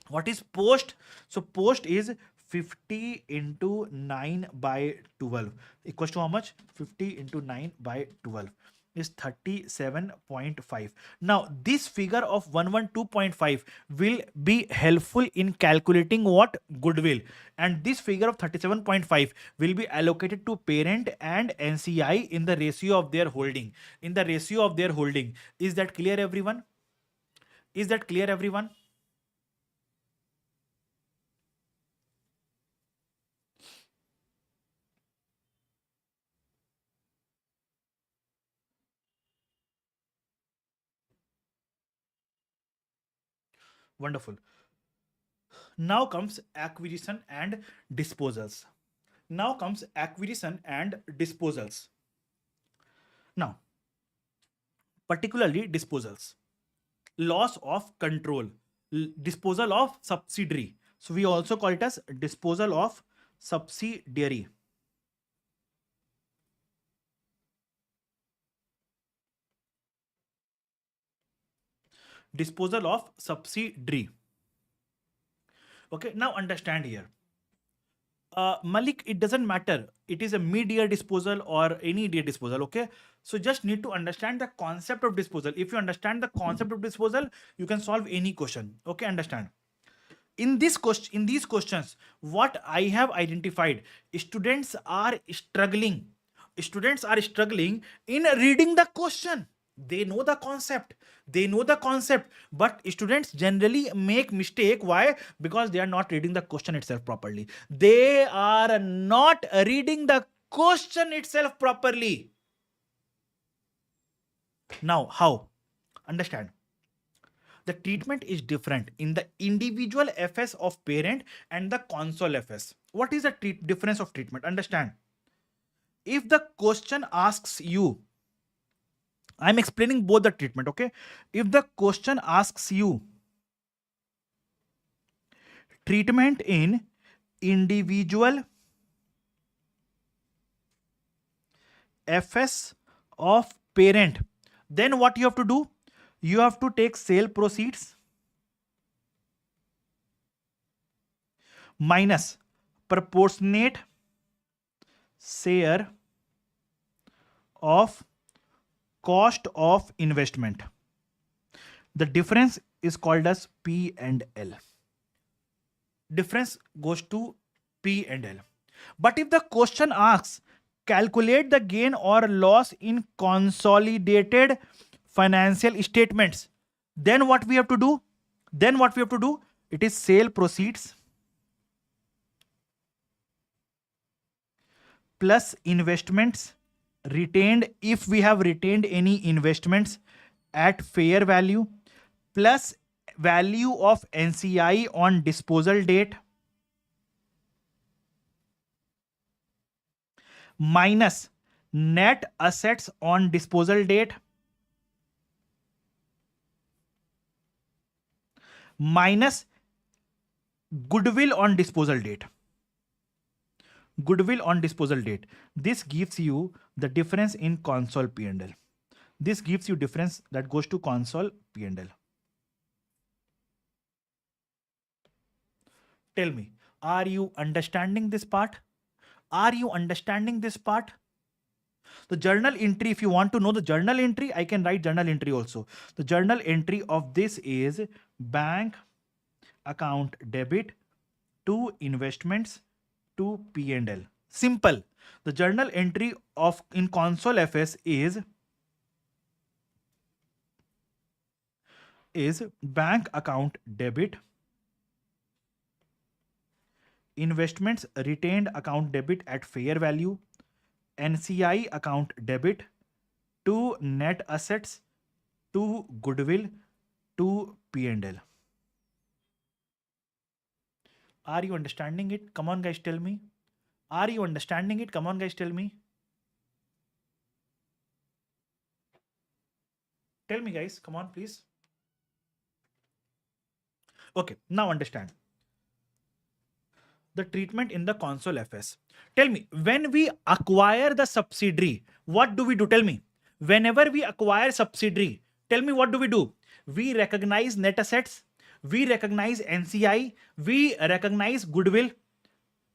What is post? So post is 50 into 9 by 12 equals to how much? 50 into 9 by 12 is 37.5. Now this figure of 112.5 will be helpful in calculating what? Goodwill. And this figure of 37.5 will be allocated to parent and NCI in the ratio of their holding. In the ratio of their holding. Is that clear, everyone? Is that clear, everyone? Wonderful. Now comes acquisition and disposals. Now comes acquisition and disposals. Now, particularly disposals. Loss of control. disposal of subsidiary. So we also call it as disposal of subsidiary. Disposal of subsidiary. Okay, now understand here. Malik, it doesn't matter. It is a mid-year disposal or any year disposal. Okay, so just need to understand the concept of disposal. If you understand the concept of disposal, you can solve any question. Okay, understand. In this question, in these questions, what I have identified, students are struggling. Students are struggling in reading the question. They know the concept. They know the concept, but students generally make mistake. Why? Because they are not reading the question itself properly. They are not reading the question itself properly. Now, how? Understand. The treatment is different in the individual FS of parent and the console FS. What is the difference of treatment? Understand. If the question asks you, I'm explaining both the treatment, okay? If the question asks you treatment in individual FS of parent, then what you have to do? You have to take sale proceeds minus proportionate share of cost of investment. The difference is called as P and L. Difference goes to P and L. But if the question asks, calculate the gain or loss in consolidated financial statements, then what we have to do? It is sale proceeds plus investments retained, if we have retained any investments at fair value, plus value of NCI on disposal date, minus net assets on disposal date, minus goodwill on disposal date. Goodwill on disposal date. This gives you the difference in console P&L. This gives you difference that goes to console P&L. Tell me, are you understanding this part? Are you understanding this part? The journal entry, if you want to know the journal entry, I can write journal entry also. The journal entry of this is bank account debit to investments to P&L. Simple. The journal entry of in console FS is bank account debit, investments retained account debit at fair value, NCI account debit to net assets to goodwill to P&L. Are you understanding it? Come on guys, tell me. Are you understanding it? Come on guys, tell me. Tell me guys, come on please. Okay, now understand the treatment in the console FS. Tell me, when we acquire the subsidiary, what do we do? Tell me. Whenever we acquire subsidiary, tell me what do we do? We recognize net assets, we recognize NCI, we recognize goodwill,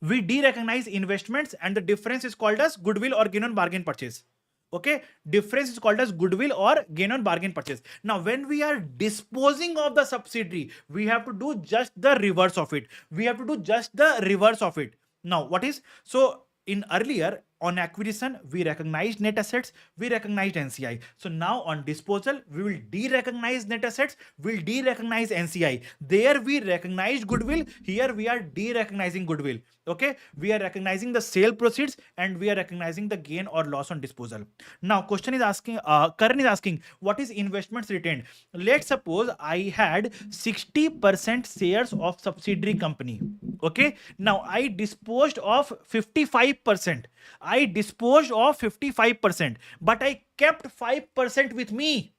we de-recognize investments, and the difference is called as goodwill or gain on bargain purchase. Okay, difference is called as goodwill or gain on bargain purchase. Now, when we are disposing of the subsidiary, we have to do just the reverse of it. We have to do just the reverse of it. Now, what is? So, in earlier, on acquisition, we recognized net assets, we recognized NCI. So now on disposal, we will de-recognize net assets, we'll de-recognize NCI. There we recognized goodwill, here we are de-recognizing goodwill. Okay, we are recognizing the sale proceeds and we are recognizing the gain or loss on disposal. Now, question is asking, Karan is asking, what is investments retained? Let's suppose I had 60% shares of subsidiary company. Okay, now I disposed of 55%. I disposed of 55%, but I kept 5% with me.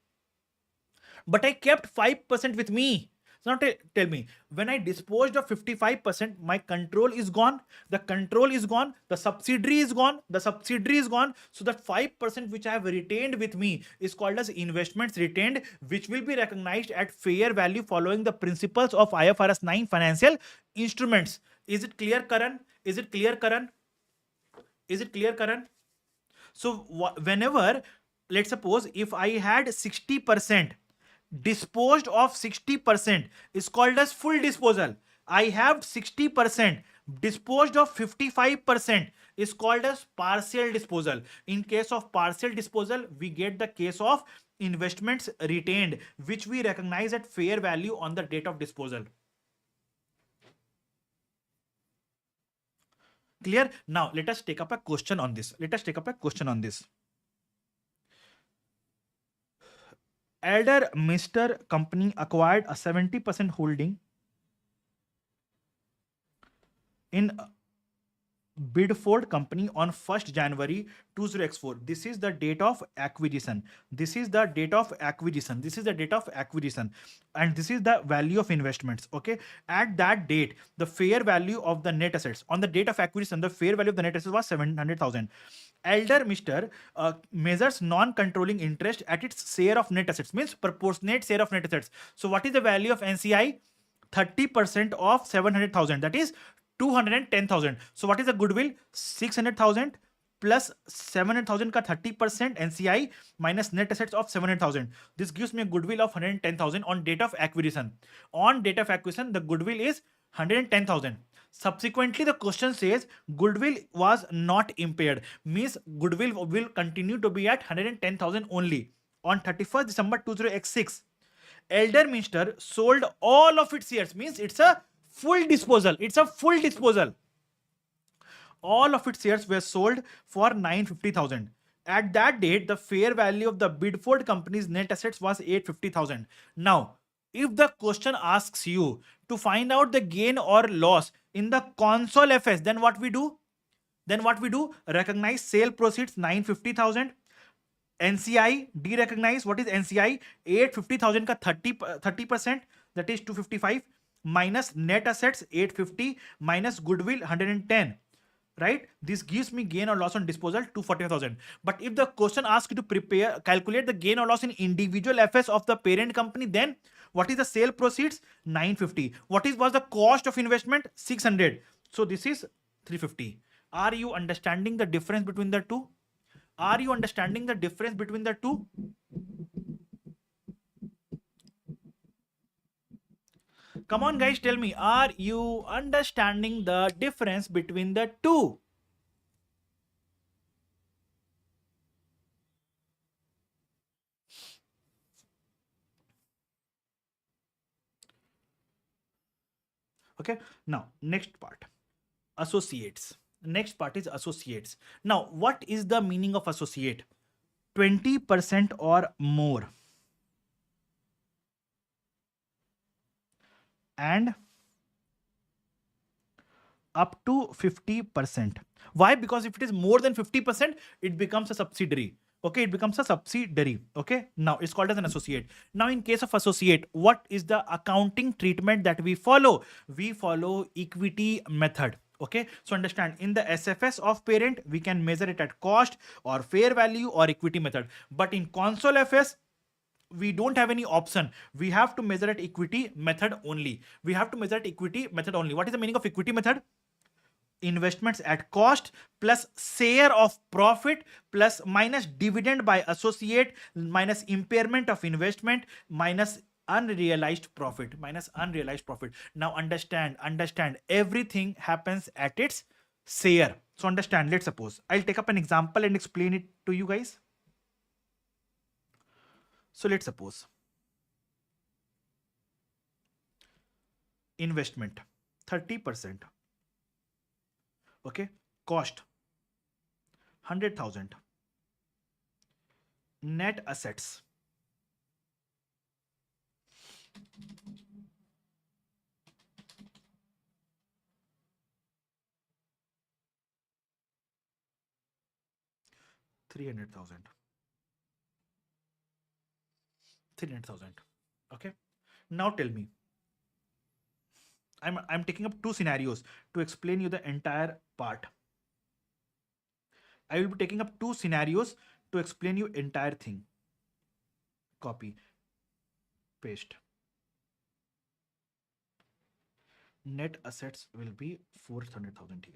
So now tell me, when I disposed of 55%, my control is gone. The control is gone. The subsidiary is gone. The subsidiary is gone. So that 5% which I have retained with me is called as investments retained, which will be recognized at fair value following the principles of IFRS 9 financial instruments. Is it clear, Karan? Is it clear, Karan? Is it clear, Karan? So whenever, let's suppose if I had 60%, disposed of 60% is called as full disposal. I have 60%, disposed of 55% is called as partial disposal. In case of partial disposal, we get the case of investments retained, which we recognize at fair value on the date of disposal. Clear? Now let us take up a question on this. Let us take up a question on this. Elder Mr. Company acquired a 70% holding in Bidford Company on 1st January 2004. This is the date of acquisition. This is the date of acquisition. This is the date of acquisition. And this is the value of investments. Okay. At that date, the fair value of the net assets on the date of acquisition, the fair value of the net assets was 700,000. Elder Mr. Measures non-controlling interest at its share of net assets, means proportionate share of net assets. So what is the value of NCI? 30% of 700,000, that is 210,000. So what is the goodwill? 600,000 plus 700,000 ka 30% NCI minus net assets of 700,000. This gives me a goodwill of 110,000 on date of acquisition. On date of acquisition, the goodwill is 110,000. Subsequently, the question says goodwill was not impaired, means goodwill will continue to be at 110,000 only. On 31st December 2006, Elderminster sold all of its shares, means it's a full disposal. It's a full disposal. All of its shares were sold for 950,000. At that date, the fair value of the Bidford Company's net assets was 850,000. Now, if the question asks you to find out the gain or loss in the console FS, then what we do? Recognize sale proceeds 950,000. NCI, derecognize. What is NCI? 850,000 ka 30%, that is 255, minus net assets 850 minus goodwill 110. Right? This gives me gain or loss on disposal 245,000. But if the question asks you to calculate the gain or loss in individual FS of the parent company, then what is the sale proceeds? 950. What was the cost of investment? 600. So this is 350. Are you understanding the difference between the two? Are you understanding the difference between the two? Come on, guys, tell me, are you understanding the difference between the two? Okay, now next part, associates. Next part is associates. Now, what is the meaning of associate? 20% or more and up to 50%. Why? Because if it is more than 50%, it becomes a subsidiary. Okay, it becomes a subsidiary. Okay, now it's called as an associate. Now, in case of associate, what is the accounting treatment that we follow? We follow equity method. Okay, so understand, in the SFS of parent, we can measure it at cost or fair value or equity method. But in console FS, we don't have any option. We have to measure at equity method only. We have to measure at equity method only. What is the meaning of equity method? Investments at cost plus share of profit plus minus dividend by associate minus impairment of investment minus unrealized profit Now understand everything happens at its share. So understand, let's suppose I'll take up an example and explain it to you guys. So let's suppose investment 30%. Okay, cost 100,000. Net assets 300,000. Okay, now tell me, I'm taking up two scenarios to explain you the entire part. I will be taking up two scenarios to explain you entire thing. Copy, paste. Net assets will be 400,000 here.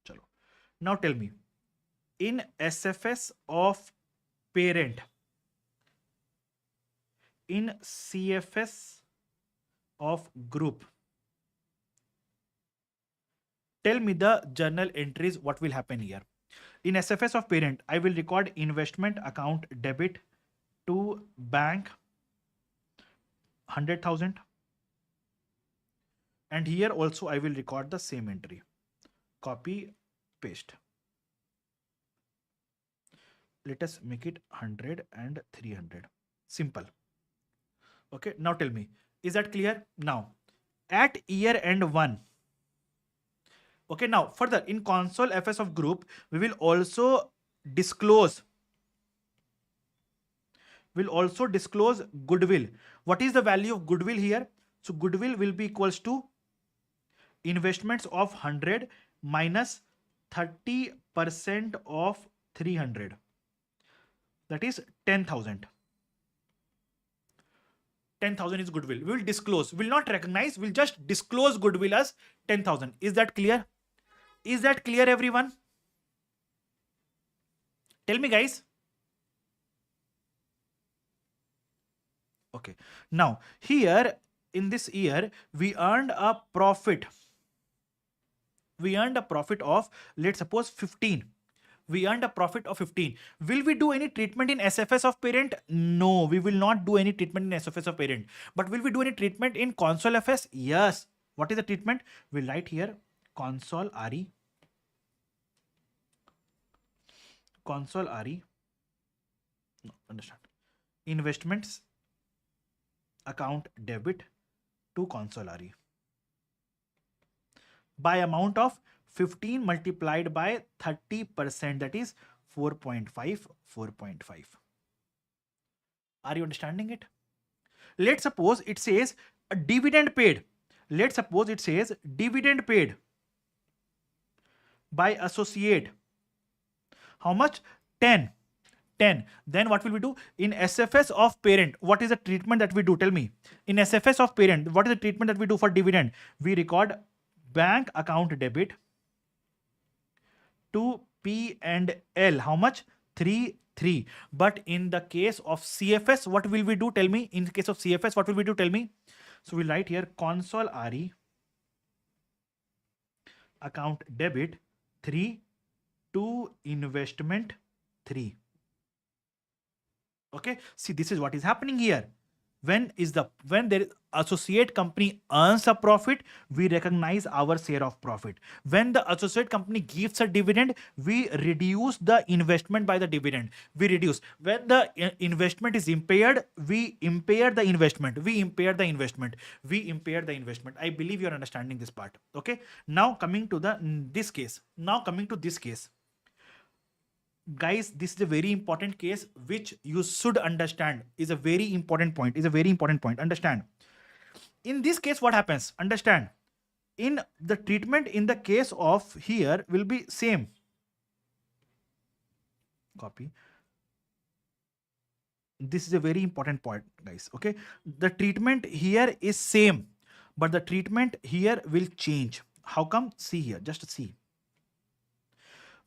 Chalo. Now tell me, in SFS of parent, in CFS of group, tell me the journal entries, what will happen here. In SFS of parent, I will record investment account debit to bank 100,000. And here also I will record the same entry. Copy, paste. Let us make it 100 and 300. Simple. Okay, now tell me, is that clear? Now, at year end 1. Okay, now further in console FS of group, we will also disclose goodwill. What is the value of goodwill here? So goodwill will be equals to investments of 100 minus 30% of 300. That is 10,000. 10,000 is goodwill. We will disclose. We will not recognize. We'll just disclose goodwill as 10,000. Is that clear? Is that clear, everyone? Tell me, guys. Okay. Now, here in this year, we earned a profit. We earned a profit of, let's suppose, 15. We earned a profit of 15. Will we do any treatment in SFS of parent? No, we will not do any treatment in SFS of parent. But will we do any treatment in console FS? Yes. What is the treatment? We'll write here console RE. Console RE. No, understand. Investments account debit to console RE by amount of 15 multiplied by 30%, that is 4.5. Are you understanding it? Let's suppose it says a dividend paid. Let's suppose it says dividend paid by associate. How much? 10. Then what will we do? In SFS of parent, what is the treatment that we do? Tell me. In SFS of parent, what is the treatment that we do for dividend? We record bank account debit to P&L. How much? 3. But in the case of CFS, what will we do? Tell me. In the case of CFS, what will we do? Tell me. So we'll write here console RE account debit 3 to investment 3. Okay. See, this is what is happening here. When there is associate company earns a profit, we recognize our share of profit. When the associate company gives a dividend, we reduce the investment by the dividend. We reduce. When the investment is impaired, we impair the investment. I believe you are understanding this part. Okay. Now coming to this case. Guys, this is a very important case which you should understand. Is a very important point. Understand. In this case, what happens? Understand. In the treatment in the case of here will be same. Copy. This is a very important point, guys. Okay. The treatment here is same, but the treatment here will change. How come? See here. Just see.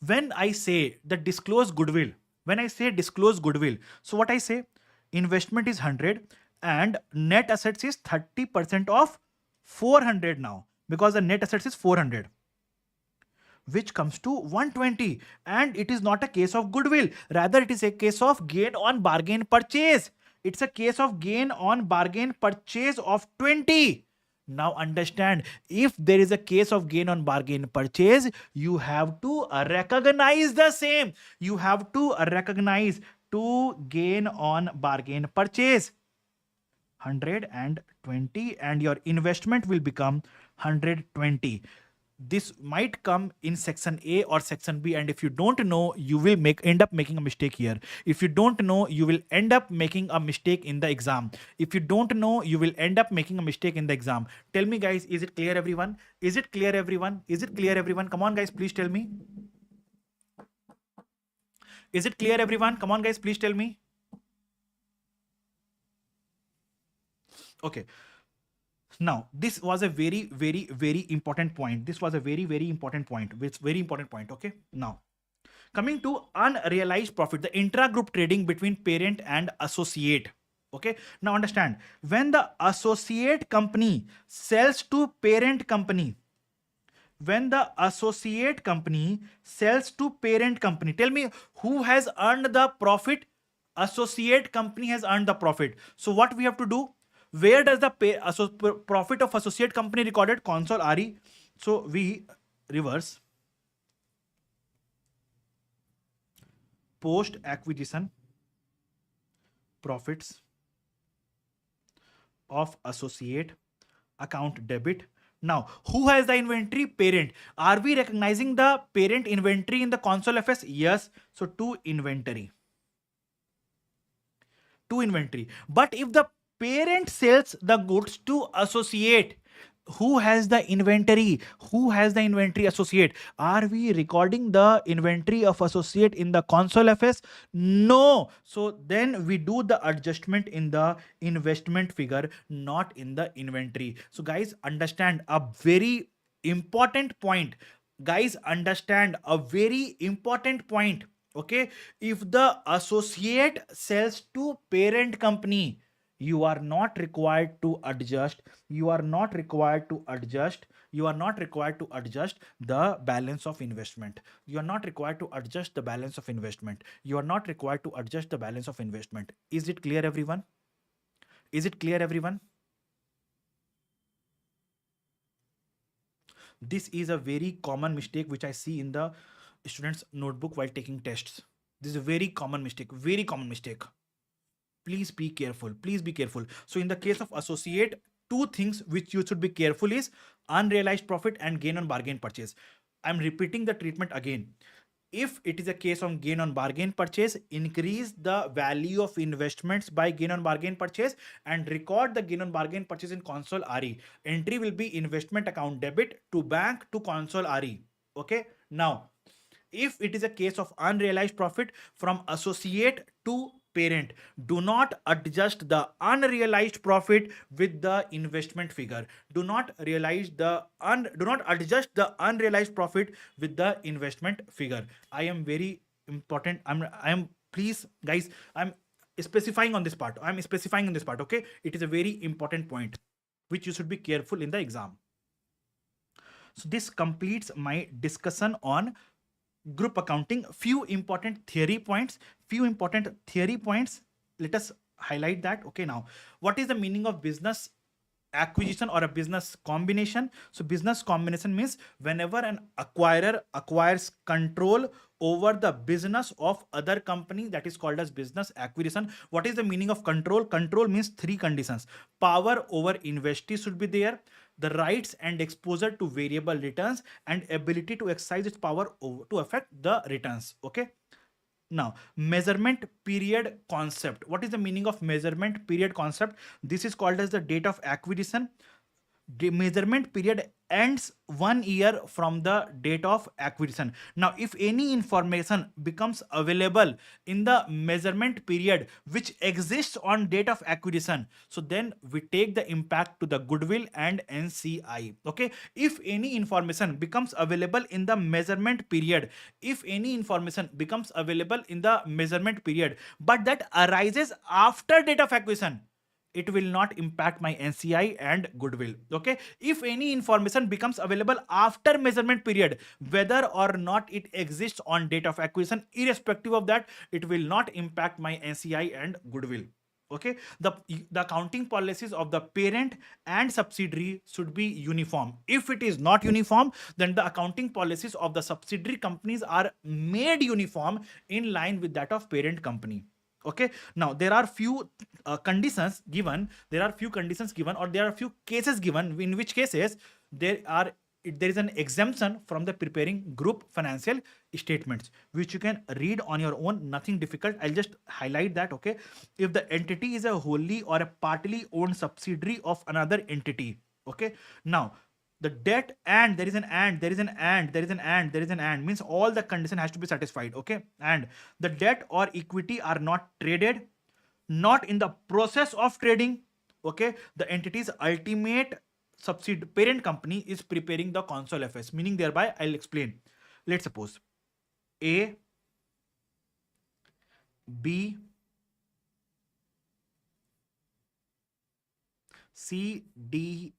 When I say the disclosed goodwill, so what I say, investment is 100 and net assets is 30% of 400 now, because the net assets is 400, which comes to 120. And it is not a case of goodwill. Rather, it is a case of gain on bargain purchase. It's a case of gain on bargain purchase of 20. Now understand, if there is a case of gain on bargain purchase, you have to recognize the same. You have to recognize to gain on bargain purchase 120, and your investment will become 120. This might come in section A or section B, and if you don't know, you will end up making a mistake here. If you don't know, you will end up making a mistake in the exam. If you don't know, you will end up making a mistake in the exam. Tell me, guys, is it clear, everyone? Is it clear, everyone? Is it clear, everyone? Come on, guys, please tell me. Is it clear, everyone? Come on, guys, please tell me. Okay. Now, this was a very, very, very important point. This was a very, very important point. It's very important point. Okay. Now, coming to unrealized profit, the intra-group trading between parent and associate. Okay. Now understand, when the associate company sells to parent company, when the associate company sells to parent company, tell me who has earned the profit? Associate company has earned the profit. So what we have to do? Where does the profit of associate company recorded? Consol RE. So we reverse post acquisition profits of associate account debit. Now, who has the inventory? Parent. Are we recognizing the parent inventory in the console FS? Yes. So to inventory. To inventory. But if the parent sells the goods to associate, who has the inventory? Who has the inventory? Associate. Are we recording the inventory of associate in the console FS? No. So then we do the adjustment in the investment figure, not in the inventory. So guys, understand a very important point. Guys, understand a very important point. Okay. If the associate sells to parent company, you are not required to adjust. You are not required to adjust. You are not required to adjust the balance of investment. You are not required to adjust the balance of investment. You are not required to adjust the balance of investment. Is it clear, everyone? Is it clear, everyone? This is a very common mistake which I see in the students' notebook while taking tests. This is a very common mistake. Very common mistake. Please be careful. Please be careful. So in the case of associate, two things which you should be careful is unrealized profit and gain on bargain purchase. I'm repeating the treatment again. If it is a case of gain on bargain purchase, increase the value of investments by gain on bargain purchase and record the gain on bargain purchase in console RE. Entry will be investment account debit to bank to console RE. Okay. Now, if it is a case of unrealized profit from associate to parent, do not adjust the unrealized profit with the investment figure. Do not adjust the unrealized profit with the investment figure. I am very important. I am please guys, I'm specifying on this part. I'm specifying on this part. Okay. It is a very important point which you should be careful in the exam. So this completes my discussion on group accounting. Few important theory points. Let us highlight that. Okay. Now, what is the meaning of business acquisition or a business combination? So business combination means whenever an acquirer acquires control over the business of other company, that is called as business acquisition. What is the meaning of control? Control means three conditions. Power over investee should be there, the rights and exposure to variable returns, and ability to exercise its power to affect the returns. Okay. Now, measurement period concept. What is the meaning of measurement period concept? This is called as the date of acquisition. The measurement period ends 1 year from the date of acquisition. Now, if any information becomes available in the measurement period which exists on date of acquisition, so then we take the impact to the goodwill and NCI. Okay. If any information becomes available in the measurement period, but that arises after date of acquisition, it will not impact my NCI and goodwill. Okay. If any information becomes available after measurement period, whether or not it exists on date of acquisition, irrespective of that, it will not impact my NCI and goodwill. Okay. The accounting policies of the parent and subsidiary should be uniform. If it is not uniform, then the accounting policies of the subsidiary companies are made uniform in line with that of parent company. Okay. Now there are few conditions given. Or there are few cases given in which cases there are there is an exemption from the preparing group financial statements, which you can read on your own. Nothing difficult. I'll just highlight that. Okay, if the entity is a wholly or a partly owned subsidiary of another entity. Okay, now the debt, and there is an and there is an and there is an and there is an and means all the condition has to be satisfied. Okay, and the debt or equity are not traded, not in the process of trading. Okay, the entity's ultimate subsidiary parent company is preparing the console FS, meaning thereby I'll explain. Let's suppose A, B, C, D,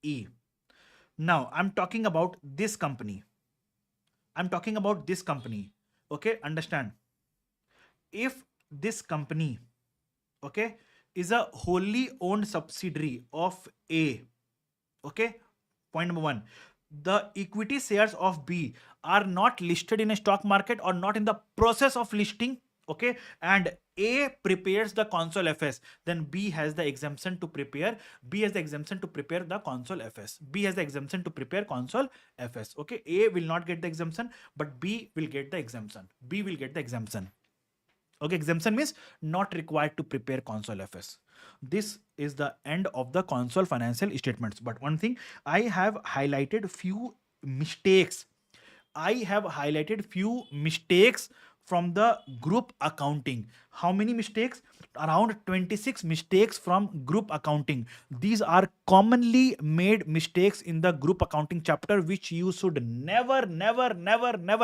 E. Now I'm talking about this company. I'm talking about this company. Okay, understand? If this company, okay, is a wholly owned subsidiary of A, okay, point number one, the equity shares of B are not listed in a stock market or not in the process of listing. Okay, and A prepares the console FS, then B has the exemption to prepare. B has the exemption to prepare the console FS. B has the exemption to prepare console FS. Okay, A will not get the exemption, but B will get the exemption. B will get the exemption. Okay, exemption means not required to prepare console FS. This is the end of the console financial statements. But one thing, I have highlighted few mistakes. I have highlighted few mistakes from the group accounting. How many mistakes? Around 26 mistakes from group accounting. These are commonly made mistakes in the group accounting chapter, which you should never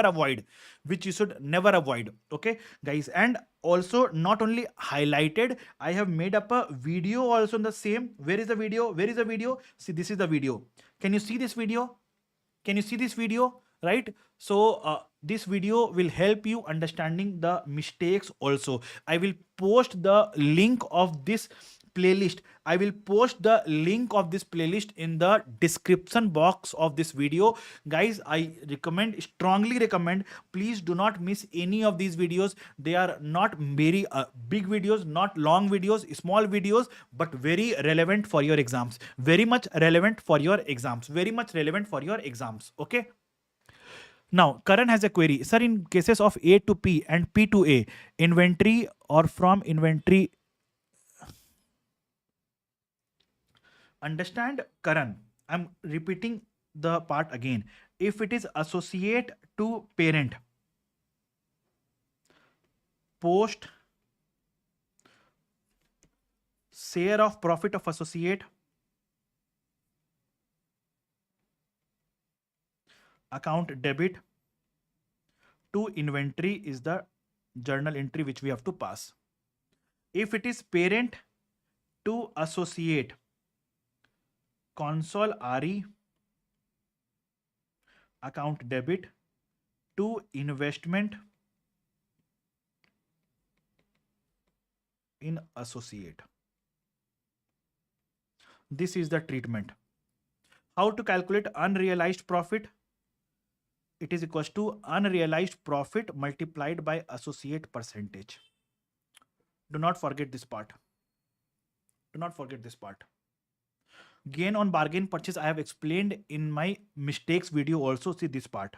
avoid. Which you should never avoid. Okay, guys. And also, not only highlighted, I have made up a video also in the same. Where is the video? Where is the video? See, this is the video. Can you see this video? Can you see this video? Right? So this video will help you understanding the mistakes also. I will post the link of this playlist. I will post the link of this playlist in the description box of this video. Guys, I recommend, strongly recommend, please do not miss any of these videos. They are not very big videos, not long videos, small videos, but very relevant for your exams. Very much relevant for your exams. Very much relevant for your exams. Okay. Now, Karan has a query. Sir, in cases of A to P and P to A, inventory or from inventory. Understand, Karan. I'm repeating the part again. If it is associate to parent, post share of profit of associate, account debit to inventory is the journal entry which we have to pass. If it is parent to associate, console RE, account debit to investment in associate. This is the treatment. How to calculate unrealized profit? It is equals to unrealized profit multiplied by associate percentage. Do not forget this part. Do not forget this part. Gain on bargain purchase, I have explained in my mistakes video also. See this part.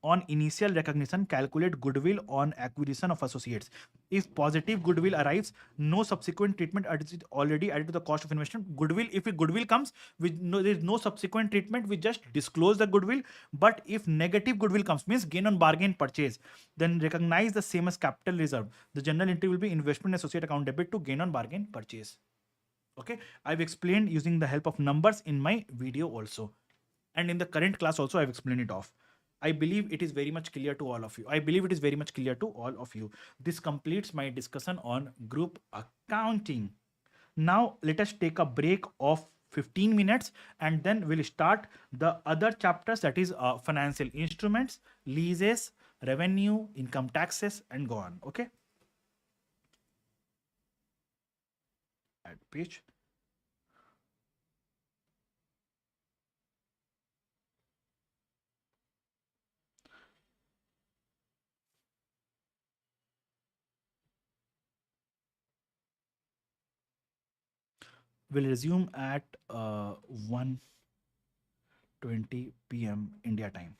On initial recognition, calculate goodwill on acquisition of associates. If positive goodwill arrives, no subsequent treatment is already added to the cost of investment. Goodwill, if a goodwill comes, there is no subsequent treatment, we just disclose the goodwill. But if negative goodwill comes, means gain on bargain purchase, then recognize the same as capital reserve. The general entry will be investment associate account debit to gain on bargain purchase. Okay, I've explained using the help of numbers in my video also. And in the current class also, I've explained it off. I believe it is very much clear to all of you. I believe it is very much clear to all of you. This completes my discussion on group accounting. Now, let us take a break of 15 minutes and then we'll start the other chapters, that is financial instruments, leases, revenue, income taxes, and go on. Okay. Add page. We'll resume at 1. 4:20 p.m. India time.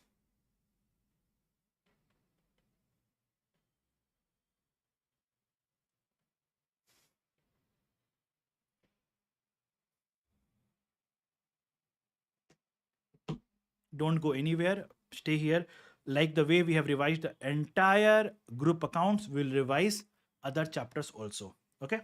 Don't go anywhere. Stay here. Like the way we have revised the entire group accounts, we'll revise other chapters also. Okay.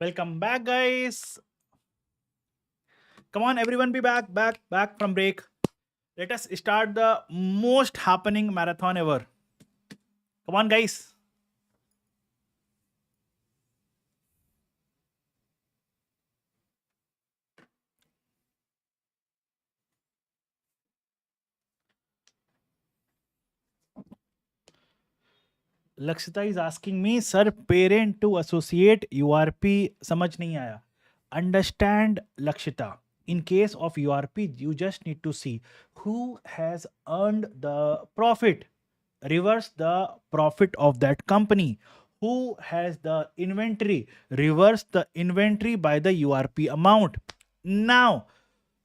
Welcome back, guys. Come on, everyone, be back from break. Let us start the most happening marathon ever. Come on, guys. Lakshita is asking me, sir, parent to associate URP समझ नहीं आया. Understand, Lakshita. In case of URP, you just need to see who has earned the profit. Reverse the profit of that company. Who has the inventory? Reverse the inventory by the URP amount. Now,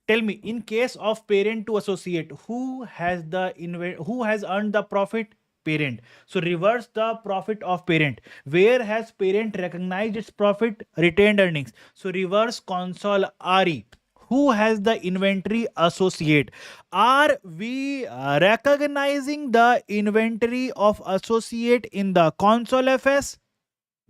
tell me, in case of parent to associate, who has earned the profit? Parent. So reverse the profit of parent. Where has parent recognized its profit? Retained earnings. So reverse consol RE. Who has the inventory? Associate. Are we recognizing the inventory of associate in the console FS?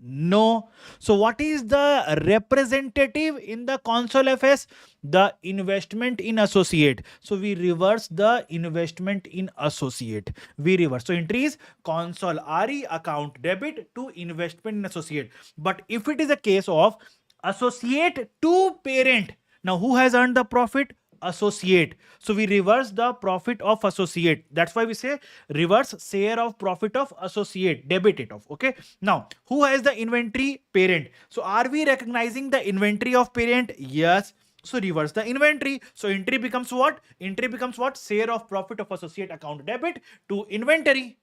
No. So what is the representative in the console FS? The investment in associate. So we reverse the investment in associate. We reverse. So entry is console RE account debit to investment in associate. But if it is a case of associate to parent, now who has earned the profit? Associate. So we reverse the profit of associate. That's why we say reverse share of profit of associate, debit it off. Okay. Now, who has the inventory? Parent. So are we recognizing the inventory of parent? Yes. So reverse the inventory. So entry becomes what? Entry becomes what? Share of profit of associate account debit to inventory.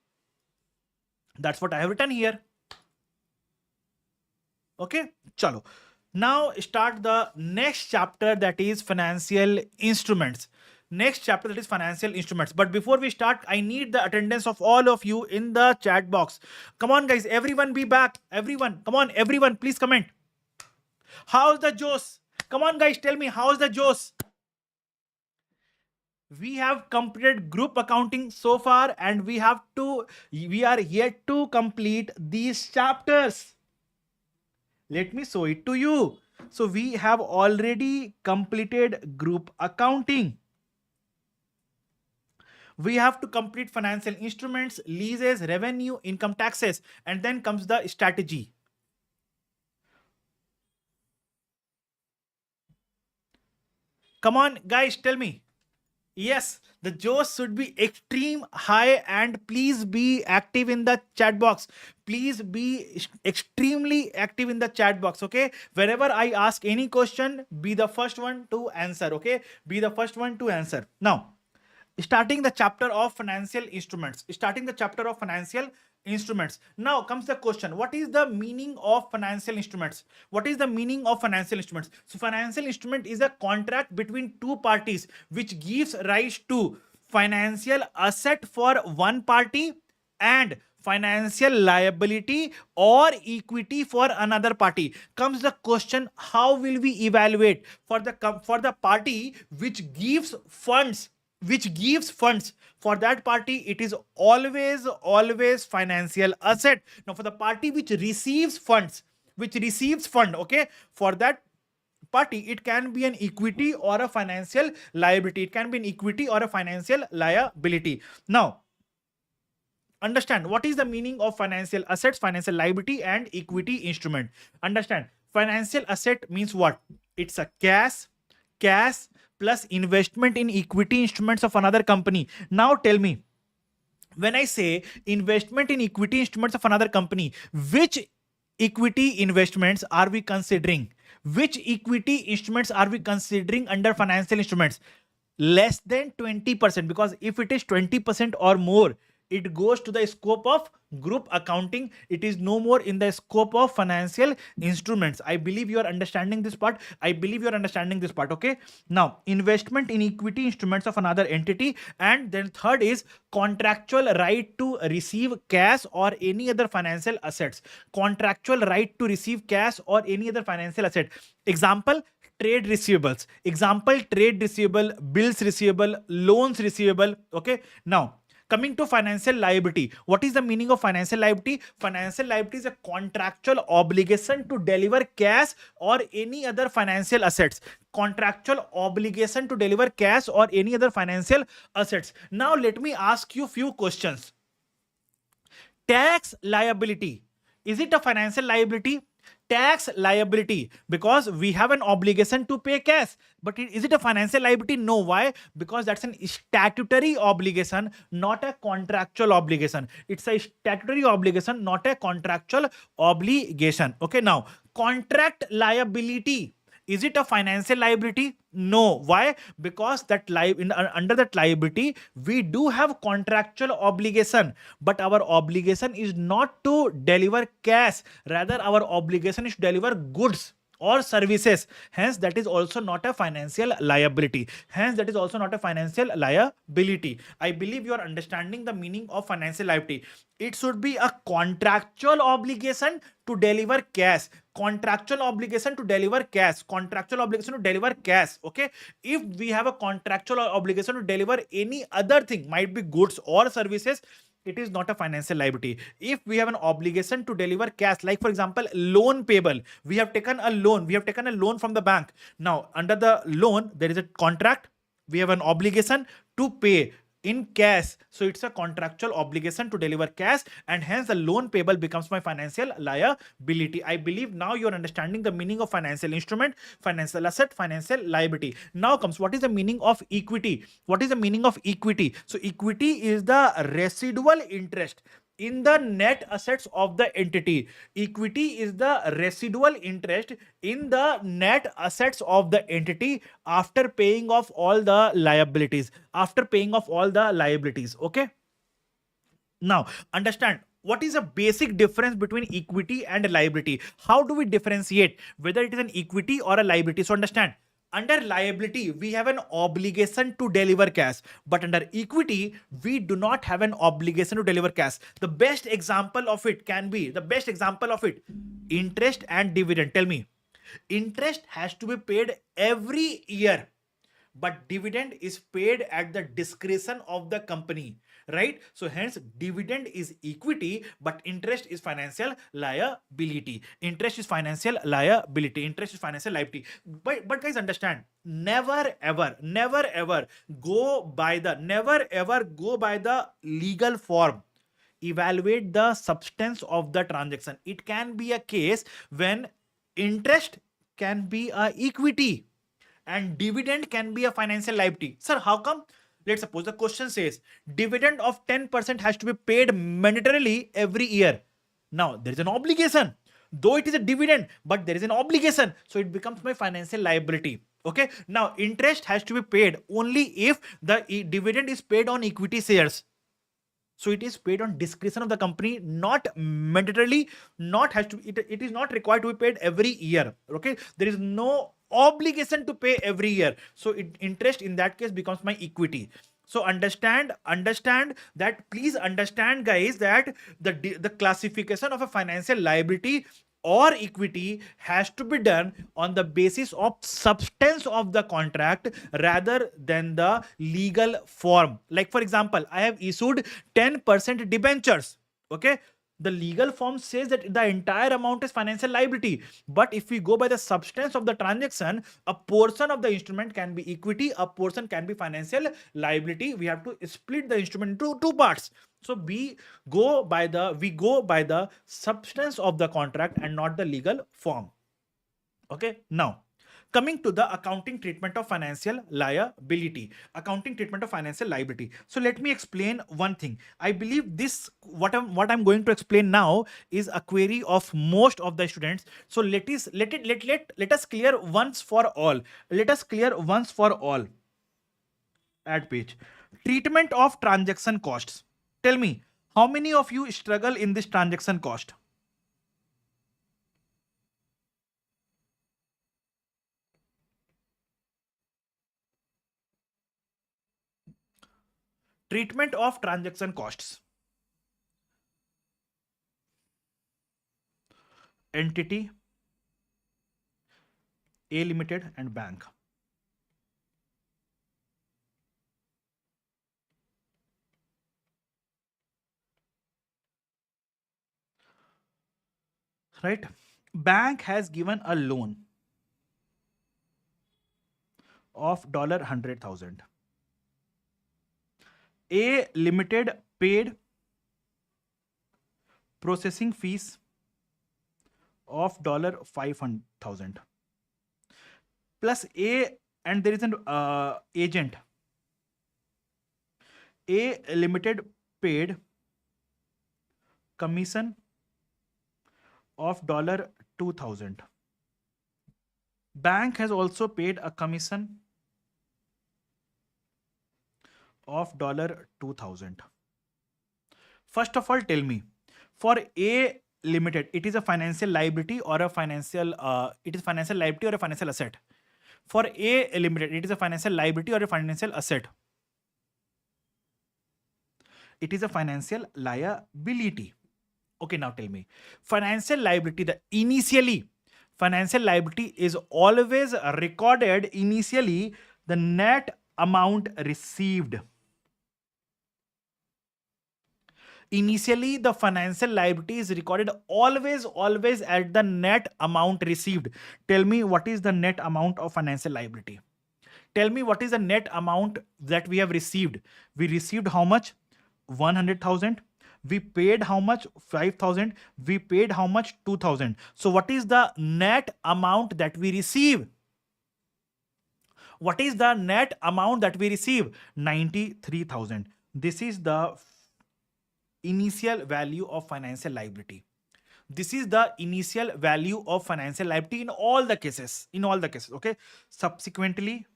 That's what I have written here. Okay. Chalo. Now start the next chapter, that is financial instruments. Next chapter, that is financial instruments. But before we start, I need the attendance of all of you in the chat box. Come on, guys, everyone be back. Everyone, come on, everyone, please comment. How's the Joes? Come on, guys, tell me, how's the Joes? We have completed group accounting so far, and we are yet to complete these chapters. Let me show it to you. So we have already completed group accounting. We have to complete financial instruments, leases, revenue, income taxes, and then comes the strategy. Come on, guys, tell me. Yes, the Joes should be extreme high, and please be active in the chat box. Please be extremely active in the chat box. Okay. Wherever I ask any question, be the first one to answer. Okay. Be the first one to answer. Now, starting the chapter of financial instruments. Now comes the question, what is the meaning of financial instruments? What is the meaning of financial instruments? So financial instrument is a contract between two parties which gives rise to financial asset for one party and financial liability or equity for another party. Comes the question, how will we evaluate for the party which gives funds? For that party, it is always financial asset. Now for the party which receives fund, okay, for that party, it can be an equity or a financial liability. Now understand what is the meaning of financial assets, financial liability, and equity instrument. Understand, financial asset means what? It's a cash plus investment in equity instruments of another company. Now tell me, when I say investment in equity instruments of another company, which equity investments are we considering? Which equity instruments are we considering under financial instruments? Less than 20%, because if it is 20% or more, it goes to the scope of group accounting. It is no more in the scope of financial instruments. I believe you are understanding this part. Okay. Now, investment in equity instruments of another entity. And then third is contractual right to receive cash or any other financial assets. Example, trade receivable, bills receivable, loans receivable. Okay. Now Coming to financial liability. What is the meaning of financial liability? Financial liability is a contractual obligation to deliver cash or any other financial assets. Contractual obligation to deliver cash or any other financial assets. Now let me ask you few questions. Tax liability, is it a financial liability? Tax liability, because we have an obligation to pay cash, but is it a financial liability? No. Why? Because that's an statutory obligation, not a contractual obligation. It's a statutory obligation, not a contractual obligation. Okay, now contract liability, is it a financial liability? No. Why? Because that under that liability, we do have contractual obligation, but our obligation is not to deliver cash. Rather, our obligation is to deliver goods or services. Hence, that is also not a financial liability. Hence, that is also not a financial liability. I believe you are understanding the meaning of financial liability. It should be a contractual obligation to deliver cash. Contractual obligation to deliver cash. Contractual obligation to deliver cash. Okay. If we have a contractual obligation to deliver any other thing, might be goods or services, it is not a financial liability. If we have an obligation to deliver cash, like for example, loan payable, we have taken a loan from the bank. Now, under the loan, there is a contract. We have an obligation to pay in cash. So it's a contractual obligation to deliver cash, and hence the loan payable becomes my financial liability. I believe now you're understanding the meaning of financial instrument, financial asset, financial liability. Now comes, what is the meaning of equity? What is the meaning of equity? So equity is the residual interest in the net assets of the entity. Equity is the residual interest in the net assets of the entity after paying off all the liabilities. After paying off all the liabilities. Okay. Now, understand what is a basic difference between equity and liability. How do we differentiate whether it is an equity or a liability? So understand, under liability, we have an obligation to deliver cash, but under equity, we do not have an obligation to deliver cash. The best example of it can be, interest and dividend. Tell me, interest has to be paid every year, but dividend is paid at the discretion of the company, right? So hence dividend is equity, but interest is financial liability. Interest is financial liability. Interest is financial liability. But guys, understand, never ever go by the legal form. Evaluate the substance of the transaction. It can be a case when interest can be a equity and dividend can be a financial liability. Sir, how come? Let's suppose the question says dividend of 10% has to be paid mandatorily every year. Now, there is an obligation. Though it is a dividend, but there is an obligation. So it becomes my financial liability. Okay. Now, interest has to be paid only if the dividend is paid on equity shares. So it is paid on discretion of the company, not mandatorily, it is not required to be paid every year. Okay. There is no obligation to pay every year. So interest in that case becomes my equity. So understand that, please understand guys, that the classification of a financial liability or equity has to be done on the basis of substance of the contract rather than the legal form. Like for example, I have issued 10% debentures. Okay. The legal form says that the entire amount is financial liability. But if we go by the substance of the transaction, a portion of the instrument can be equity, a portion can be financial liability. We have to split the instrument into two parts. So we go by the substance of the contract and not the legal form. Okay. Now, coming to the accounting treatment of financial liability. Accounting treatment of financial liability. So let me explain one thing. I believe this, what I'm going to explain now is a query of most of the students. So let us clear once for all. Let us clear once for all. Add page. Treatment of transaction costs. Tell me, how many of you struggle in this transaction cost? Treatment of transaction costs. Entity, A Limited and bank. right? Bank has given a loan of $100,000. A Limited paid processing fees of $500,000 plus A, and there is an agent. A Limited paid commission of $2,000. Bank has also paid a commission of $2,000. First of all, tell me, for A Limited, it is a financial liability or a financial liability or a financial asset? For A Limited, it is a financial liability or a financial asset? It is a financial liability. Okay, now tell me, financial liability, financial liability is always recorded initially the net amount received. Initially, the financial liability is recorded always at the net amount received. Tell me, what is the net amount of financial liability? Tell me, what is the net amount that we have received? We received how much? 100,000. We paid how much? 5,000. We paid how much? 2,000. So what is the net amount that we receive? What is the net amount that we receive? 93,000. This is the initial value of financial liability. This is the initial value of financial liability in all the cases. Okay. Subsequently,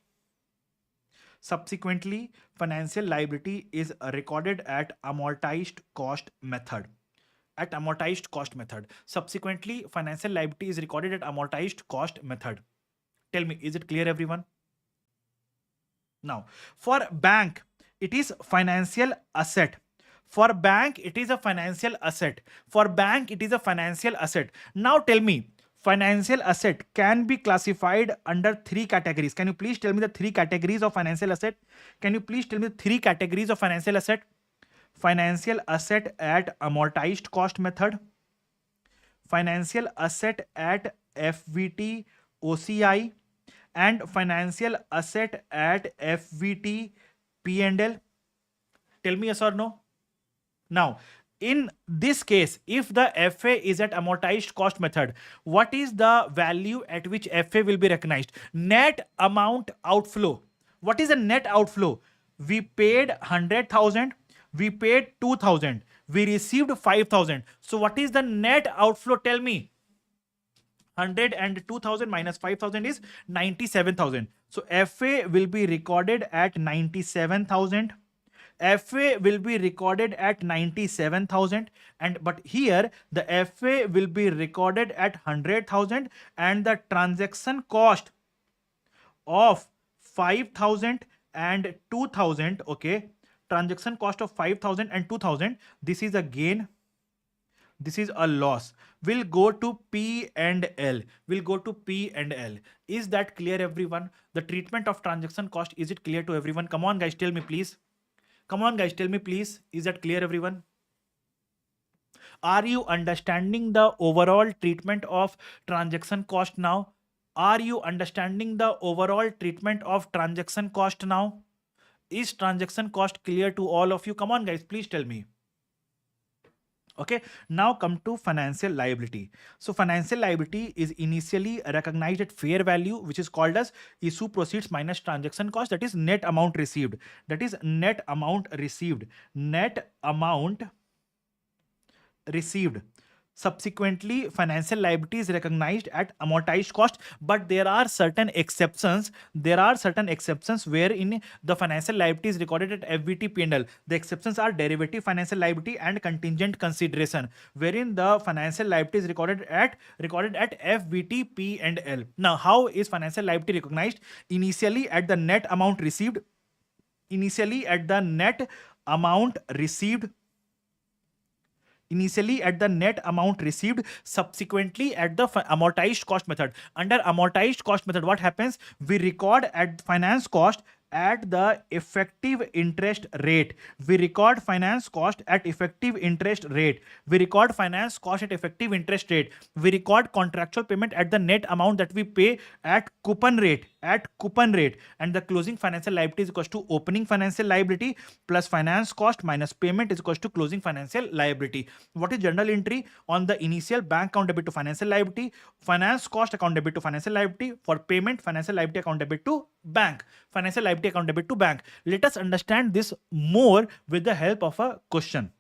financial liability is recorded at amortized cost method. Subsequently, financial liability is recorded at amortized cost method. Tell me, is it clear, everyone? Now, for bank, it is financial asset. For bank, it is a financial asset. Now tell me, financial asset can be classified under three categories. Can you please tell me the three categories of financial asset? Financial asset at amortized cost method, financial asset at FVT OCI, and financial asset at FVT P&L. Tell me yes or no. Now, in this case, if the FA is at amortized cost method, what is the value at which FA will be recognized? Net amount outflow. What is the net outflow? We paid 100,000. We paid 2,000. We received 5,000. So what is the net outflow? Tell me. 100 and 2,000 minus 5,000 is 97,000. So FA will be recorded at 97,000. FA will be recorded at 97,000, but here the FA will be recorded at 100,000, and the transaction cost of 5,000 and 2,000, okay, transaction cost of 5,000 and 2,000, this is a gain, this is a loss, will go to P and L. Is that clear, everyone? The treatment of transaction cost, is it clear to everyone? Come on guys, tell me please. Is that clear, everyone? Are you understanding the overall treatment of transaction cost now? Is transaction cost clear to all of you? Come on guys, please tell me. Okay, now come to financial liability. So financial liability is initially recognized at fair value, which is called as issue proceeds minus transaction cost, that is net amount received. Subsequently, financial liability is recognized at amortized cost, but there are certain exceptions. Wherein the financial liability is recorded at FVT P&L. The exceptions are derivative financial liability and contingent consideration, wherein the financial liability is recorded at FVT P&L. Now, how is financial liability recognized? Initially at the net amount received. Subsequently at the amortized cost method. Under amortized cost method, what happens? We record at finance cost at the effective interest rate. We record finance cost at effective interest rate. We record finance cost at effective interest rate. We record contractual payment at the net amount that we pay at coupon rate. And the closing financial liability is equals to opening financial liability plus finance cost minus payment is equals to closing financial liability. What is journal entry? On the initial, bank account debit to financial liability, finance cost account debit to financial liability, for payment financial liability account debit to bank, financial liability account debit to bank. Let us understand this more with the help of a question.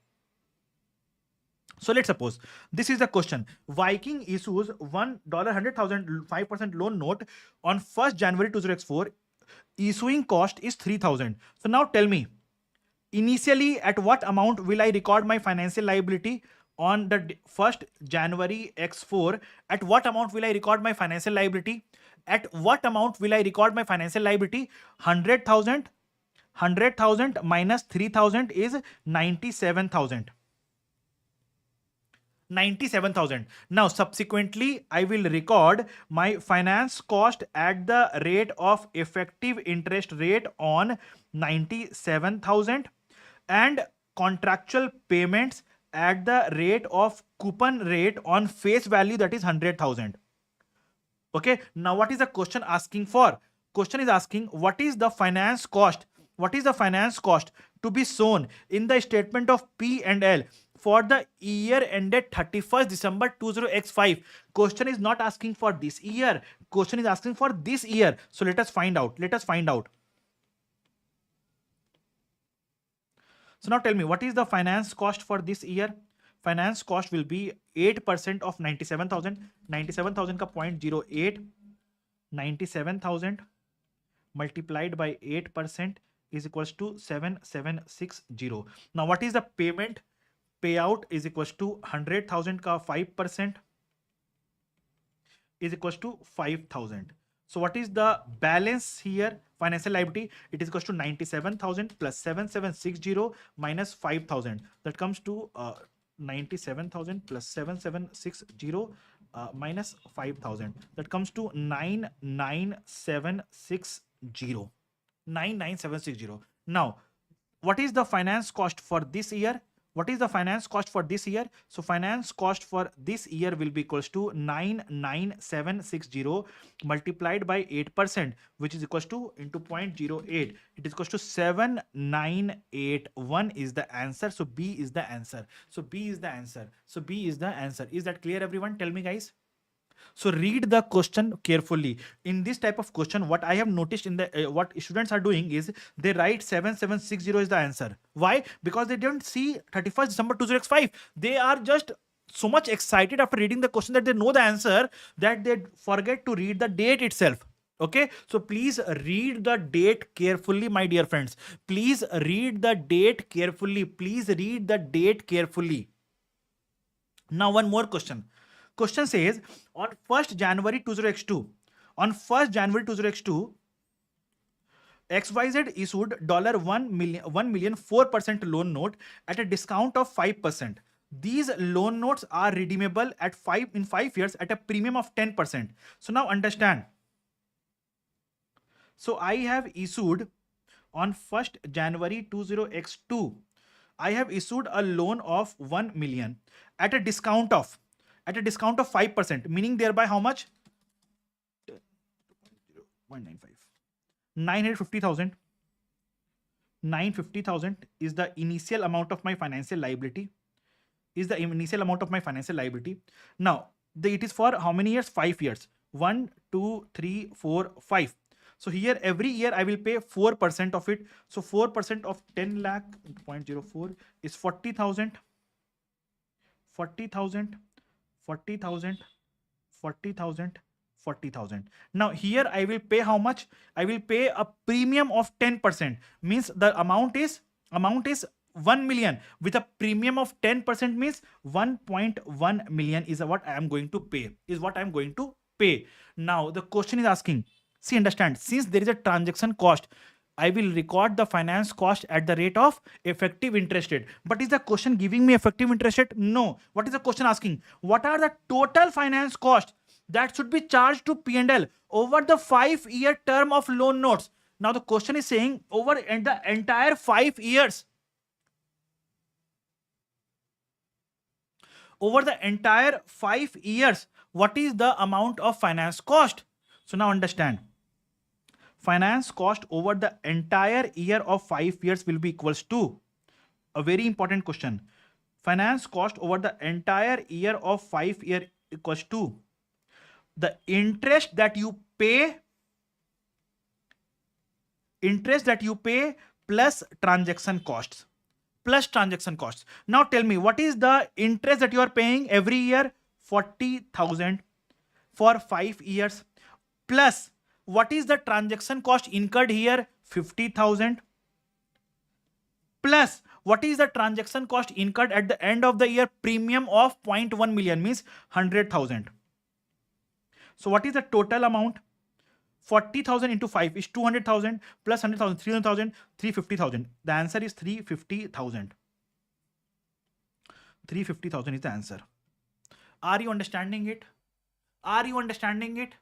So let's suppose this is the question. Viking issues $100,000 5% loan note on 1st January 2004. Issuing cost is 3,000. So now tell me, initially at what amount will I record my financial liability on the 1st January X4? At what amount will I record my financial liability? At what amount will I record my financial liability? 100,000. 100,000 minus 3,000 is 97,000. 97,000. Now subsequently I will record my finance cost at the rate of effective interest rate on 97,000 and contractual payments at the rate of coupon rate on face value, that is 100,000. Okay, now what is the question asking for? Question is asking what is the finance cost? What is the finance cost to be shown in the statement of P&L for the year ended 31st December 20x5. Question is not asking for this year. Question is asking for this year. So let us find out. So now tell me, what is the finance cost for this year? Finance cost will be 8% of 97,000. 97,000 ka 0.08. 97,000 multiplied by 8% is equals to 7760. Now what is the payment? Payout is equals to 100,000 ka 5% is equals to 5,000. So what is the balance here? Financial liability, it is equals to 97,000 plus 7760 minus 5,000. That comes to 97,000 plus 7760 minus 5,000. That comes to 99760. 99760. Now, what is the finance cost for this year? What is the finance cost for this year? So finance cost for this year will be equals to 99760 multiplied by 8%, which is equals to into 0.08. It is equals to 7981 is the answer. So B is the answer. So B is the answer. Is that clear, everyone? Tell me, guys. So read the question carefully. In this type of question, what I have noticed in the what students are doing is they write 7760 is the answer. Why? Because they don't see 31st December 2005. They are just so much excited after reading the question that they know the answer that they forget to read the date itself. Okay, so please read the date carefully, my dear friends. Please read the date carefully. Now one more question. Question says on 1st January 2002, XYZ issued $1 million 4% loan note at a discount of 5%. These loan notes are redeemable in 5 years at a premium of 10%. So now understand. So I have issued on 1st January 20x2, I have issued a loan of 1 million at a discount of 5%, meaning thereby how much? 0.95. 950,000. 950,000 is the initial amount of my financial liability. Now, it is for how many years? 5 years. 1, 2, 3, 4, 5. So here every year I will pay 4% of it. So 4% of 10 lakh 0.04 is 40,000. 40,000. 40,000, 40,000, 40,000. Now here I will pay how much? I will pay a premium of 10%. Means the amount is 1 million with a premium of 10% means 1.1 million is what I am going to pay. Now the question is asking, see, understand, since there is a transaction cost, I will record the finance cost at the rate of effective interest rate. But is the question giving me effective interest rate? No. What is the question asking? What are the total finance costs that should be charged to P&L over the 5-year term of loan notes? Now the question is saying over the entire 5 years, over the entire 5 years, what is the amount of finance cost? So now understand, finance cost over the entire year of 5 years will be equals to, a very important question, finance cost over the entire year of 5 year equals to the interest that you pay, plus transaction costs, Now tell me, what is the interest that you are paying every year? 40,000 for 5 years. Plus, what is the transaction cost incurred here? 50,000. Plus, what is the transaction cost incurred at the end of the year? Premium of 0.1 million means 100,000. So what is the total amount? 40,000 into 5 is 200,000 plus 100,000, 300,000, 350,000. The answer is 350,000. 350,000 is the answer. Are you understanding it? Are you understanding it?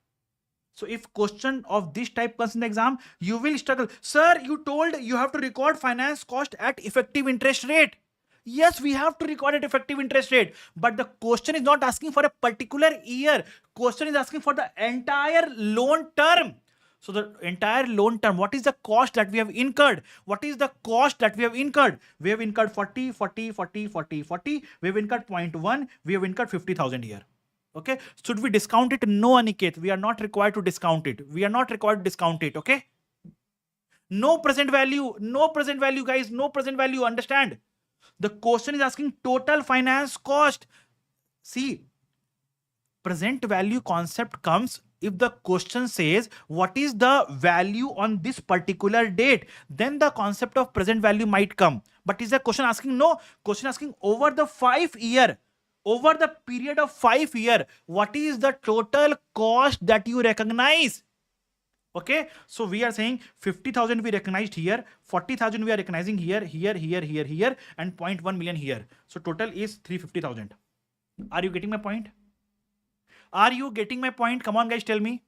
So if question of this type comes in the exam, you will struggle. Sir, you told you have to record finance cost at effective interest rate. Yes, we have to record at effective interest rate. But the question is not asking for a particular year. Question is asking for the entire loan term. So the entire loan term, what is the cost that we have incurred? What is the cost that we have incurred? We have incurred 40, 40, 40, 40, 40. We have incurred 0.1. We have incurred 50,000 here. Okay. Should we discount it? No, Aniket. We are not required to discount it. We are not required to discount it. Okay. No present value. No present value, guys. No present value. Understand? The question is asking total finance cost. See, present value concept comes if the question says what is the value on this particular date, then the concept of present value might come. But is the question asking? No. Question asking over the 5 year, over the period of 5 year, what is the total cost that you recognize? Okay, so we are saying 50,000 we recognized here, 40,000 we are recognizing here, and 0.1 million here. So total is 350,000. Are you getting my point? Are you getting my point? Come on, guys, tell me.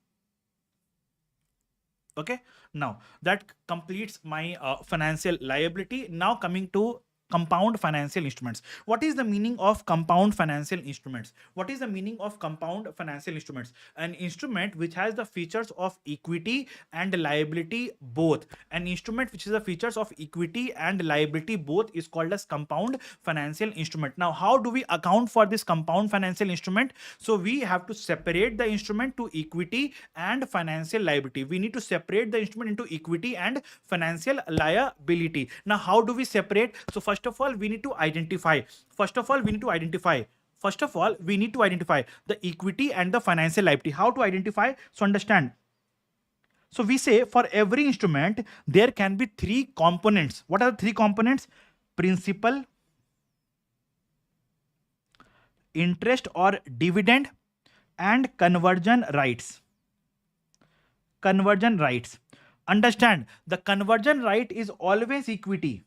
Okay, now that completes my financial liability. Now coming to compound financial instruments. What is the meaning of compound financial instruments? What is the meaning of compound financial instruments? An instrument which has the features of equity and liability both. An instrument which has the features of equity and liability both is called as compound financial instrument. Now, how do we account for this compound financial instrument? So we have to separate the instrument to equity and financial liability. We need to separate the instrument into equity and financial liability. Now, how do we separate? So first of all, we need to identify. We need to identify the equity and the financial liability. How to identify? So understand. So we say for every instrument, there can be 3 components. What are the 3 components? Principal, interest or dividend, and conversion rights. Conversion rights. Understand, the conversion right is always equity.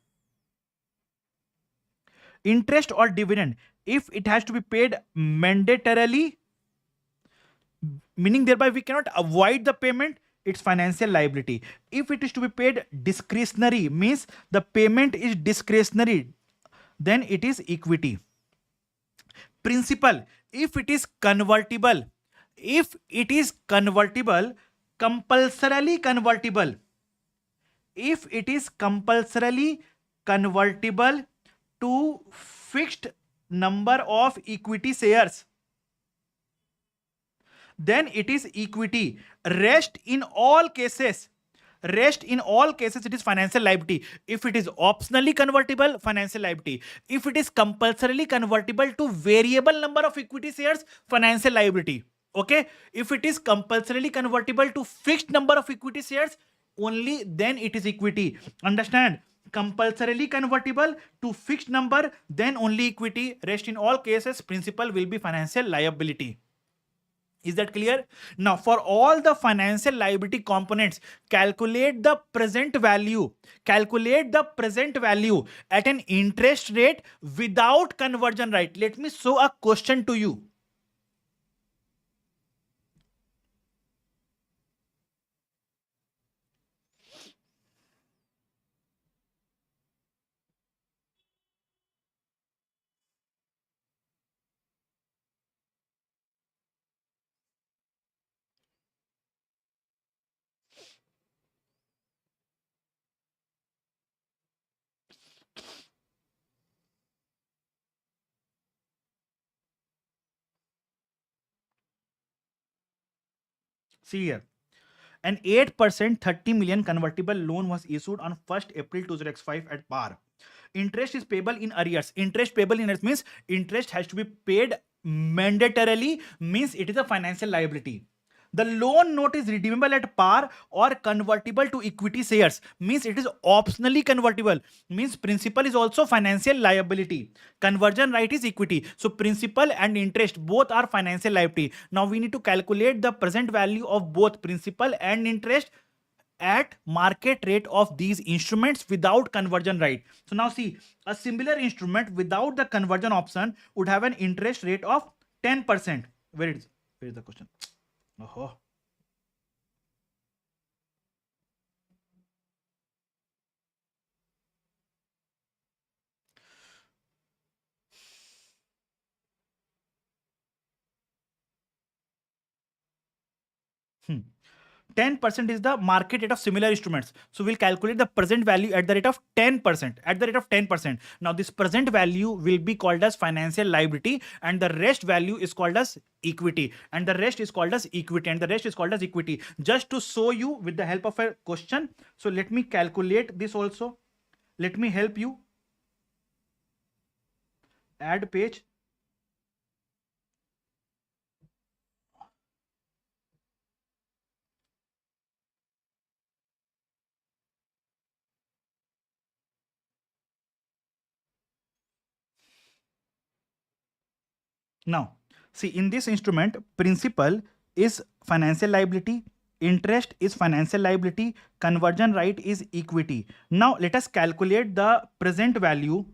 Interest or dividend, if it has to be paid mandatorily, meaning thereby we cannot avoid the payment, it's financial liability. If it is to be paid discretionary, means the payment is discretionary, then it is equity. Principal, if it is convertible, compulsorily convertible, if it is compulsorily convertible to fixed number of equity shares, then it is equity. Rest in all cases, it is financial liability. If it is optionally convertible, financial liability. If it is compulsorily convertible to variable number of equity shares, financial liability. Okay, if it is compulsorily convertible to fixed number of equity shares, only then it is equity. Understand? Compulsorily convertible to fixed number, then only equity. Rest in all cases, principal will be financial liability. Is that clear? Now, for all the financial liability components, calculate the present value. Calculate the present value at an interest rate without conversion right. Let me show a question to you. See here. An 8% 30 million convertible loan was issued on 1st April 2005 at par. Interest is payable in arrears. Interest payable in arrears means interest has to be paid mandatorily, means it is a financial liability. The loan note is redeemable at par or convertible to equity shares, means it is optionally convertible, means principal is also financial liability. Conversion right is equity. So principal and interest both are financial liability. Now we need to calculate the present value of both principal and interest at market rate of these instruments without conversion right. So now see, a similar instrument without the conversion option would have an interest rate of 10%. Where is the question? Oh. 10% is the market rate of similar instruments. So we'll calculate the present value at the rate of 10%. At the rate of 10%. Now this present value will be called as financial liability, and the rest value is called as equity. And the rest is called as equity. And the rest is called as equity. Just to show you with the help of a question. So let me calculate this also. Let me help you. Add page. Now, see, in this instrument, principal is financial liability, interest is financial liability, conversion right is equity. Now, let us calculate the present value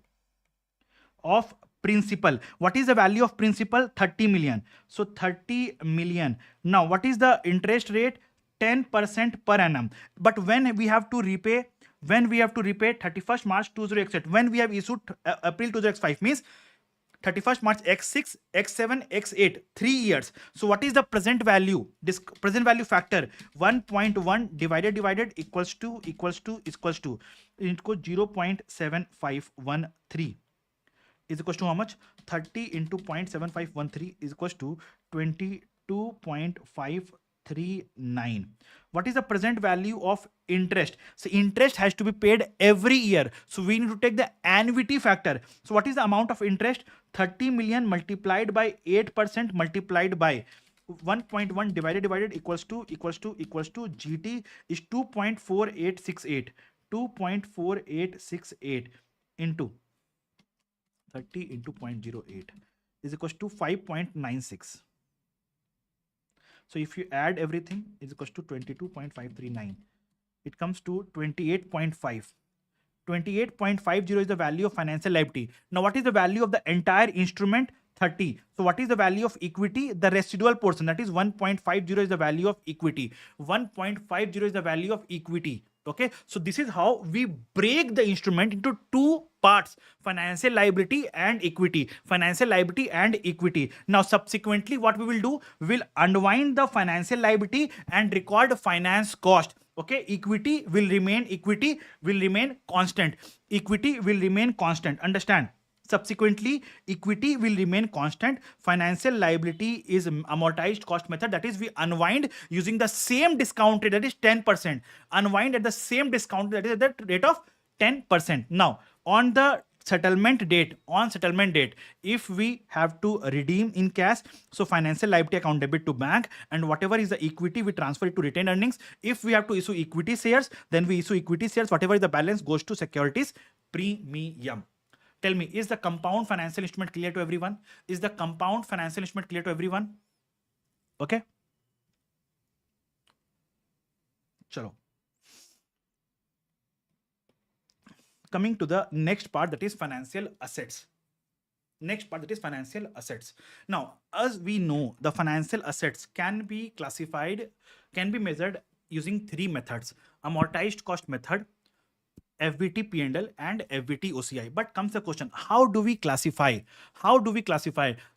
of principal. What is the value of principal? 30 million. So 30 million. Now, what is the interest rate? 10% per annum. But when we have to repay, 31st March 2008, when we have issued April 2005, means 31st March X6, X7, X8, 3 years. So what is the present value? This present value factor 1.1 divided equals to 0.7513 is equals to how much? 30 into 0.7513 is equals to 22.539. What is the present value of interest? So interest has to be paid every year. So we need to take the annuity factor. So what is the amount of interest? 30 million multiplied by 8% multiplied by 1.1 divided equals to GT is 2.4868. 2.4868 into 30 into 0.08 is equals to 5.96. So if you add everything, is equals to 22.539. It comes to 28.5. 28.50 is the value of financial liability. Now what is the value of the entire instrument? 30. So what is the value of equity? The residual portion, that is 1.50 is the value of equity. 1.50 is the value of equity. Okay, so this is how we break the instrument into two parts: financial liability and equity. Financial liability and equity. Now subsequently what we will do, we will unwind the financial liability and record finance cost. Okay, equity will remain constant. Equity will remain constant. Understand? Subsequently, equity will remain constant. Financial liability is amortized cost method. That is, we unwind using the same discount rate, that is 10%. Unwind at the same discount, that is at the rate of 10%. Now, on the settlement date, if we have to redeem in cash, so financial liability account debit to bank, and whatever is the equity, we transfer it to retained earnings. If we have to issue equity shares, then we issue equity shares. Whatever is the balance goes to securities premium. Tell me, is the compound financial instrument clear to everyone? Is the compound financial instrument clear to everyone? Okay. Chalo. Coming to the next part, that is financial assets. Now, as we know, the financial assets can be classified, can be measured using three methods: amortized cost method, FBT P&L, and FBT OCI. But comes the question, how do we classify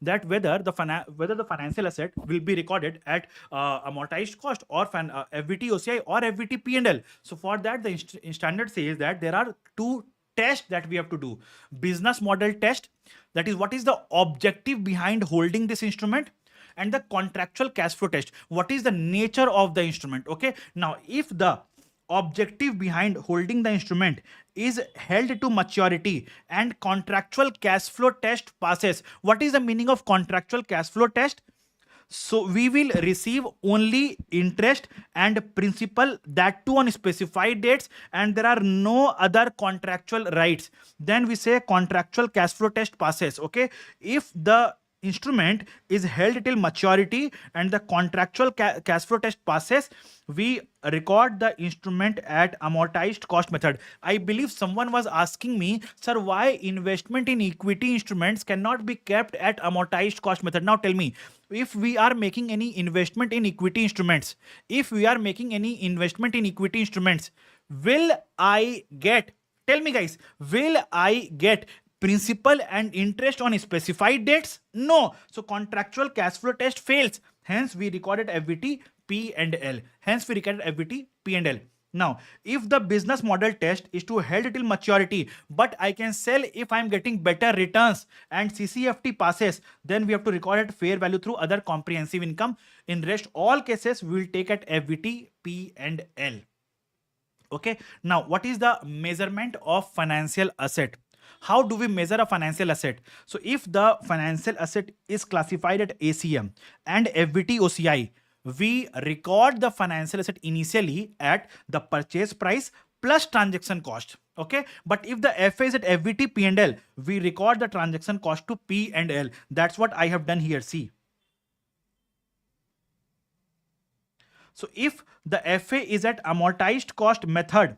that whether the financial asset will be recorded at amortized cost or FBT OCI or FBT P&L? So for that, the standard says that there are two tests that we have to do. Business model test, that is what is the objective behind holding this instrument, and the contractual cash flow test. What is the nature of the instrument? Okay, now if the objective behind holding the instrument is held to maturity and contractual cash flow test passes. What is the meaning of contractual cash flow test? So we will receive only interest and principal, that too on specified dates, and there are no other contractual rights. Then we say contractual cash flow test passes. Okay, if the instrument is held till maturity and the contractual cash flow test passes, we record the instrument at amortized cost method. I believe someone was asking me, sir, why investment in equity instruments cannot be kept at amortized cost method? Now tell me, if we are making any investment in equity instruments, will I get, tell me guys, will I get principal and interest on specified dates? No. So contractual cash flow test fails. Hence we recorded FVT P and L. Now, if the business model test is to held till maturity, but I can sell if I'm getting better returns and CCFT passes, then we have to record at fair value through other comprehensive income. In rest all cases, we will take at FVT P and L. Okay. Now, what is the measurement of financial asset? How do we measure a financial asset? So if the financial asset is classified at ACM and FVT OCI, we record the financial asset initially at the purchase price plus transaction cost. Okay, but if the FA is at FVT P&L, we record the transaction cost to P&L. That's what I have done here. See. So if the FA is at amortized cost method,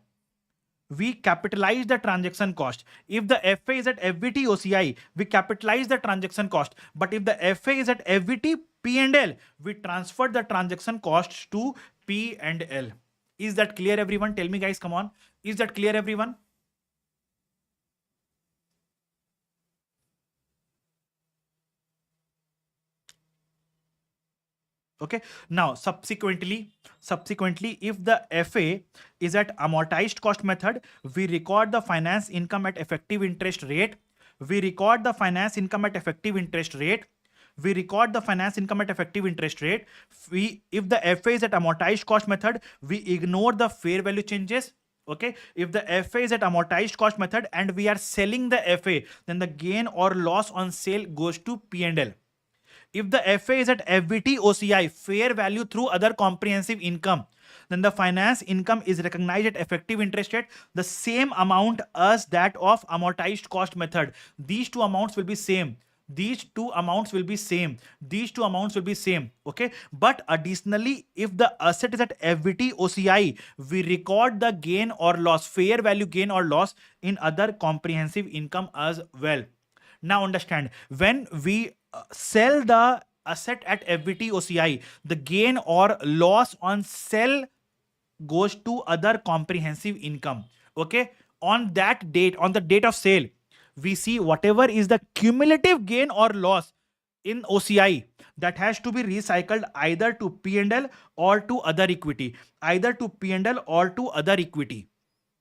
we capitalize the transaction cost. If the FA is at FVT OCI, we capitalize the transaction cost. But if the FA is at FVT P&L, we transfer the transaction costs to P&L. Is that clear, everyone? Tell me guys, come on. Is that clear, everyone? Okay, now subsequently, if the FA is at amortized cost method, we record the finance income at effective interest rate. If the FA is at amortized cost method, we ignore the fair value changes. Okay, if the FA is at amortized cost method and we are selling the FA, then the gain or loss on sale goes to P&L. If the FA is at FVT OCI, fair value through other comprehensive income, then the finance income is recognized at effective interest rate, the same amount as that of amortized cost method. These two amounts will be same. Okay, but additionally, if the asset is at FVT OCI, we record the gain or loss, fair value gain or loss, in other comprehensive income as well. Now understand, when we sell the asset at FVT OCI, the gain or loss on sell goes to other comprehensive income. Okay, on that date, on the date of sale, we see whatever is the cumulative gain or loss in OCI, that has to be recycled either to P&L or to other equity.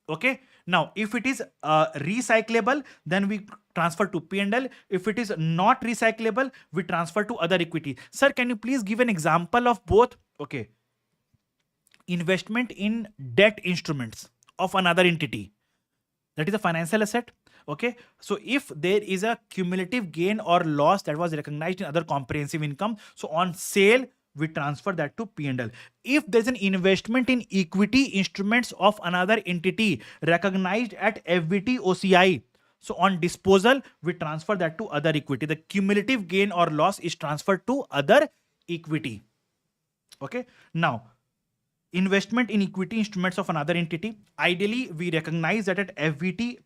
Okay, now if it is recyclable, then we transfer to P&L. If it is not recyclable, we transfer to other equity. Sir, can you please give an example of both? Okay, investment in debt instruments of another entity, that is a financial asset. Okay, so if there is a cumulative gain or loss that was recognized in other comprehensive income, so on sale, we transfer that to P&L. If there's an investment in equity instruments of another entity recognized at FVT OCI, so on disposal, we transfer that to other equity. The cumulative gain or loss is transferred to other equity. Okay, now investment in equity instruments of another entity, ideally we recognize that at FVT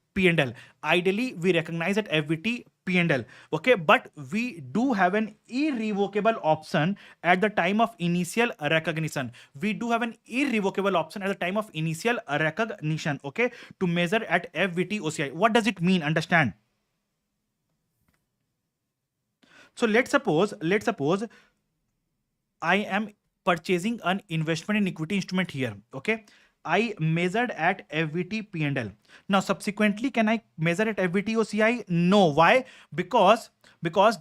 P&L. Okay, but we do have an irrevocable option at the time of initial recognition. Okay, to measure at FVT OCI. What does it mean? Understand. So let's suppose I am purchasing an investment in equity instrument here. Okay, I measured at FVT P&L. Now subsequently, can I measure at FVT OCI? No. Why? Because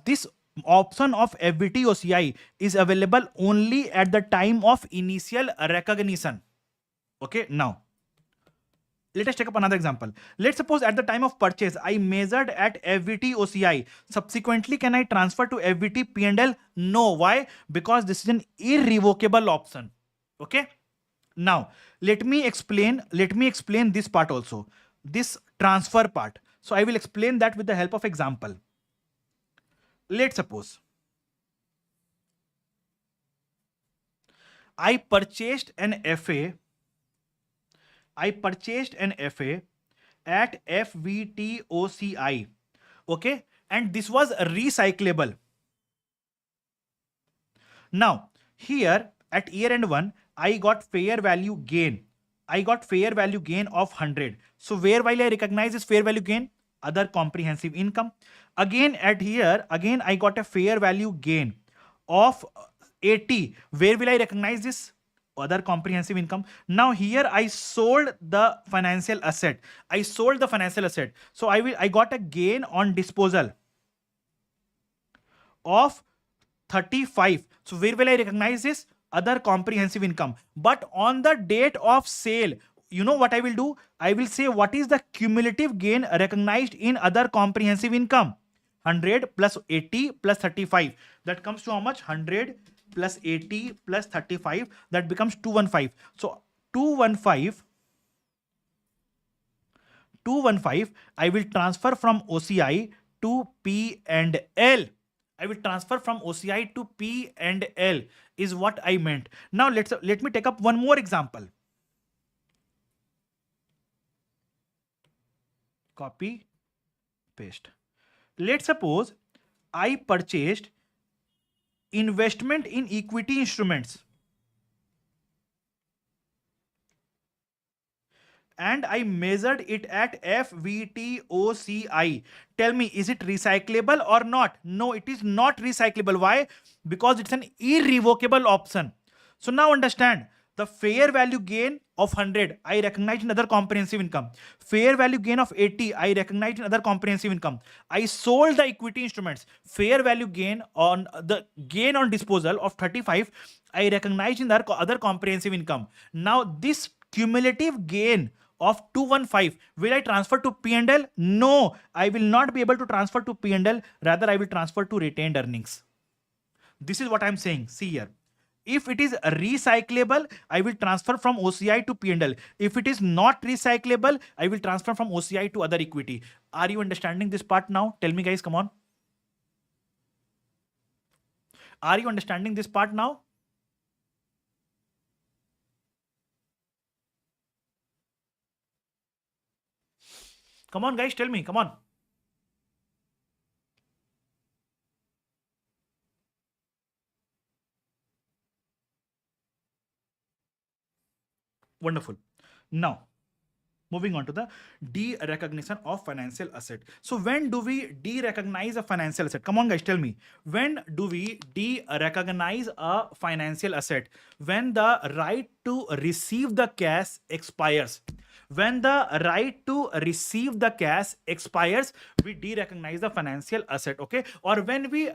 this Option of FBT OCI is available only at the time of initial recognition. Okay, now let us take up another example. Let's suppose at the time of purchase, I measured at FVT OCI. Subsequently, can I transfer to FVT P&L? No. Why? Because this is an irrevocable option. Okay. Now, let me explain this part also. This transfer part. So I will explain that with the help of example. Let's suppose I purchased an FA at FVTOCI. Okay. And this was recyclable. Now, here at year end 1, I got fair value gain. of 100. So where will I recognize this fair value gain? Other comprehensive income. Again at here, again I got a fair value gain of 80. Where will I recognize this? Other comprehensive income. Now here I sold the financial asset. So I got a gain on disposal of 35. So where will I recognize this? Other comprehensive income. But on the date of sale, you know what I will do? I will say what is the cumulative gain recognized in other comprehensive income? 100 plus 80 plus 35. That comes to how much? 100 plus 80 plus 35. That becomes 215. So 215 I will transfer from OCI to P&L. I will transfer from OCI to P&L is what I meant. Now let me take up one more example. Copy, paste. Let's suppose I purchased investment in equity instruments and I measured it at FVTOCI. Tell me, is it recyclable or not? No, it is not recyclable. Why? Because it's an irrevocable option. So now understand, the fair value gain of 100, I recognize in other comprehensive income. Fair value gain of 80, I recognize in other comprehensive income. I sold the equity instruments. Fair value gain on the gain on disposal of 35, I recognize in the other comprehensive income. Now this cumulative gain of 215, will I transfer to P&L? No, I will not be able to transfer to P&L. Rather, I will transfer to retained earnings. This is what I'm saying. See here. If it is recyclable, I will transfer from OCI to P&L. If it is not recyclable, I will transfer from OCI to other equity. Are you understanding this part now? Tell me guys, come on. Are you understanding this part now? Come on guys, tell me, come on. Wonderful. Now, moving on to the de-recognition of financial asset. So when do we de-recognize a financial asset? Come on guys, tell me. When do we de-recognize a financial asset? When the right to receive the cash expires. When the right to receive the cash expires, we de-recognize the financial asset. Okay. Or when we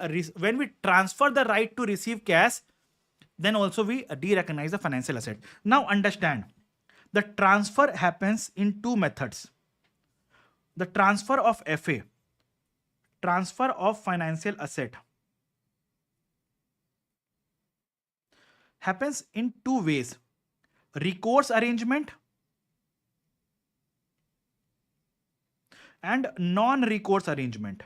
transfer the right to receive cash, then also we de-recognize the financial asset. Now understand, the transfer happens in two methods. The transfer of FA, transfer of financial asset, happens in two ways. Recourse arrangement and non-recourse arrangement.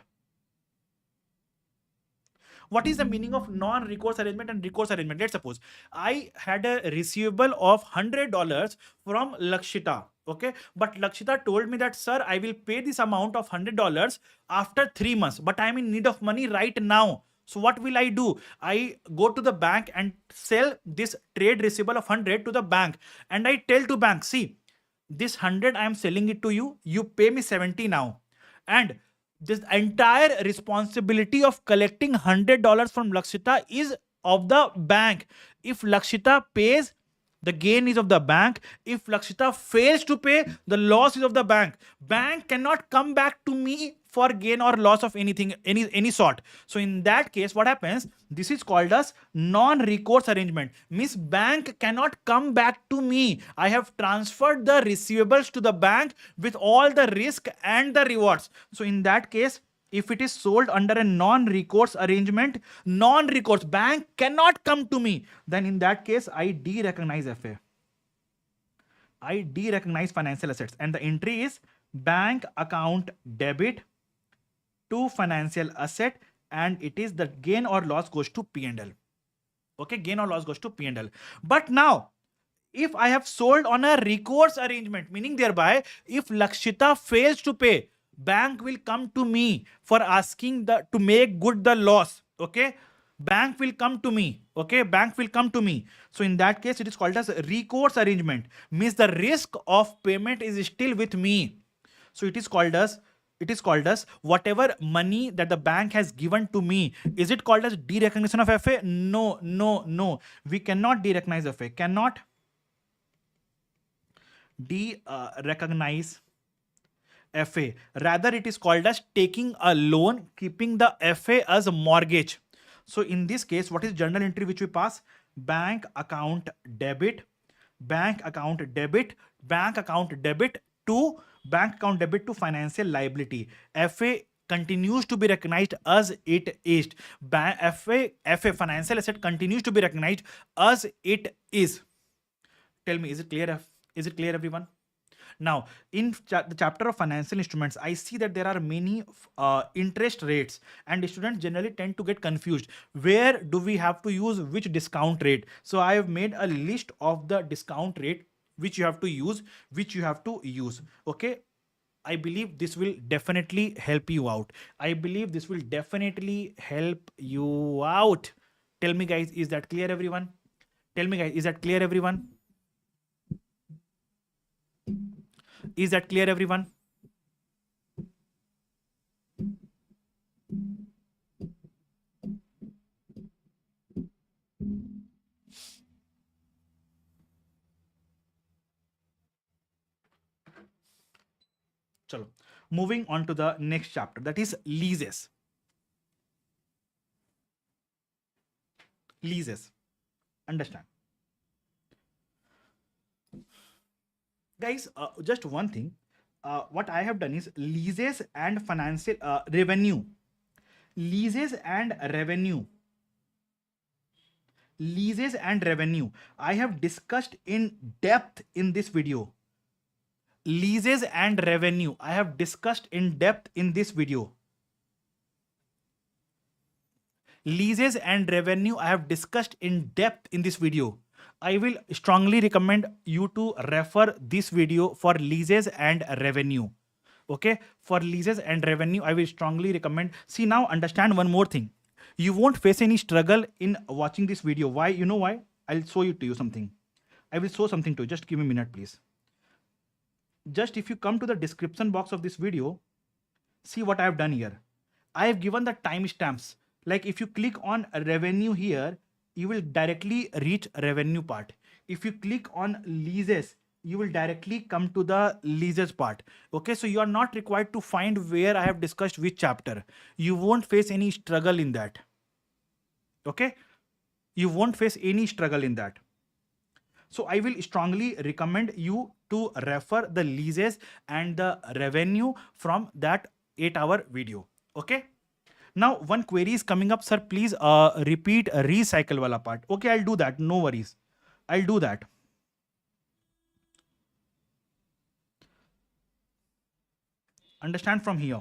What is the meaning of non-recourse arrangement and recourse arrangement? Let's suppose I had a receivable of $100 from Lakshita. Okay. But Lakshita told me that, sir, I will pay this amount of $100 after 3 months, but I'm in need of money right now. So what will I do? I go to the bank and sell this trade receivable of 100 to the bank. And I tell to bank, see, this 100, I am selling it to you. You pay me 70 now. And this entire responsibility of collecting $100 from Lakshita is of the bank. If Lakshita pays, the gain is of the bank. If Lakshita fails to pay, the loss is of the bank. Bank cannot come back to me for gain or loss of anything, any sort. So in that case, what happens? This is called as non-recourse arrangement. Means bank cannot come back to me. I have transferred the receivables to the bank with all the risk and the rewards. So in that case, if it is sold under a non-recourse arrangement, non-recourse, bank cannot come to me, then in that case, I de-recognize FA. I de-recognize financial assets, and the entry is bank account debit to financial asset, and it is the gain or loss goes to P&L. Okay, gain or loss goes to P&L. But now, if I have sold on a recourse arrangement, meaning thereby, if Lakshita fails to pay, bank will come to me for asking to make good the loss. Okay, bank will come to me. Okay, bank will come to me. So in that case, it is called as recourse arrangement. Means the risk of payment is still with me. So it is called as whatever money that the bank has given to me. Is it called as derecognition of FA? No, no, no. We cannot derecognize FA. Cannot de-recognize FA. Rather, it is called as taking a loan, keeping the FA as a mortgage. So in this case, what is journal entry which we pass? Bank account debit, bank account debit, bank account debit to financial liability. FA continues to be recognized as it is. FA financial asset continues to be recognized as it is. Tell me, is it clear? Is it clear, everyone? Now, in the chapter of financial instruments, I see that there are many interest rates, and students generally tend to get confused. Where do we have to use which discount rate? So I have made a list of the discount rate which you have to use, Okay. I believe this will definitely help you out. Tell me, guys, is that clear, everyone? Tell me, guys, is that clear, everyone? Is that clear, everyone? Chalo. Moving on to the next chapter, that is leases. Leases. Understand? Guys, just one thing. What I have done is leases and financial revenue. Leases and revenue. Leases and revenue. I have discussed in depth in this video. Leases and revenue. I have discussed in depth in this video. Leases and revenue. I have discussed in depth in this video. I will strongly recommend you to refer this video for leases and revenue. Okay, for leases and revenue, I will strongly recommend. See, now understand one more thing. You won't face any struggle in watching this video. Why? You know why? I'll show you to you something. I will show something to you. Just give me a minute, please. Just if you come to the description box of this video, see what I have done here. I have given the timestamps. Like if you click on revenue here, you will directly reach revenue part. If you click on leases, you will directly come to the leases part. Okay, so you are not required to find where I have discussed which chapter. You won't face any struggle in that. Okay, you won't face any struggle in that. So I will strongly recommend you to refer the leases and the revenue from that 8-hour video. Okay. Now one query is coming up, sir. Please repeat recycle wala part. Okay, I'll do that. No worries. I'll do that. Understand from here.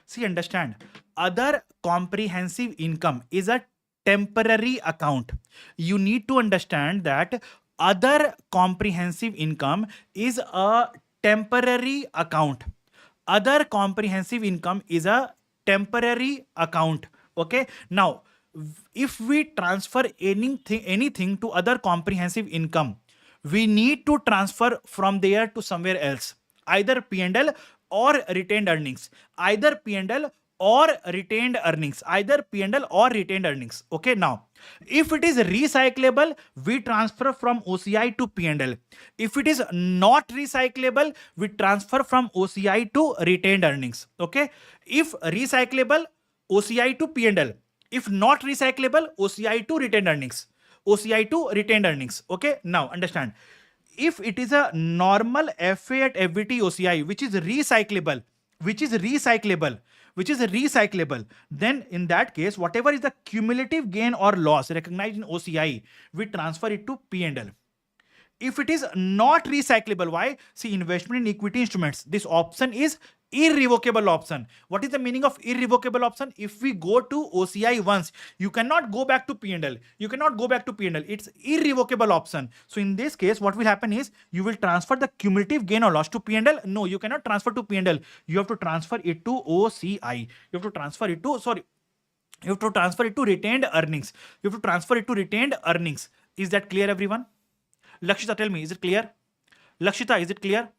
See, understand. Other comprehensive income is a temporary account. You need to understand that other comprehensive income is a temporary account. Other comprehensive income is a temporary account. Okay. Now, if we transfer anything to other comprehensive income, we need to transfer from there to somewhere else, either P&L or retained earnings, either P&L or retained earnings, either P&L or retained earnings. Okay, now if it is recyclable, we transfer from OCI to P&L. If it is not recyclable, we transfer from OCI to retained earnings. Okay, if recyclable, OCI to P&L. If not recyclable, OCI to retained earnings. OCI to retained earnings. Okay, now understand. If it is a normal FA at FVT OCI, which is recyclable, which is recyclable, which is recyclable, then in that case, whatever is the cumulative gain or loss recognized in OCI, we transfer it to P&L. If it is not recyclable, why? See, investment in equity instruments, this option is irrevocable option. What is the meaning of irrevocable option? If we go to OCI once, you cannot go back to P&L. You cannot go back to P&L. It's irrevocable option. So in this case, what will happen is you will transfer the cumulative gain or loss to P&L. No, you cannot transfer to P&L. You have to transfer it to OCI. You have to transfer it to, sorry, you have to transfer it to retained earnings. You have to transfer it to retained earnings. Is that clear, everyone? Lakshita, tell me, is it clear? Lakshita, is it clear?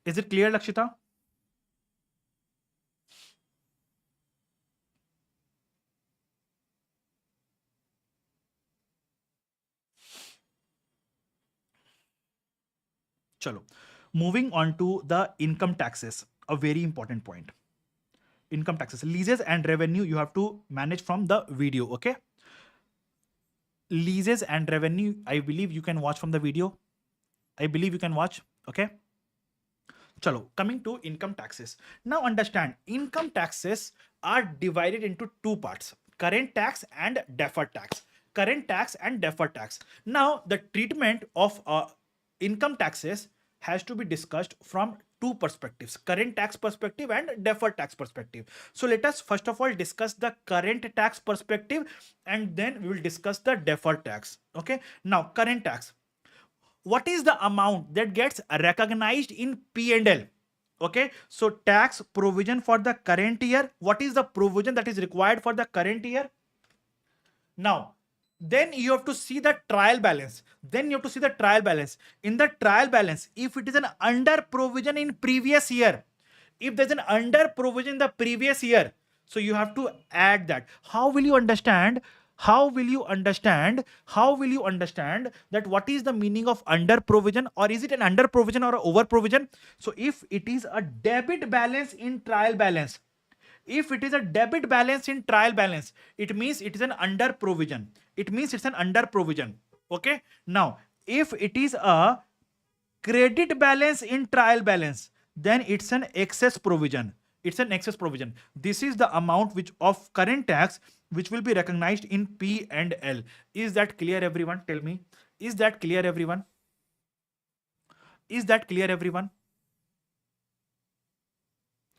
Is it clear, Lakshita? Chalo. Moving on to the income taxes, a very important point. Income taxes, leases and revenue, you have to manage from the video, okay? Leases and revenue, I believe you can watch from the video. I believe you can watch, okay? Chalo, coming to income taxes. Now understand, income taxes are divided into two parts, current tax and deferred tax. Current tax and deferred tax. Now, the treatment of income taxes has to be discussed from two perspectives, current tax perspective and deferred tax perspective. So let us first of all discuss the current tax perspective and then we will discuss the deferred tax. Okay. Now, current tax. What is the amount that gets recognized in P&L? Okay, so tax provision for the current year. What is the provision that is required for the current year? Now, then you have to see the trial balance. Then you have to see the trial balance. In the trial balance, if it is an under provision in previous year, if there's an under provision in the previous year, so you have to add that. How will you understand? How will you understand? How will you understand that what is the meaning of under provision, or is it an under provision or over provision? So if it is a debit balance in trial balance, if it is a debit balance in trial balance, it means it is an under provision. It means it's an under provision. Okay. Now, if it is a credit balance in trial balance, then it's an excess provision. It's an excess provision. This is the amount which of current tax which will be recognized in P&L. Is that clear, everyone? Tell me. Is that clear, everyone? Is that clear, everyone?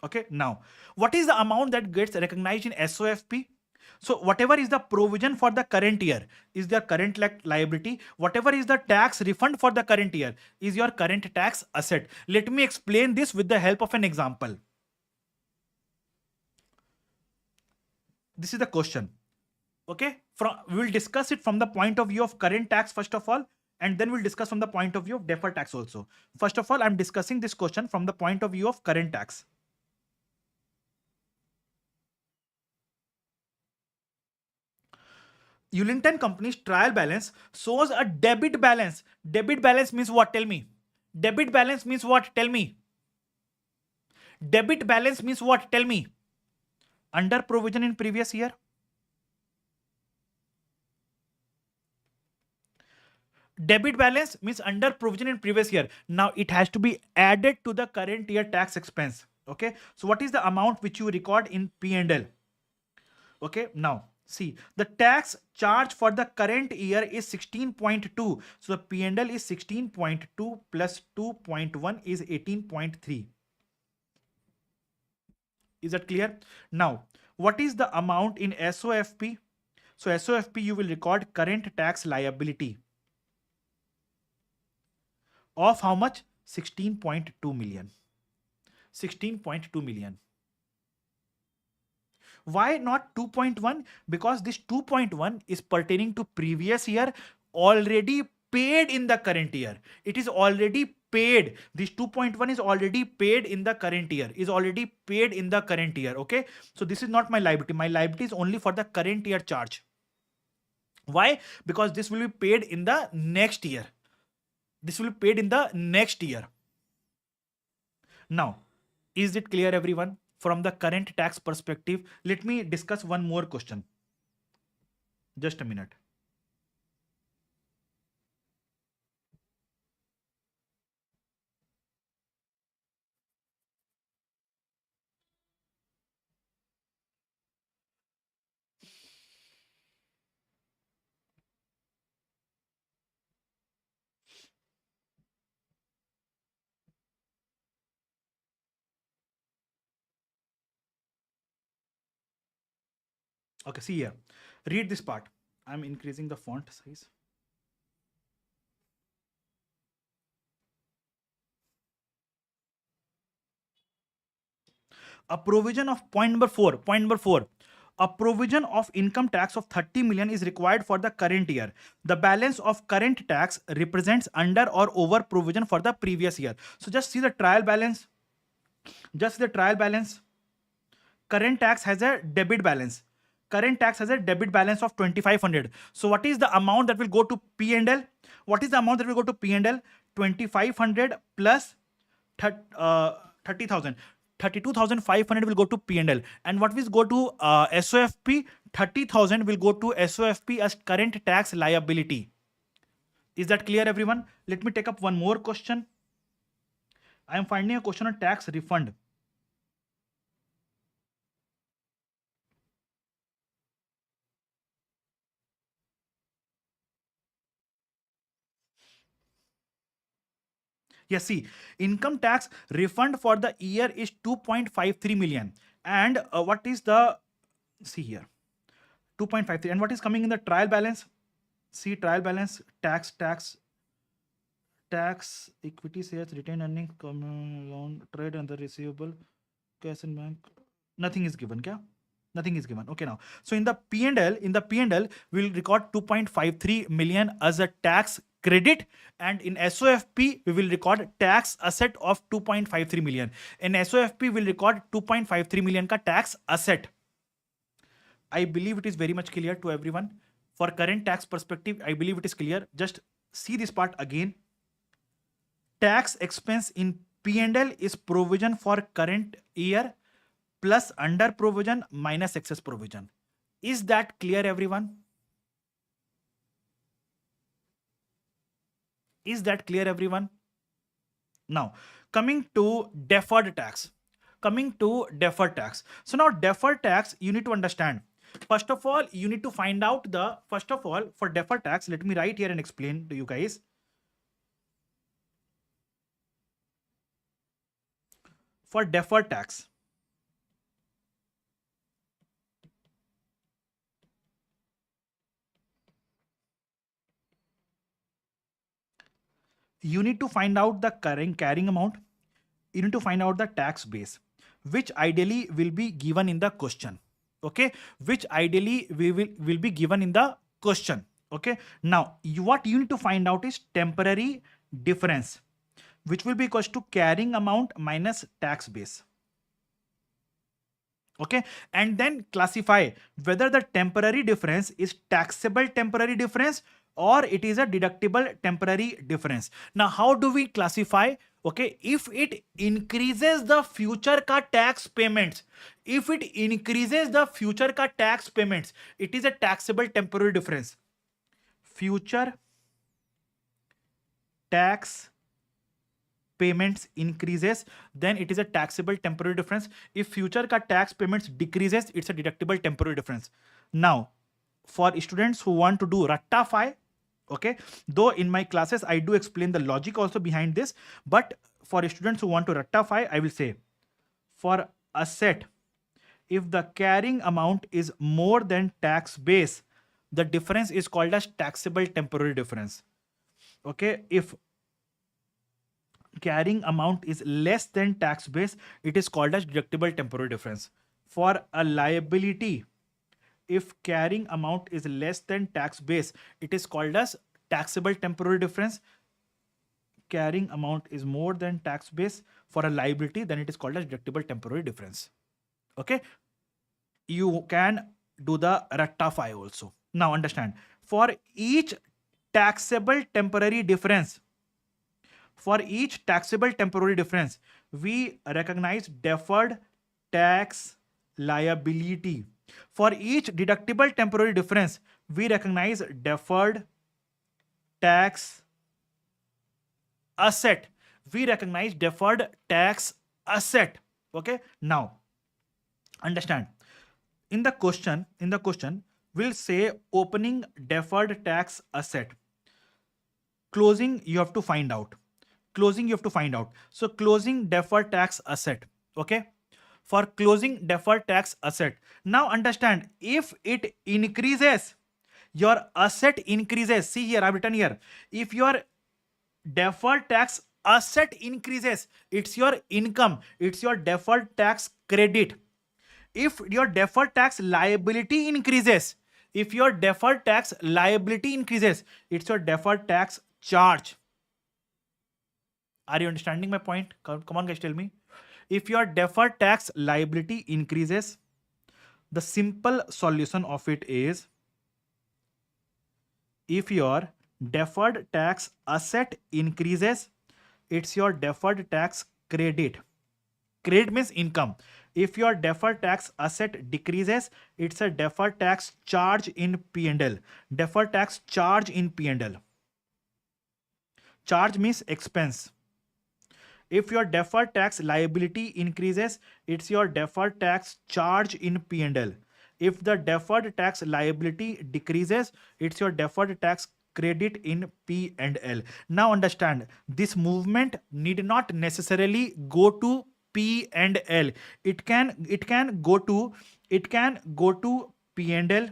Okay, now what is the amount that gets recognized in SOFP? So whatever is the provision for the current year is their current liability. Whatever is the tax refund for the current year is your current tax asset. Let me explain this with the help of an example. This is the question. Okay, we will discuss it from the point of view of current tax first of all, and then we'll discuss from the point of view of deferred tax also. First of all, I'm discussing this question from the point of view of current tax. Ulinton Company's trial balance shows a debit balance. Debit balance means what? Tell me. Debit balance means what? Tell me. Debit balance means what? Tell me. Under provision in previous year. Debit balance means under provision in previous year. Now it has to be added to the current year tax expense. Okay. So what is the amount which you record in P&L? Okay. Now see, the tax charge for the current year is 16.2. So the P&L is 16.2 plus 2.1 is 18.3. Is that clear? Now, what is the amount in SOFP? So SOFP, you will record current tax liability of how much? 16.2 million. 16.2 million. Why not 2.1? Because this 2.1 is pertaining to previous year, already paid in the current year. It is already paid. This 2.1 is already paid in the current year, is already paid in the current year. Okay, so this is not my liability. My liability is only for the current year charge. Why? Because this will be paid in the next year. This will be paid in the next year. Now, is it clear, everyone? From the current tax perspective, let me discuss one more question. Just a minute. Okay, see here. Read this part. I'm increasing the font size. A provision of point number 4. Point number 4. A provision of income tax of 30 million is required for the current year. The balance of current tax represents under or over provision for the previous year. So just see the trial balance. Just the trial balance. Current tax has a debit balance. Current tax has a debit balance of 2500. So what is the amount that will go to P&L? What is the amount that will go to P&L? 2500 plus 30,000. 32,500 will go to P&L. And what will go to SOFP? 30,000 will go to SOFP as current tax liability. Is that clear, everyone? Let me take up one more question. I am finding a question on tax refund. Yes, see, income tax refund for the year is 2.53 million. And what is the, see here, 2.53. And what is coming in the trial balance? See, trial balance, tax, equity shares, retained earnings, common loan, trade and the receivable, cash and bank. Nothing is given, kya? Nothing is given. Okay, now. So in the P&L, we'll record 2.53 million as a tax credit, and in SOFP we will record tax asset of 2.53 million. In SOFP we'll record 2.53 million ka tax asset. I believe it is very much clear to everyone. For current tax perspective, I believe it is clear. Just see this part again. Tax expense in P&L is provision for current year plus under provision minus excess provision. Is that clear, everyone? Is that clear, everyone? Now, coming to deferred tax. So now deferred tax, you need to understand. First of all, you need to find out for deferred tax, let me write here and explain to you guys. For deferred tax, you need to find out the carrying amount. You need to find out the tax base, which ideally will be given in the question. Okay, which ideally will be given in the question. Okay, now what you need to find out is temporary difference, which will be equals to carrying amount minus tax base. Okay, and then classify whether the temporary difference is taxable temporary difference or it is a deductible temporary difference. Now, how do we classify? Okay, if it increases the future ka tax payments, if it increases the future ka tax payments, it is a taxable temporary difference. Future tax payments increases, then it is a taxable temporary difference. If future ka tax payments decreases, it's a deductible temporary difference. Now, for students who want to do ratify, okay, though in my classes I do explain the logic also behind this, but for students who want to ratify, I will say for asset, if the carrying amount is more than tax base, the difference is called as taxable temporary difference. Okay, if carrying amount is less than tax base, it is called as deductible temporary difference. for a liability, if carrying amount is less than tax base, it is called as taxable temporary difference. Carrying amount is more than tax base for a liability, then it is called as deductible temporary difference. Okay, you can do the rectify also. Now understand, for each taxable temporary difference, we recognize deferred tax liability. For each deductible temporary difference, we recognize deferred tax asset. Okay, now understand, in the question we'll say opening deferred tax asset, closing you have to find out. So closing deferred tax asset. Okay, for closing deferred tax asset, now understand, if it increases, your asset increases. See here, I've written here, if your deferred tax asset increases, it's your income, it's your deferred tax credit. If your deferred tax liability increases, it's your deferred tax charge. Are you understanding my point? Come on guys, tell me. If your deferred tax liability increases, the simple solution of it is, if your deferred tax asset increases, it's your deferred tax credit. Credit means income. If your deferred tax asset decreases, it's a deferred tax charge in P&L. Charge means expense. If your deferred tax liability increases, it's your deferred tax charge in P&L. If the deferred tax liability decreases, it's your deferred tax credit in P&L. Now understand, this movement need not necessarily go to P&L. It can go to P&L,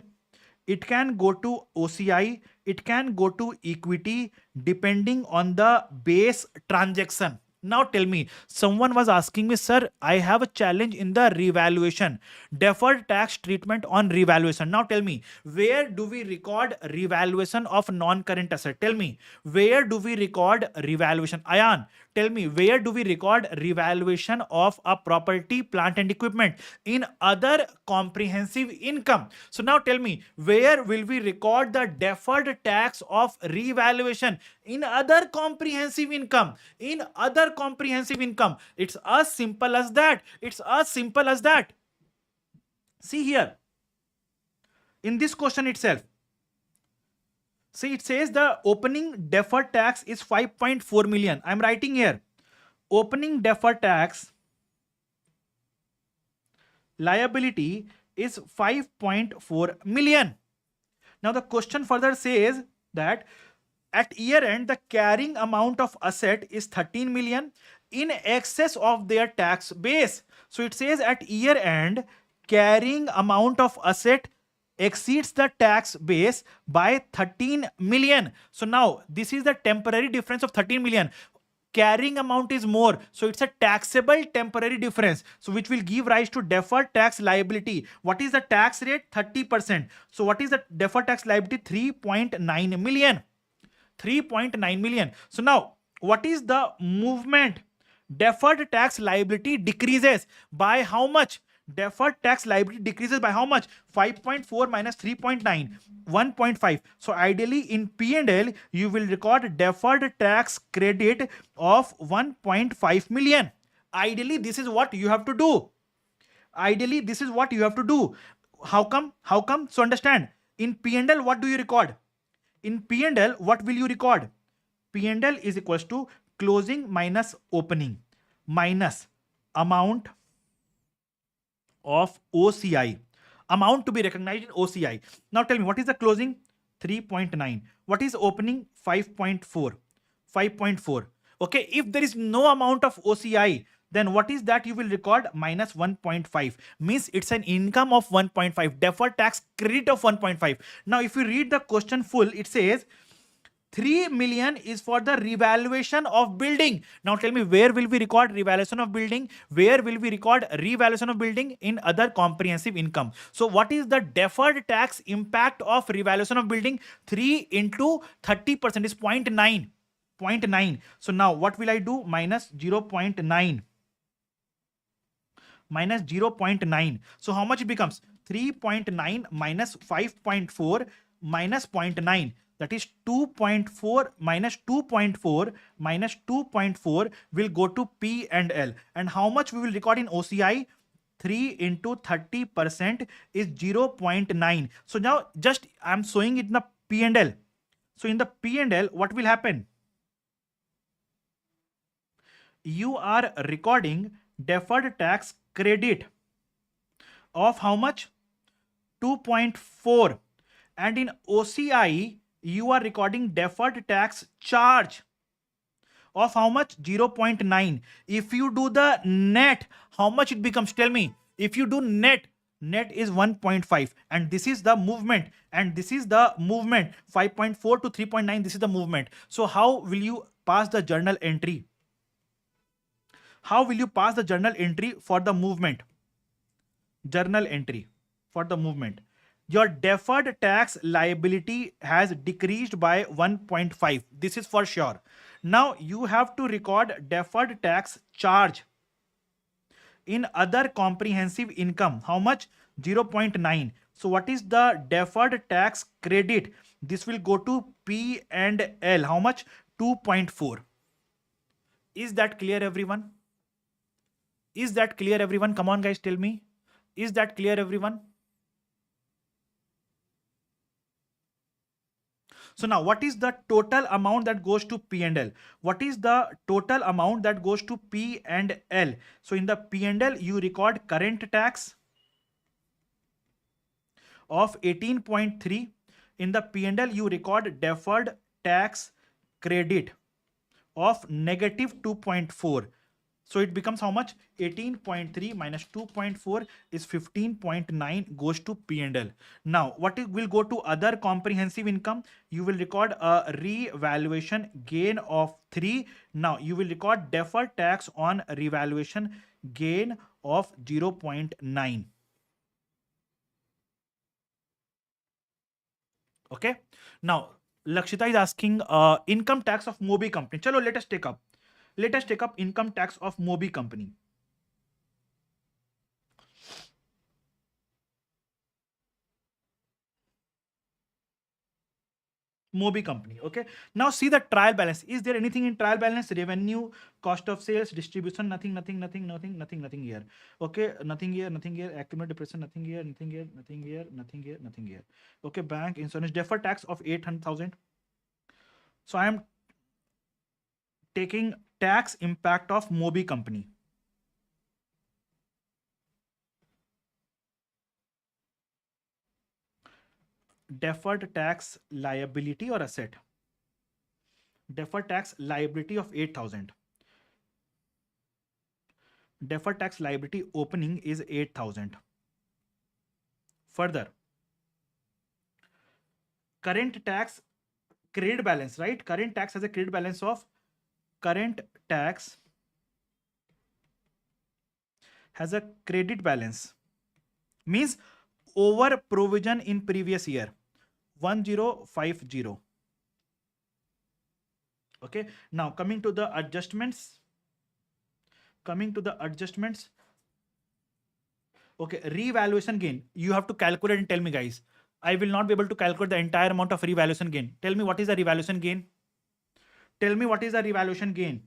it can go to OCI, it can go to equity, depending on the base transaction. Now tell me, someone was asking me, sir, I have a challenge in the revaluation, deferred tax treatment on revaluation. Now tell me, where do we record revaluation of non-current asset? Tell me, where do we record revaluation? Ayan, tell me, where do we record revaluation of a property, plant and equipment? In other comprehensive income. So now tell me, where will we record the deferred tax of revaluation? In other comprehensive income. It's as simple as that. See here, in this question itself, see, it says the opening deferred tax is 5.4 million. I'm writing here, opening deferred tax liability is 5.4 million. Now the question further says that at year end, the carrying amount of asset is 13 million in excess of their tax base. So it says at year end, carrying amount of asset exceeds the tax base by 13 million. So now this is the temporary difference of 13 million. Carrying amount is more, so it's a taxable temporary difference, so which will give rise to deferred tax liability. What is the tax rate? 30%. So what is the deferred tax liability? 3.9 million. So now, what is the movement? Deferred tax liability decreases by how much? Deferred tax liability decreases by how much? 5.4 minus 3.9, 1.5. So ideally in P&L, you will record deferred tax credit of 1.5 million. Ideally, this is what you have to do. How come? So understand, in P&L, what do you record? In P&L, what will you record? P&L is equals to closing minus opening minus amount of OCI. Amount to be recognized in OCI. Now tell me, what is the closing? 3.9. What is opening? 5.4. Okay, if there is no amount of OCI, then what is that you will record? Minus 1.5. Means it's an income of 1.5. Deferred tax credit of 1.5. Now if you read the question full, it says 3 million is for the revaluation of building. Now tell me, where will we record revaluation of building? Where will we record revaluation of building? In other comprehensive income. So what is the deferred tax impact of revaluation of building? 3 into 30% is 0.9. 0.9. So now what will I do? Minus 0.9. Minus 0.9. So how much it becomes? 3.9 minus 5.4 minus 0.9. That is 2.4 minus 2.4 minus 2.4 will go to P and L. And how much we will record in OCI? 3 into 30% is 0.9. So now just I'm showing it in the P and L. So in the P and L, what will happen? You are recording deferred tax credit of how much? 2.4. And in OCI, you are recording deferred tax charge of how much? 0.9. If you do the net, how much it becomes? Tell me. If you do net, net is 1.5, and this is the movement, and this is the movement, 5.4 to 3.9. This is the movement. So how will you pass the journal entry? How will you pass the journal entry for the movement? Journal entry for the movement. Your deferred tax liability has decreased by 1.5. This is for sure. Now you have to record deferred tax charge in other comprehensive income. How much? 0.9. So what is the deferred tax credit? This will go to P and L. How much? 2.4. Is that clear, everyone? Is that clear, everyone? Come on, guys, tell me. Is that clear, everyone? So now what is the total amount that goes to P and L? What is the total amount that goes to P and L? So in the P and L, you record current tax of 18.3. In the P and L, you record deferred tax credit of negative 2.4. So it becomes how much? 18.3 minus 2.4 is 15.9, goes to P&L. Now, what will go to other comprehensive income? You will record a revaluation gain of 3. Now, you will record deferred tax on revaluation gain of 0.9. Okay. Now, Lakshita is asking income tax of Mobi company. Chalo, let us take up. Let us take up income tax of Mobi company. Mobi company. Okay. Now see the trial balance. Is there anything in trial balance? Revenue, cost of sales, distribution, nothing here. Okay. Nothing here. Accumulated depreciation, nothing here. Okay. Bank, insurance, deferred tax of 800,000. So I am taking tax impact of Mobi company. Deferred tax liability or asset? Deferred tax liability of 8,000. Deferred tax liability opening is 8,000. Further, current tax credit balance, right? Current tax has a credit balance of current tax has a credit balance, means over provision in previous year, 1050. Okay. Now coming to the adjustments. Okay, revaluation gain. You have to calculate and tell me, guys. I will not be able to calculate the entire amount of revaluation gain. Tell me what is the revaluation gain? Tell me what is the revaluation gain?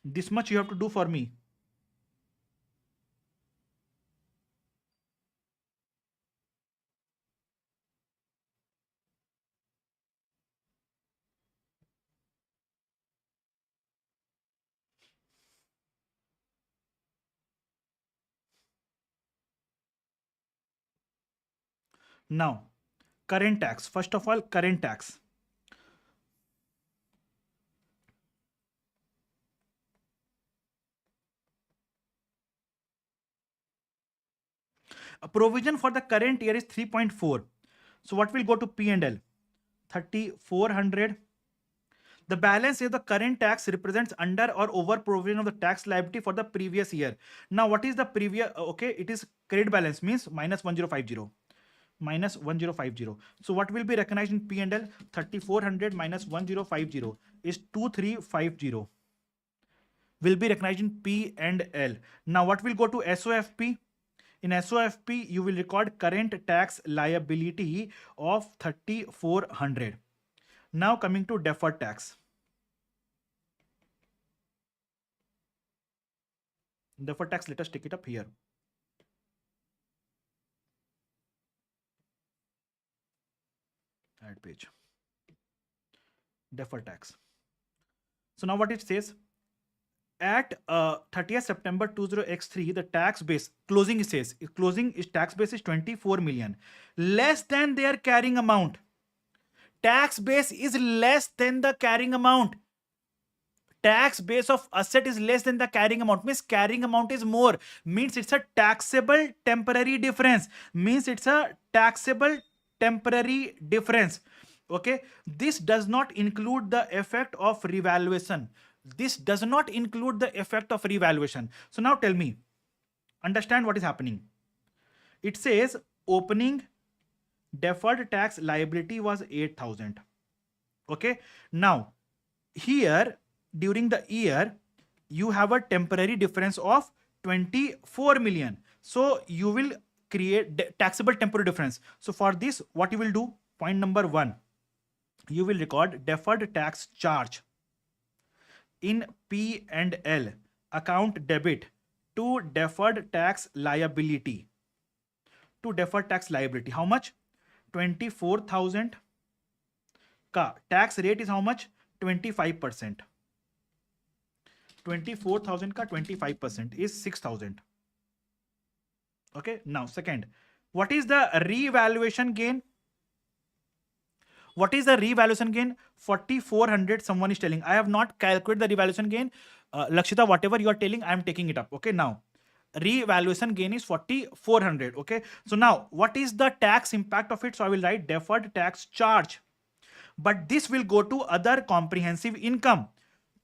This much you have to do for me. Now, current tax. First of all, current tax. provision for the current year is 3.4. So what will go to P&L? 3,400. The balance is the current tax represents under or over provision of the tax liability for the previous year. Now, what is the previous? Okay, it is credit balance, means minus 1050. Minus 1050. So what will be recognized in P&L? 3,400 minus 1050 is 2,350. Will be recognized in P&L. Now, what will go to SOFP? In SOFP, you will record current tax liability of 3,400. Now coming to deferred tax. Deferred tax, let us take it up here. Add page. Deferred tax. So now what it says, at 30th September 20x3, the tax base, closing tax base is 24 million, less than their carrying amount. Tax base is less than the carrying amount. Tax base of asset is less than the carrying amount, means carrying amount is more, means it's a taxable temporary difference, Okay, this does not include the effect of revaluation. So now tell me, understand what is happening. It says opening deferred tax liability was 8,000. Okay, now here during the year you have a temporary difference of 24 million. So you will create taxable temporary difference. So for this, what you will do? Point number 1, you will record deferred tax charge in P&L account debit to deferred tax liability. How much? 24,000. Tax rate is how much? 25%. 24,000 ka 25% is 6,000. Okay, now second, what is the revaluation gain? 4,400 someone is telling. I have not calculated the revaluation gain. Lakshita, whatever you are telling, I am taking it up. Okay, now revaluation gain is 4,400. Okay, so now what is the tax impact of it? So I will write deferred tax charge, but this will go to other comprehensive income,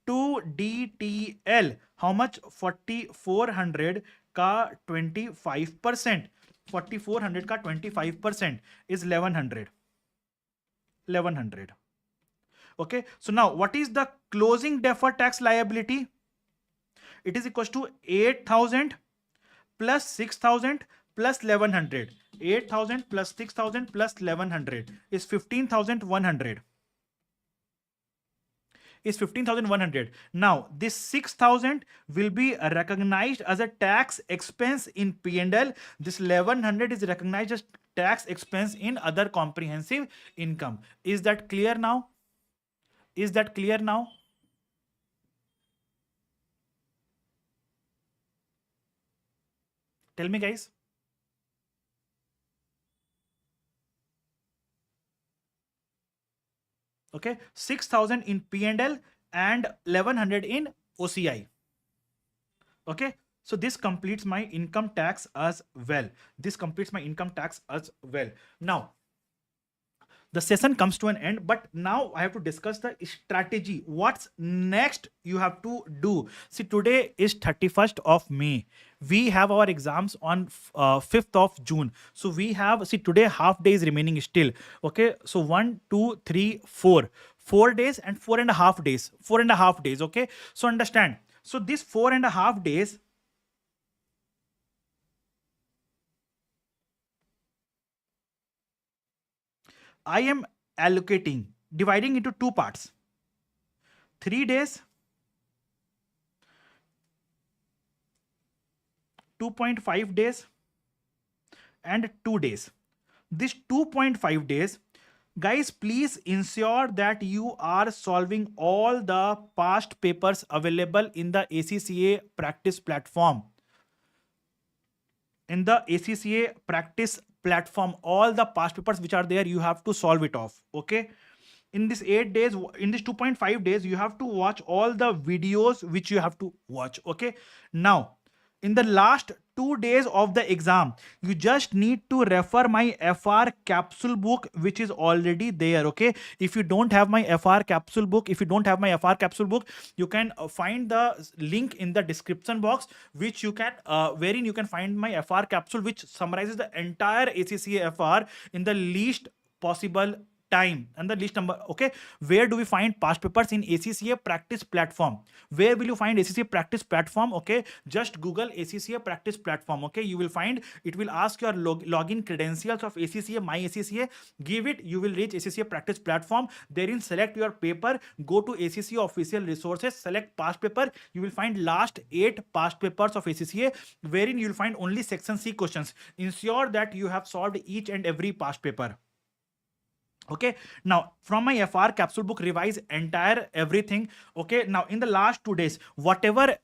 to DTL. How much? 4,400 ka 25%. 4,400 ka 25% is 1,100. Okay, so now what is the closing deferred tax liability? It is equals to 8,000 plus 6,000 plus 1,100. 8,000 plus 6,000 plus 1,100 is 15,100. Now this 6,000 will be recognized as a tax expense in P&L. This 1,100 is recognized as tax expense in other comprehensive income. Is that clear now? Tell me, guys. Okay, 6,000 in P&L and 1,100 in OCI. Okay, so this completes my income tax as well. Now the session comes to an end, but now I have to discuss the strategy. What's next you have to do? See, today is 31st of May. We have our exams on 5th of June. So we have, see, today half day is remaining still. Okay, so 1, 2, 3, 4. 4 days and 4.5 days. 4.5 days. Okay, so understand. So this 4.5 days, I am dividing into 2 parts. 3 days, 2.5 days and 2 days. This 2.5 days, guys, please ensure that you are solving all the past papers available in the ACCA practice platform. All the past papers which are there, you have to solve it off. Okay, in this 8 days, in this 2.5 days, you have to watch all the videos which you have to watch. Okay, now in the last 2 days of the exam, you just need to refer my FR capsule book, which is already there. Okay, if you don't have my FR capsule book, you can find the link in the description box, which you can wherein you can find my FR capsule, which summarizes the entire ACCA FR in the least possible time and the least number. Okay, where do we find past papers? In ACCA practice platform. Where will you find ACCA practice platform? Okay, just Google ACCA practice platform. Okay, you will find, it will ask your login credentials of ACCA, my ACCA. Give it, you will reach ACCA practice platform. Therein select your paper, go to ACCA official resources, select past paper. You will find last 8 past papers of ACCA, wherein you will find only section C questions. Ensure that you have solved each and every past paper. Okay, now from my FR capsule book, revise entire everything. Okay, now in the last 2 days, whatever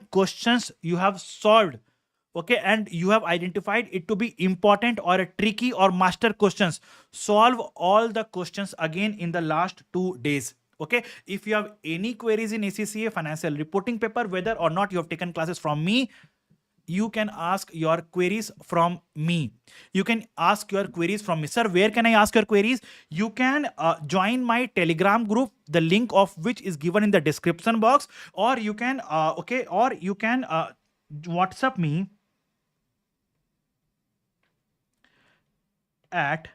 questions you have solved, okay, and you have identified it to be important or a tricky or master questions, solve all the questions again in the last 2 days. Okay, if you have any queries in ACCA financial reporting paper, whether or not you have taken classes from me, you can ask your queries from me. You can ask your queries from me. Sir, where can I ask your queries? You can join my Telegram group, the link of which is given in the description box, or you can WhatsApp me at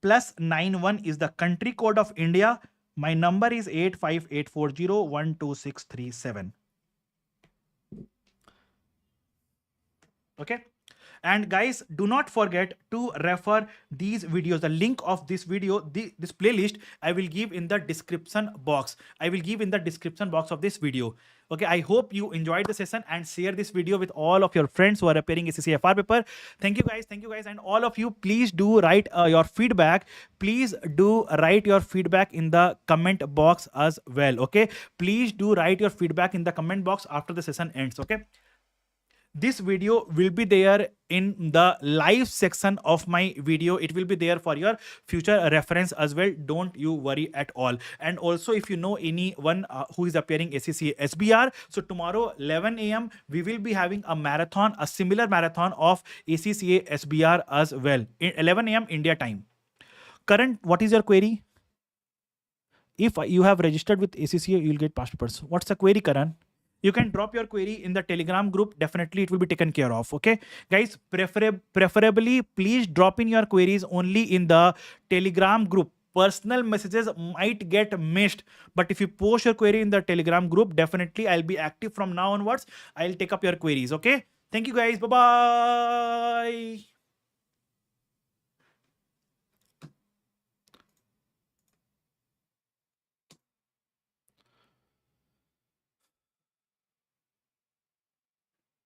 +91 is the country code of India. My number is 85840 Okay, and guys, do not forget to refer these videos. The link of this video, this playlist, I will give in the description box. I will give in the description box of this video. Okay, I hope you enjoyed the session and share this video with all of your friends who are appearing ACCA FR paper. Thank you guys, and all of you, please do write your feedback. Please do write your feedback in the comment box as well. Okay, please do write your feedback in the comment box after the session ends. Okay, this video will be there in the live section of my video. It will be there for your future reference as well. Don't you worry at all. And also, if you know anyone who is appearing ACCA SBR, so tomorrow 11 a.m. we will be having a marathon, a similar marathon of ACCA SBR as well, in 11 a.m. India time. Current, what is your query? If you have registered with ACCA, you will get past papers. What's the query, Karan? You can drop your query in the Telegram group. Definitely it will be taken care of. Okay, guys, preferably please drop in your queries only in the Telegram group. Personal messages might get missed, but if you post your query in the Telegram group, definitely I'll be active from now onwards. I'll take up your queries. Okay, thank you guys. Bye bye.